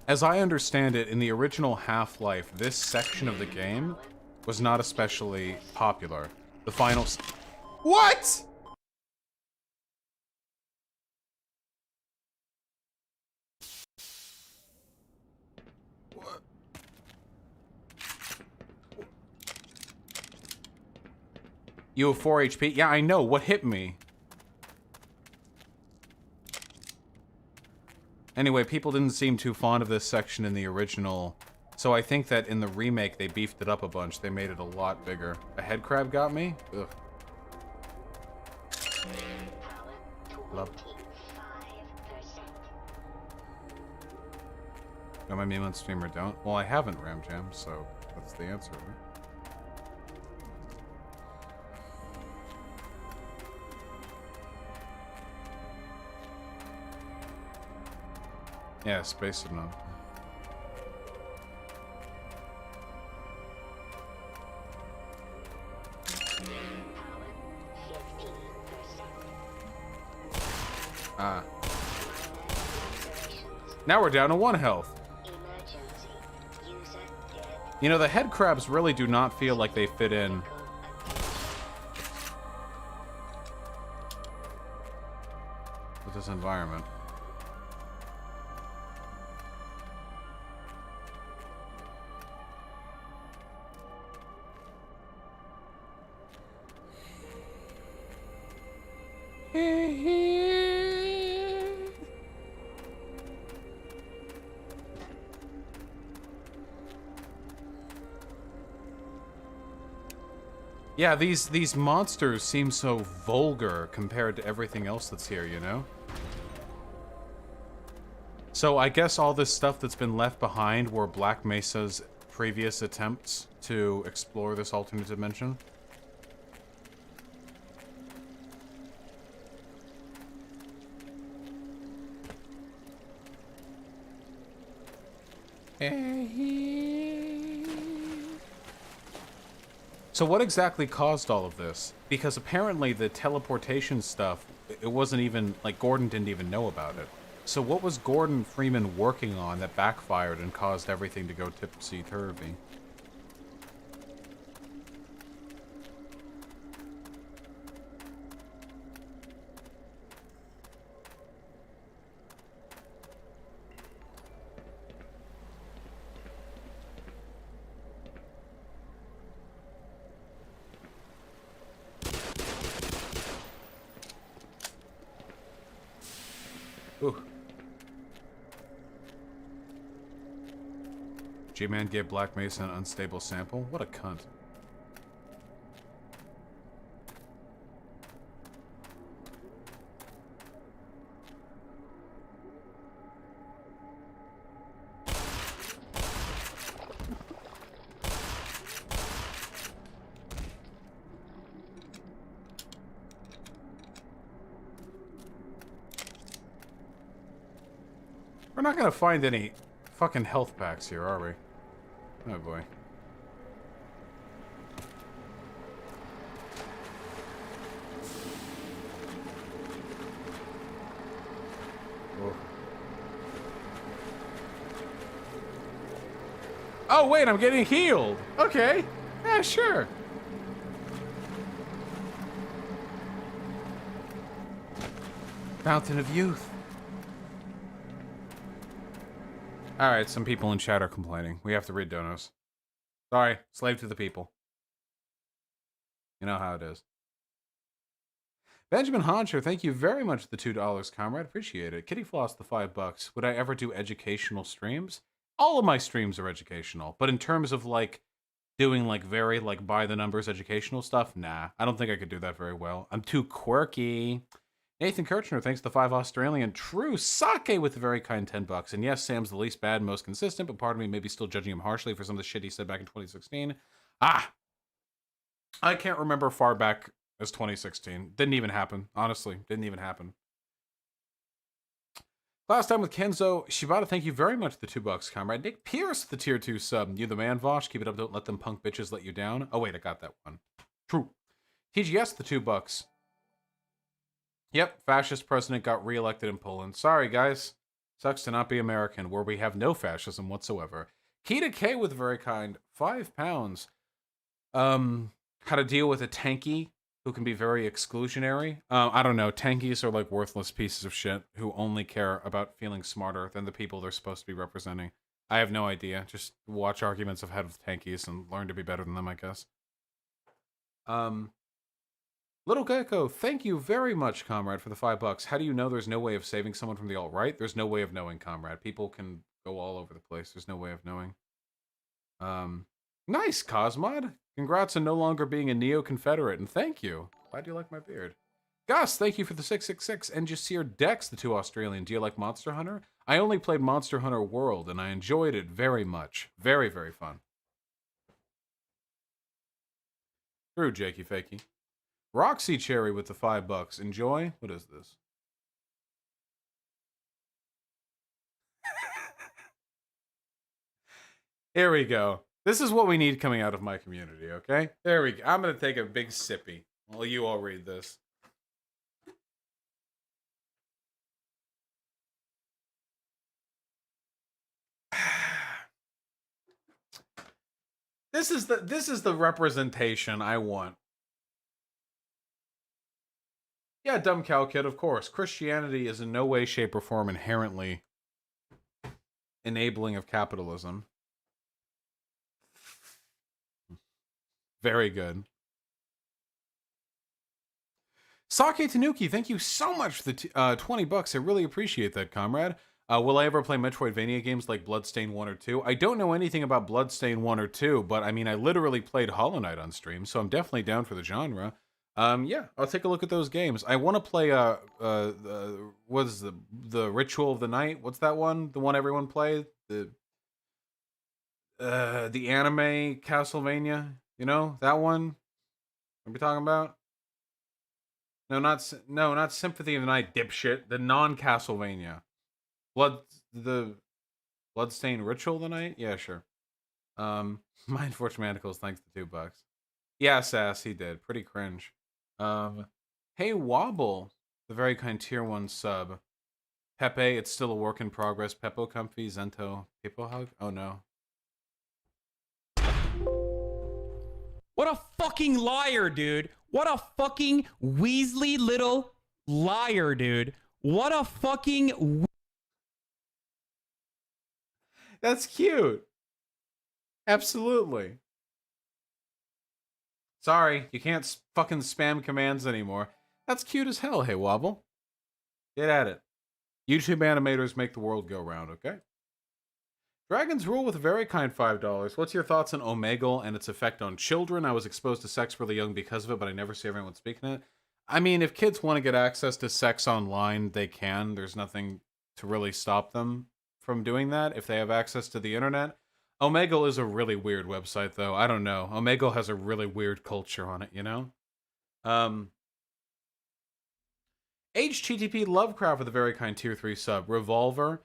As I understand it, in the original Half-Life, this section of the game was not especially popular. The final... What?! What? You have 4 HP? Yeah, I know. What hit me? Anyway, people didn't seem too fond of this section in the original, so I think that in the remake they beefed it up a bunch. They made it a lot bigger. A head crab got me? Ugh. Love. Got my meme on stream or don't? Well, I haven't, Ram Jam, so that's the answer, right? Yeah, space it on. Ah. Now we're down to 1 health. You know, the head crabs really do not feel like they fit in. With this environment. Yeah, these monsters seem so vulgar compared to everything else that's here, you know? So I guess all this stuff that's been left behind were Black Mesa's previous attempts to explore this alternate dimension. So what exactly caused all of this? Because apparently the teleportation stuff, it wasn't even, like, Gordon didn't even know about it. So what was Gordon Freeman working on that backfired and caused everything to go tipsy-turvy? Ooh. G-Man gave Black Mesa an unstable sample? What a cunt. We're not gonna find any fucking health packs here, are we? Oh boy. Whoa. Oh wait, I'm getting healed! Okay. Yeah, sure. Fountain of Youth. Alright, some people in chat are complaining. We have to read donos. Sorry, slave to the people. You know how it is. Benjamin Honcher, thank you very much for the $2, comrade. Appreciate it. Kitty Floss, the $5. Would I ever do educational streams? All of my streams are educational. But in terms of, like, doing, like, very, like, by-the-numbers educational stuff, nah. I don't think I could do that very well. I'm too quirky. Nathan Kirchner, thanks to the 5 Australian. True Sake with a very kind $10. And yes, Sam's the least bad, most consistent, but part of me may be still judging him harshly for some of the shit he said back in 2016. Ah! I can't remember far back as 2016. Didn't even happen. Honestly, didn't even happen. Last time with Kenzo. Shibata, thank you very much for the $2, comrade. Nick Pierce, the tier 2 sub. You the man, Vosh. Keep it up, don't let them punk bitches let you down. Oh wait, I got that one. True. TGS, the $2. Yep, fascist president got reelected in Poland. Sorry, guys. Sucks to not be American, where we have no fascism whatsoever. Keita K with very kind £5. How to deal with a tanky who can be very exclusionary. I don't know. Tankies are like worthless pieces of shit who only care about feeling smarter than the people they're supposed to be representing. I have no idea. Just watch arguments I've had with tankies and learn to be better than them, I guess. Little Gecko, thank you very much, comrade, for the $5. How do you know there's no way of saving someone from the alt-right? There's no way of knowing, comrade. People can go all over the place. There's no way of knowing. Nice, Cosmod. Congrats on no longer being a neo-Confederate, and thank you. Glad you like my beard. Gus, thank you for the 666. And Jasir Dex, the 2 Australian. Do you like Monster Hunter? I only played Monster Hunter World, and I enjoyed it very much. Very, very fun. True, Jakey Fakey. Roxy Cherry with the $5. Enjoy. What is this? Here we go. This is what we need coming out of my community, okay? There we go. I'm going to take a big sippy while you all read this. This is the representation I want. Yeah, dumb cow kid, of course. Christianity is in no way, shape, or form inherently enabling of capitalism. Very good. Sake Tanuki, thank you so much for the $20. I really appreciate that, comrade. Will I ever play Metroidvania games like Bloodstained 1 or 2? I don't know anything about Bloodstained 1 or 2, but I mean, I literally played Hollow Knight on stream, so I'm definitely down for the genre. Yeah, I'll take a look at those games. I want to play, what is the Ritual of the Night? What's that one? The one everyone played? The anime Castlevania? You know, that one? What are we talking about? No, not Symphony of the Night, dipshit. The non-Castlevania. The Bloodstained Ritual of the Night? Yeah, sure. My unfortunate manacles, thanks to $2. Yeah, Sass, he did. Pretty cringe. Hey Wobble, the very kind tier 1 sub. Pepe, it's still a work in progress. Peppo Comfy, Zento, Pippo Hug? Oh no. What a fucking liar, dude. What a fucking Weasley little liar, dude. What a fucking... That's cute. Absolutely. Sorry, you can't fucking spam commands anymore. That's cute as hell, hey Wobble. Get at it. YouTube animators make the world go round, okay? Dragons Rule with a very kind $5. What's your thoughts on Omegle and its effect on children? I was exposed to sex really young because of it, but I never see everyone speaking it. I mean, if kids want to get access to sex online, they can. There's nothing to really stop them from doing that if they have access to the internet. Omegle is a really weird website, though. I don't know. Omegle has a really weird culture on it, you know? HTTP Lovecraft with a very kind tier 3 sub. Revolver.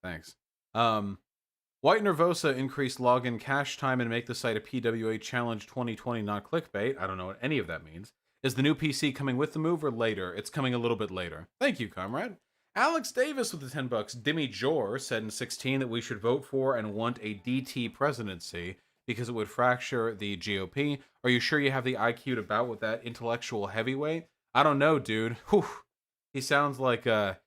Thanks. White Nervosa increased login cache time and make the site a PWA Challenge 2020, not clickbait. I don't know what any of that means. Is the new PC coming with the move or later? It's coming a little bit later. Thank you, comrade. Alex Davis with the $10. Dimmy Jor said in 16 that we should vote for and want a DT presidency because it would fracture the GOP. Are you sure you have the IQ to bout with that intellectual heavyweight? I don't know, dude. Whew. He sounds like a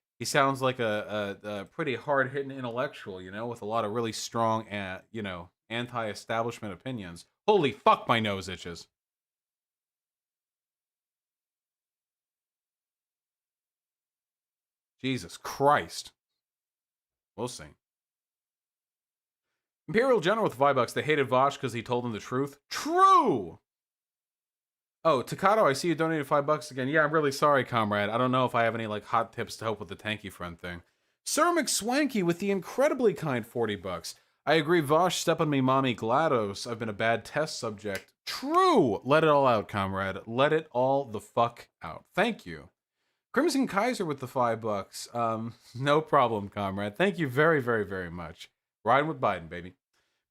pretty hard-hitting intellectual, you know, with a lot of really strong, you know, anti-establishment opinions. Holy fuck, my nose itches. Jesus Christ. We'll see. Imperial General with $5. They hated Vosh because he told them the truth. True! Oh, Takato, I see you donated $5 again. Yeah, I'm really sorry, comrade. I don't know if I have any, like, hot tips to help with the tanky friend thing. Sir McSwanky with the incredibly kind $40. I agree, Vosh, step on me, mommy, GLaDOS. I've been a bad test subject. True! Let it all out, comrade. Let it all the fuck out. Thank you. Crimson Kaiser with the $5. No problem, comrade. Thank you very, very, very much. Riding with Biden, baby.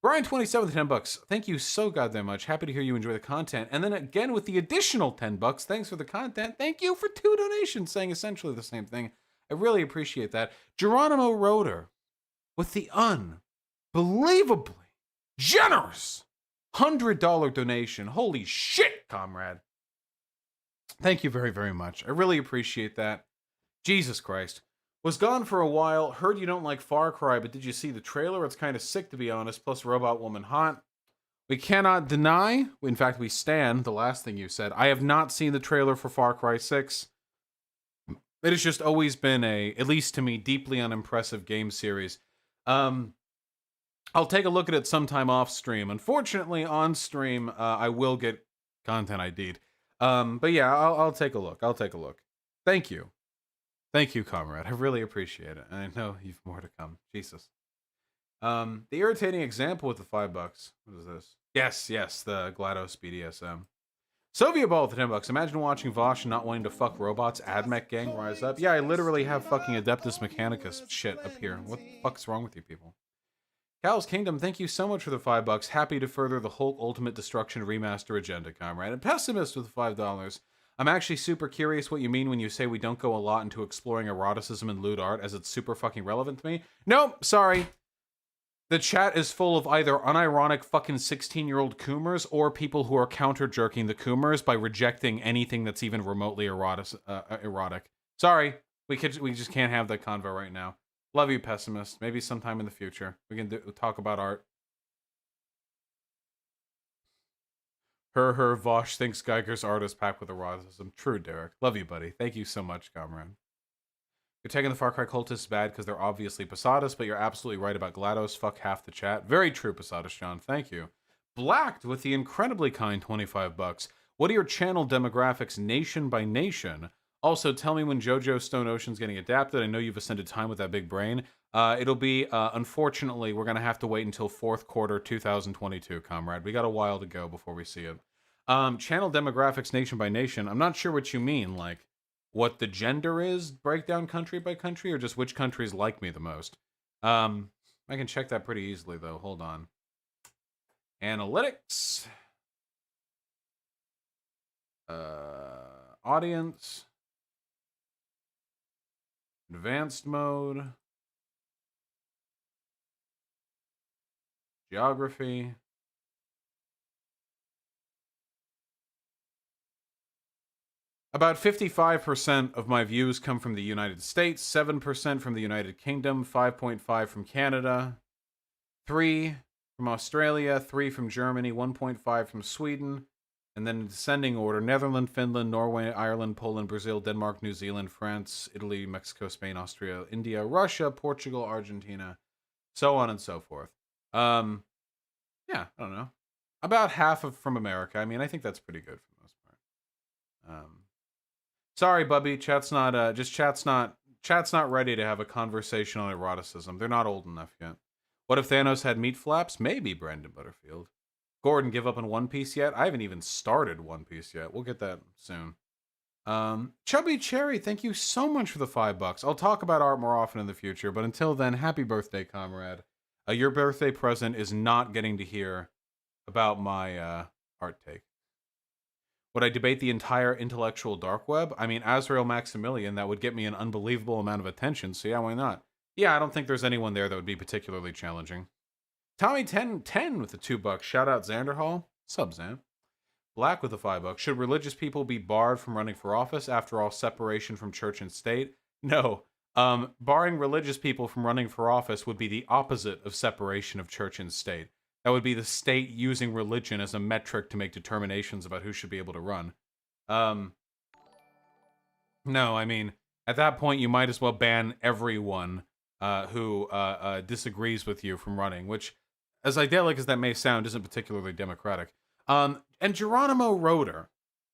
Brian 27 with $10. Thank you so goddamn much. Happy to hear you enjoy the content. And then again with the additional $10. Thanks for the content. Thank you for 2 donations saying essentially the same thing. I really appreciate that. Geronimo Roeder with the unbelievably generous $100 donation. Holy shit, comrade. Thank you very, very much. I really appreciate that. Jesus Christ. Was gone for a while. Heard you don't like Far Cry, but did you see the trailer? It's kind of sick, to be honest. Plus Robot Woman hot. We cannot deny, in fact, we stand the last thing you said. I have not seen the trailer for Far Cry 6. It has just always been at least to me, deeply unimpressive game series. I'll take a look at it sometime off stream. Unfortunately, on stream, I will get content ID'd. But yeah, I'll take a look. I'll take a look. Thank you. Thank you, comrade. I really appreciate it. And I know you've more to come. Jesus. The irritating example with the $5. What is this? Yes, the GLaDOS BDSM. Soviet Ball with the $10. Imagine watching Vosh and not wanting to fuck robots. AdMech gang rise up. Yeah, I literally have fucking Adeptus Mechanicus shit up here. What the fuck's wrong with you people? Cal's Kingdom, thank you so much for the $5. Happy to further the Hulk Ultimate Destruction remaster agenda, comrade. And Pessimist with $5. I'm actually super curious what you mean when you say we don't go a lot into exploring eroticism and lewd art, as it's super fucking relevant to me. Nope, sorry. The chat is full of either unironic fucking 16-year-old coomers or people who are counter-jerking the coomers by rejecting anything that's even remotely erotic. Sorry, we just can't have that convo right now. Love you, Pessimist. Maybe sometime in the future we can talk about art. Her, Vosh thinks Geiger's art is packed with eroticism. True, Derek. Love you, buddy. Thank you so much, comrade. You're taking the Far Cry cultists bad because they're obviously Posadas, but you're absolutely right about GLaDOS. Fuck half the chat. Very true, Posadas John. Thank you. Blacked with the incredibly kind 25 bucks. What are your channel demographics nation by nation? Also, tell me when JoJo Stone Ocean's getting adapted. I know you've ascended time with that big brain. It'll be, unfortunately, we're going to have to wait until fourth quarter 2022, comrade. We got a while to go before we see it. Channel demographics nation by nation. I'm not sure what you mean, like what the gender is, breakdown country by country, or just which countries like me the most. I can check that pretty easily, though. Hold on. Analytics. Audience. Advanced mode. Geography. About 55% of my views come from the United States, 7% from the United Kingdom, 5.5 from Canada, 3 from Australia, 3 from Germany, 1.5 from Sweden, and then in descending order, Netherlands, Finland, Norway, Ireland, Poland, Brazil, Denmark, New Zealand, France, Italy, Mexico, Spain, Austria, India, Russia, Portugal, Argentina, so on and so forth. Yeah, I don't know. About half from America. I mean, I think that's pretty good for the most part. Sorry, Bubby. Chat's not ready to have a conversation on eroticism. They're not old enough yet. What if Thanos had meat flaps? Maybe, Brandon Butterfield. Gordon, give up on One Piece yet? I haven't even started One Piece yet. We'll get that soon. Chubby Cherry, thank you so much for the $5. I'll talk about art more often in the future, but until then, happy birthday, comrade. Your birthday present is not getting to hear about my art take. Would I debate the entire intellectual dark web? I mean, Azrael Maximilian, that would get me an unbelievable amount of attention, so yeah, why not? Yeah, I don't think there's anyone there that would be particularly challenging. Tommy1010 with the $2. Shout out Xander Hall. Sub Zan. Black with the $5. Should religious people be barred from running for office? After all, separation from church and state? No. Barring religious people from running for office would be the opposite of separation of church and state. That would be the state using religion as a metric to make determinations about who should be able to run. No, I mean, at that point, you might as well ban everyone who disagrees with you from running, which, as idyllic as that may sound, isn't particularly democratic. And Geronimo Roeder,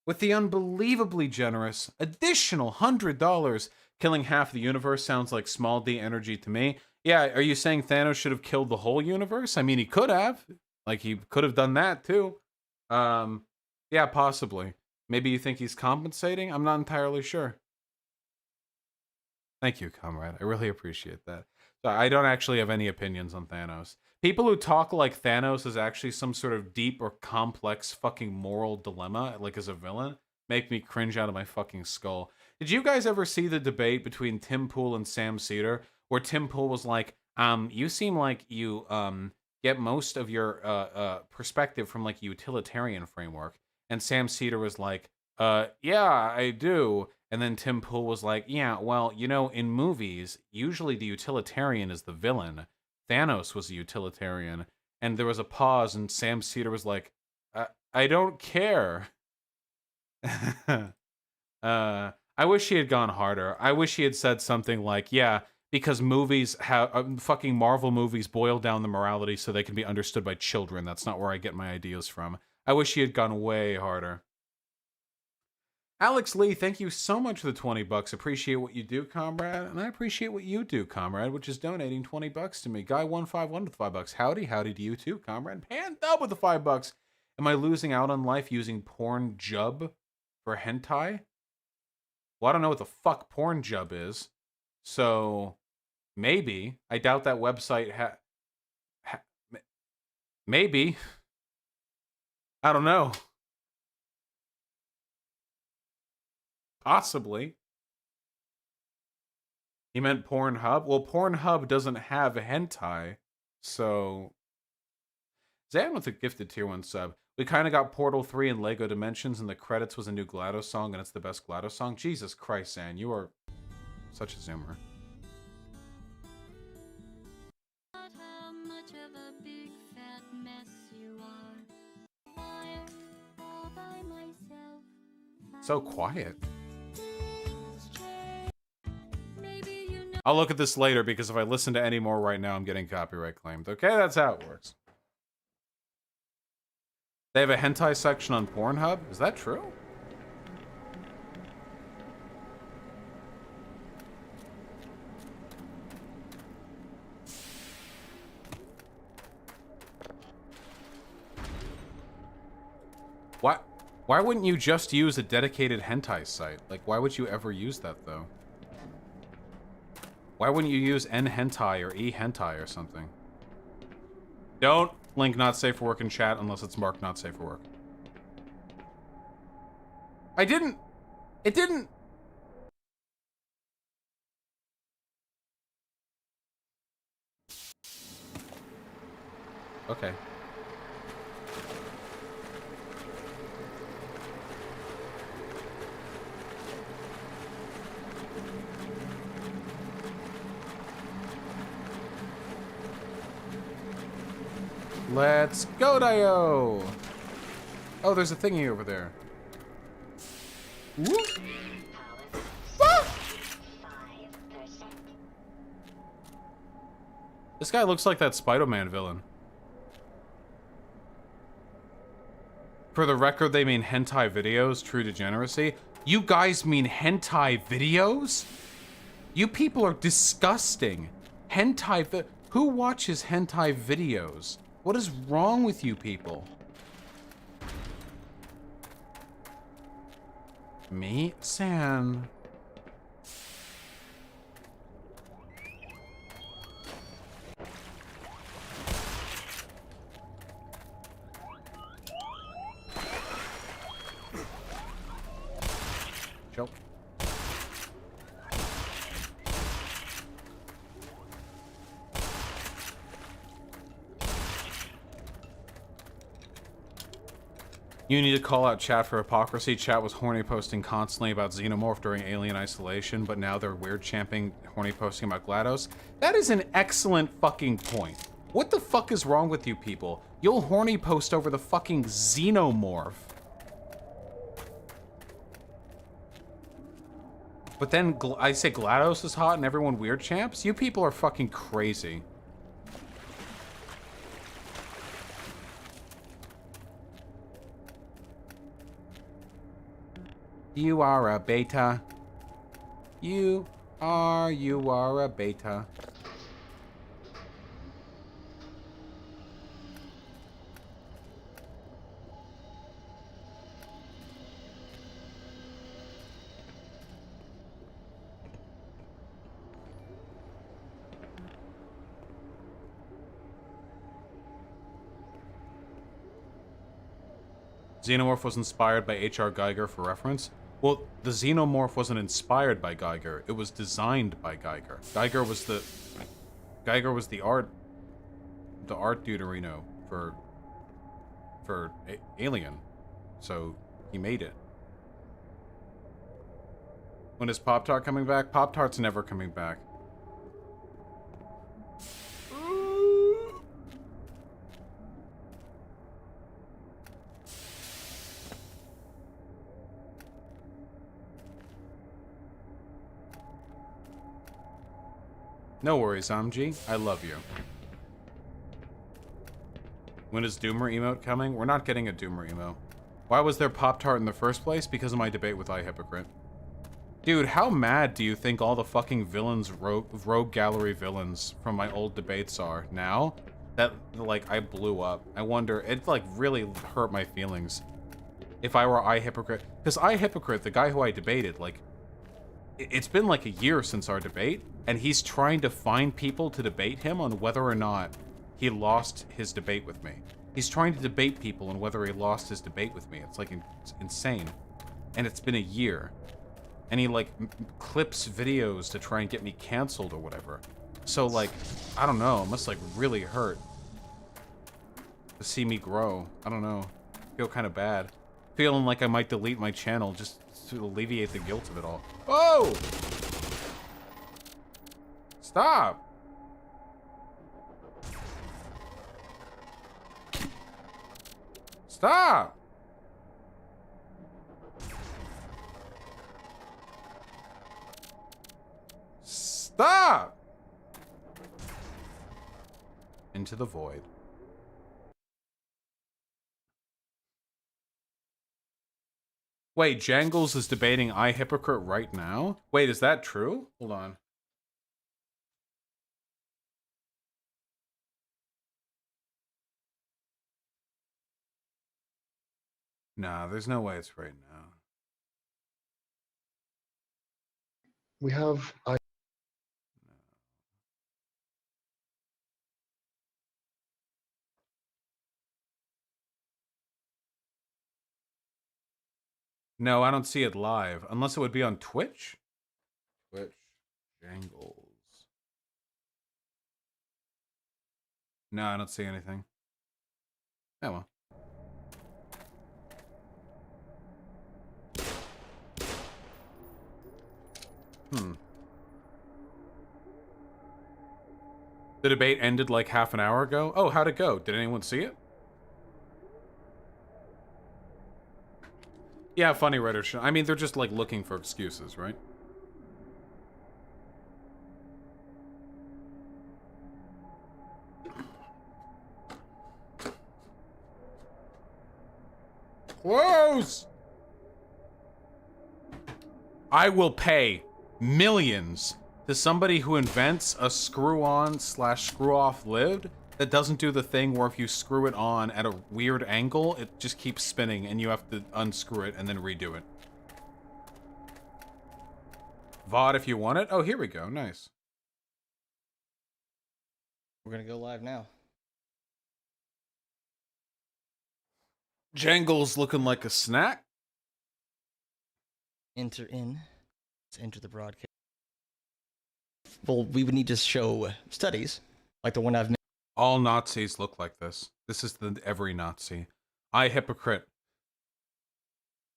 with the unbelievably generous additional $100, killing half the universe sounds like small D energy to me. Yeah, are you saying Thanos should have killed the whole universe? I mean, he could have. Like, he could have done that, too. Yeah, possibly. Maybe you think he's compensating? I'm not entirely sure. Thank you, comrade. I really appreciate that. So I don't actually have any opinions on Thanos. People who talk like Thanos is actually some sort of deep or complex fucking moral dilemma, like as a villain, make me cringe out of my fucking skull. Did you guys ever see the debate between Tim Pool and Sam Cedar, where Tim Pool was like, you seem like you get most of your perspective from like a utilitarian framework, and Sam Cedar was like, yeah, I do. And then Tim Pool was like, yeah, well, you know, in movies, usually the utilitarian is the villain. Thanos was a utilitarian. And there was a pause, and Sam Cedar was like, I don't care. I wish he had gone harder. I wish he had said something like, yeah, because movies have, fucking Marvel movies boil down the morality so they can be understood by children. That's not where I get my ideas from. I wish he had gone way harder. Alex Lee, thank you so much for the $20. Appreciate what you do, comrade. And I appreciate what you do, comrade, which is donating $20 to me. Guy151 with $5. Howdy, howdy to you too, comrade. Pandub with the $5. Am I losing out on life using porn jub for hentai? Well, I don't know what the fuck porn jub is. So, maybe. I doubt that website maybe. I don't know. Possibly. He meant Pornhub? Well, Pornhub doesn't have a hentai, so... Zan with a gifted tier 1 sub. We kind of got Portal 3 and Lego Dimensions, and the credits was a new GLaDOS song, and it's the best GLaDOS song. Jesus Christ, Zan, you are such a zoomer. So quiet. I'll look at this later because if I listen to any more right now, I'm getting copyright claimed. Okay, that's how it works. They have a hentai section on Pornhub? Is that true? Why wouldn't you just use a dedicated hentai site? Like, why would you ever use that, though? Why wouldn't you use N-hentai or E-hentai or something? Don't link not safe for work in chat unless it's marked not safe for work. It didn't. Okay. Let's go, Dio! Oh, there's a thingy over there. Whoop. Ah! This guy looks like that Spider-Man villain. For the record, they mean hentai videos, true degeneracy. You guys mean hentai videos? You people are disgusting. Who watches hentai videos? What is wrong with you people? Me? San. Chill. You need to call out chat for hypocrisy. Chat was horny posting constantly about Xenomorph during Alien Isolation, but now they're weird champing horny posting about GLaDOS. That is an excellent fucking point. What the fuck is wrong with you people? You'll horny post over the fucking Xenomorph. But then I say GLaDOS is hot and everyone weird champs? You people are fucking crazy. You are a beta. You are a beta. Xenomorph was inspired by H.R. Geiger for reference. Well, the Xenomorph wasn't inspired by Geiger. It was designed by Geiger. Geiger was the art deuterino for Alien. So he made it. When is Pop-Tart coming back? Pop-Tart's never coming back. No worries, Amji. I love you. When is Doomer emote coming? We're not getting a Doomer emote. Why was there Pop-Tart in the first place? Because of my debate with iHypocrite. Dude, how mad do you think all the fucking villains, rogue gallery villains from my old debates are now? That, like, I blew up. I wonder, it, like, really hurt my feelings. If I were iHypocrite. Because iHypocrite, the guy who I debated, like, it's been like a year since our debate, and he's trying to find people to debate him on whether or not he lost his debate with me. He's trying to debate people on whether he lost his debate with me. It's like it's insane. And it's been a year. And he like clips videos to try and get me canceled or whatever. So like, I don't know, it must like really hurt to see me grow. I don't know. I feel kind of bad. Feeling like I might delete my channel just to alleviate the guilt of it all. Oh! Stop! Stop! Stop! Into the void. Wait, Jangles is debating I Hypocrite right now? Wait, is that true? Hold on. Nah, there's no way it's right now. We have No, I don't see it live. Unless it would be on Twitch? Twitch. Jangles. No, I don't see anything. Oh well. The debate ended like half an hour ago? Oh, how'd it go? Did anyone see it? Yeah, funny Reddit. I mean, they're just like looking for excuses, right? Close! I will pay millions to somebody who invents a screw-on / screw-off lid that doesn't do the thing where if you screw it on at a weird angle, it just keeps spinning and you have to unscrew it and then redo it. VOD if you want it. Oh, here we go. Nice. We're gonna go live now. Jangle's looking like a snack. Enter in. Let's enter the broadcast. Well, we would need to show studies, like the one I've made. All Nazis look like this. This is the every Nazi. I Hypocrite.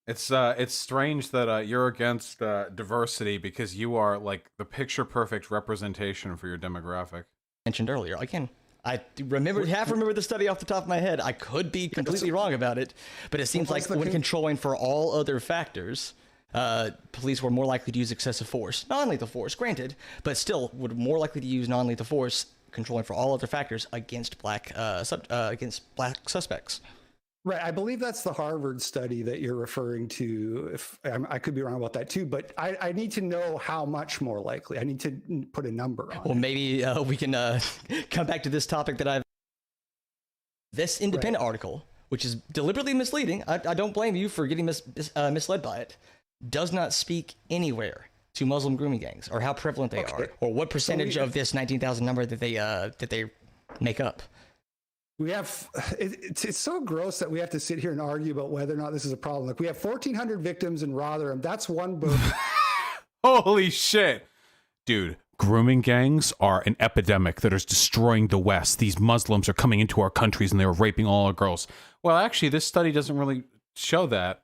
It's strange that you're against diversity because you are like the picture-perfect representation for your demographic. Mentioned earlier. I remember the study off the top of my head. I could be completely wrong about it, but it seems like when controlling for all other factors, police were more likely to use excessive force. Non-lethal force, granted, but still would more likely to use non-lethal force controlling for all other factors against black suspects. Right, I believe that's the Harvard study that you're referring to. If I could be wrong about that too, but I need to know how much more likely. I need to put a number on. Well, maybe we can come back to this topic that I've. This independent article, which is deliberately misleading. I don't blame you for getting misled by it. Does not speak anywhere to Muslim grooming gangs or how prevalent they are or what percentage of this 19,000 number that they make up. We have, it's so gross that we have to sit here and argue about whether or not this is a problem. Like we have 1,400 victims in Rotherham. That's one book. Holy shit. Dude, grooming gangs are an epidemic that is destroying the West. These Muslims are coming into our countries and they're raping all our girls. Well, actually, this study doesn't really show that.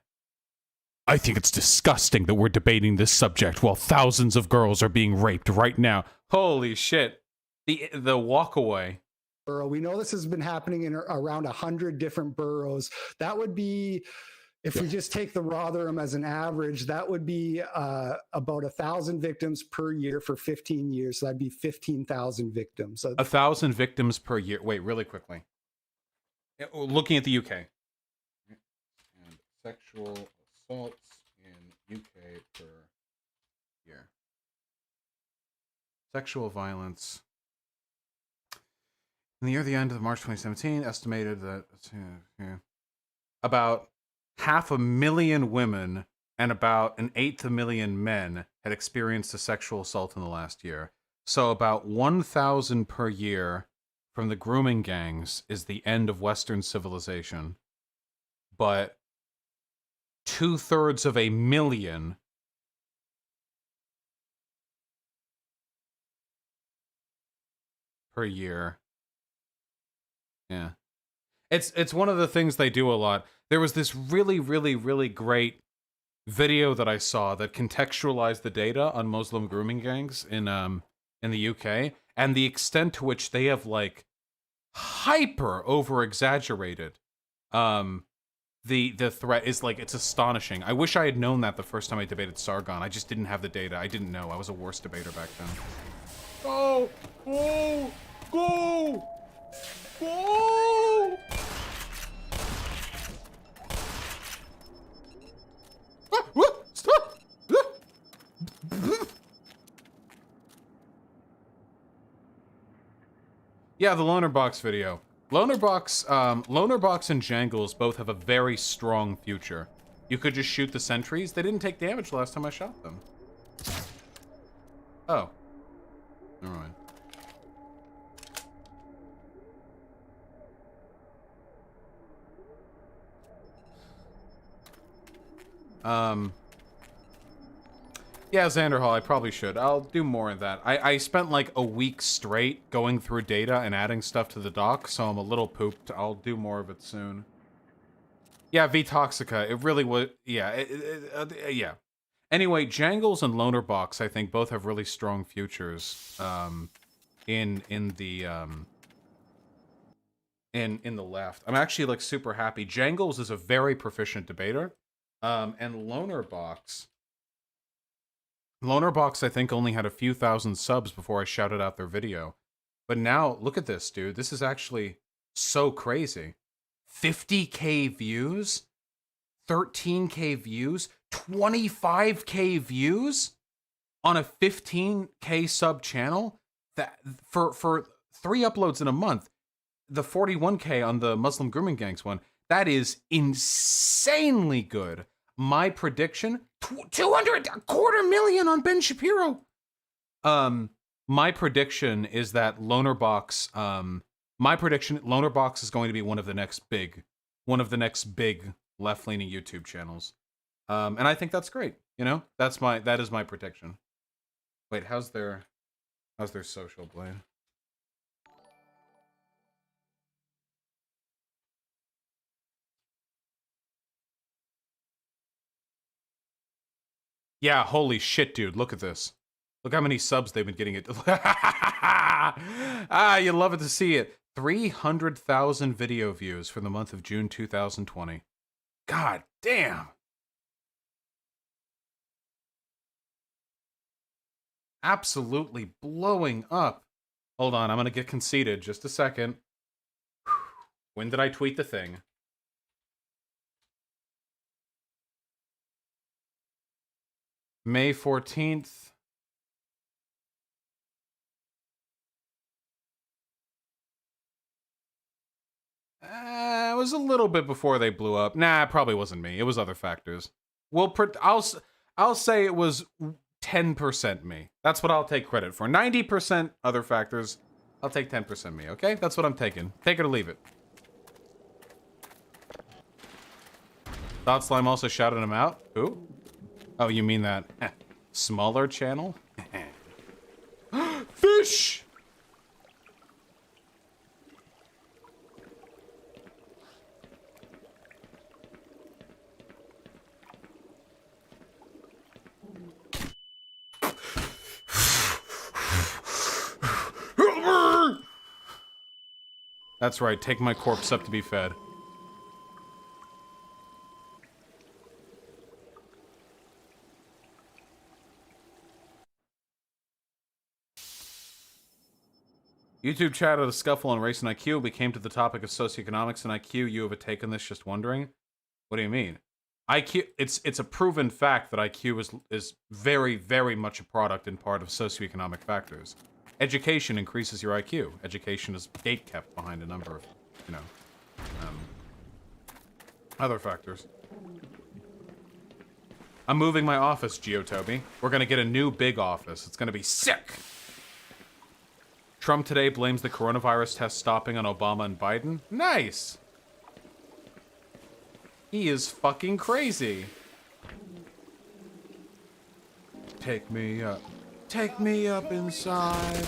I think it's disgusting that we're debating this subject while thousands of girls are being raped right now. Holy shit. The walkaway. We know this has been happening in around 100 different boroughs. That would be, if we just take the Rotherham as an average, that would be about 1,000 victims per year for 15 years. So that'd be 15,000 victims. So 1,000 victims per year. Wait, really quickly. Looking at the UK. And sexual assaults in UK per year. Sexual violence. In the year at the end of March 2017, estimated that about 500,000 women and about 1/8 men had experienced a sexual assault in the last year. So about 1,000 per year from the grooming gangs is the end of Western civilization. But 2/3 per year. Yeah. It's one of the things they do a lot. There was this really, really, really great video that I saw that contextualized the data on Muslim grooming gangs in the UK and the extent to which they have like hyper over exaggerated the threat is like, it's astonishing. I wish I had known that the first time I debated Sargon. I just didn't have the data. I didn't know. I was a worse debater back then. Go! Go! Go! Go! Ah, what? Stop! Yeah, the Loner Box video. Loner Box and Jangles both have a very strong future. You could just shoot the sentries. They didn't take damage last time I shot them. Oh. Never mind. Yeah, Xander Hall, I probably should. I'll do more of that. I spent like a week straight going through data and adding stuff to the dock, so I'm a little pooped. I'll do more of it soon. Yeah, V-Toxica, it really would. Yeah, yeah. Anyway, Jangles and Loner Box, I think, both have really strong futures in the left. I'm actually like super happy. Jangles is a very proficient debater, and Loner Box, I think, only had a few thousand subs before I shouted out their video. But now, look at this, dude. This is actually so crazy. 50K views, 13K views, 25K views on a 15K sub channel. That for 3 uploads in a month. The 41K on the Muslim Grooming Gangs one. That is insanely good. My prediction, 250,000 on Ben Shapiro. My prediction is that Loner Box, Loner Box is going to be one of the next big left-leaning YouTube channels. And I think that's great. You know, that is my prediction. Wait, how's their social blade? Yeah, holy shit, dude. Look at this. Look how many subs they've been getting it. Ah, you love it to see it. 300,000 video views for the month of June 2020. God damn. Absolutely blowing up. Hold on, I'm gonna get conceited. Just a second. When did I tweet the thing? May 14th. It was a little bit before they blew up. Nah, it probably wasn't me. It was other factors. I'll say it was 10% me. That's what I'll take credit for. 90% other factors. I'll take 10% me, okay? That's what I'm taking. Take it or leave it. Thought Slime also shouted him out? Who? Oh, you mean that smaller channel? Fish! That's right, take my corpse up to be fed. YouTube chat had a scuffle on race and IQ. We came to the topic of socioeconomics and IQ. You have a take on this, just wondering? What do you mean? IQ, it's a proven fact that IQ is very, very much a product and part of socioeconomic factors. Education increases your IQ. Education is gatekept behind a number of, you know, other factors. I'm moving my office, Geotoby. We're gonna get a new big office. It's gonna be sick! Trump today blames the coronavirus test stopping on Obama and Biden. Nice! He is fucking crazy. Take me up. Take me up inside.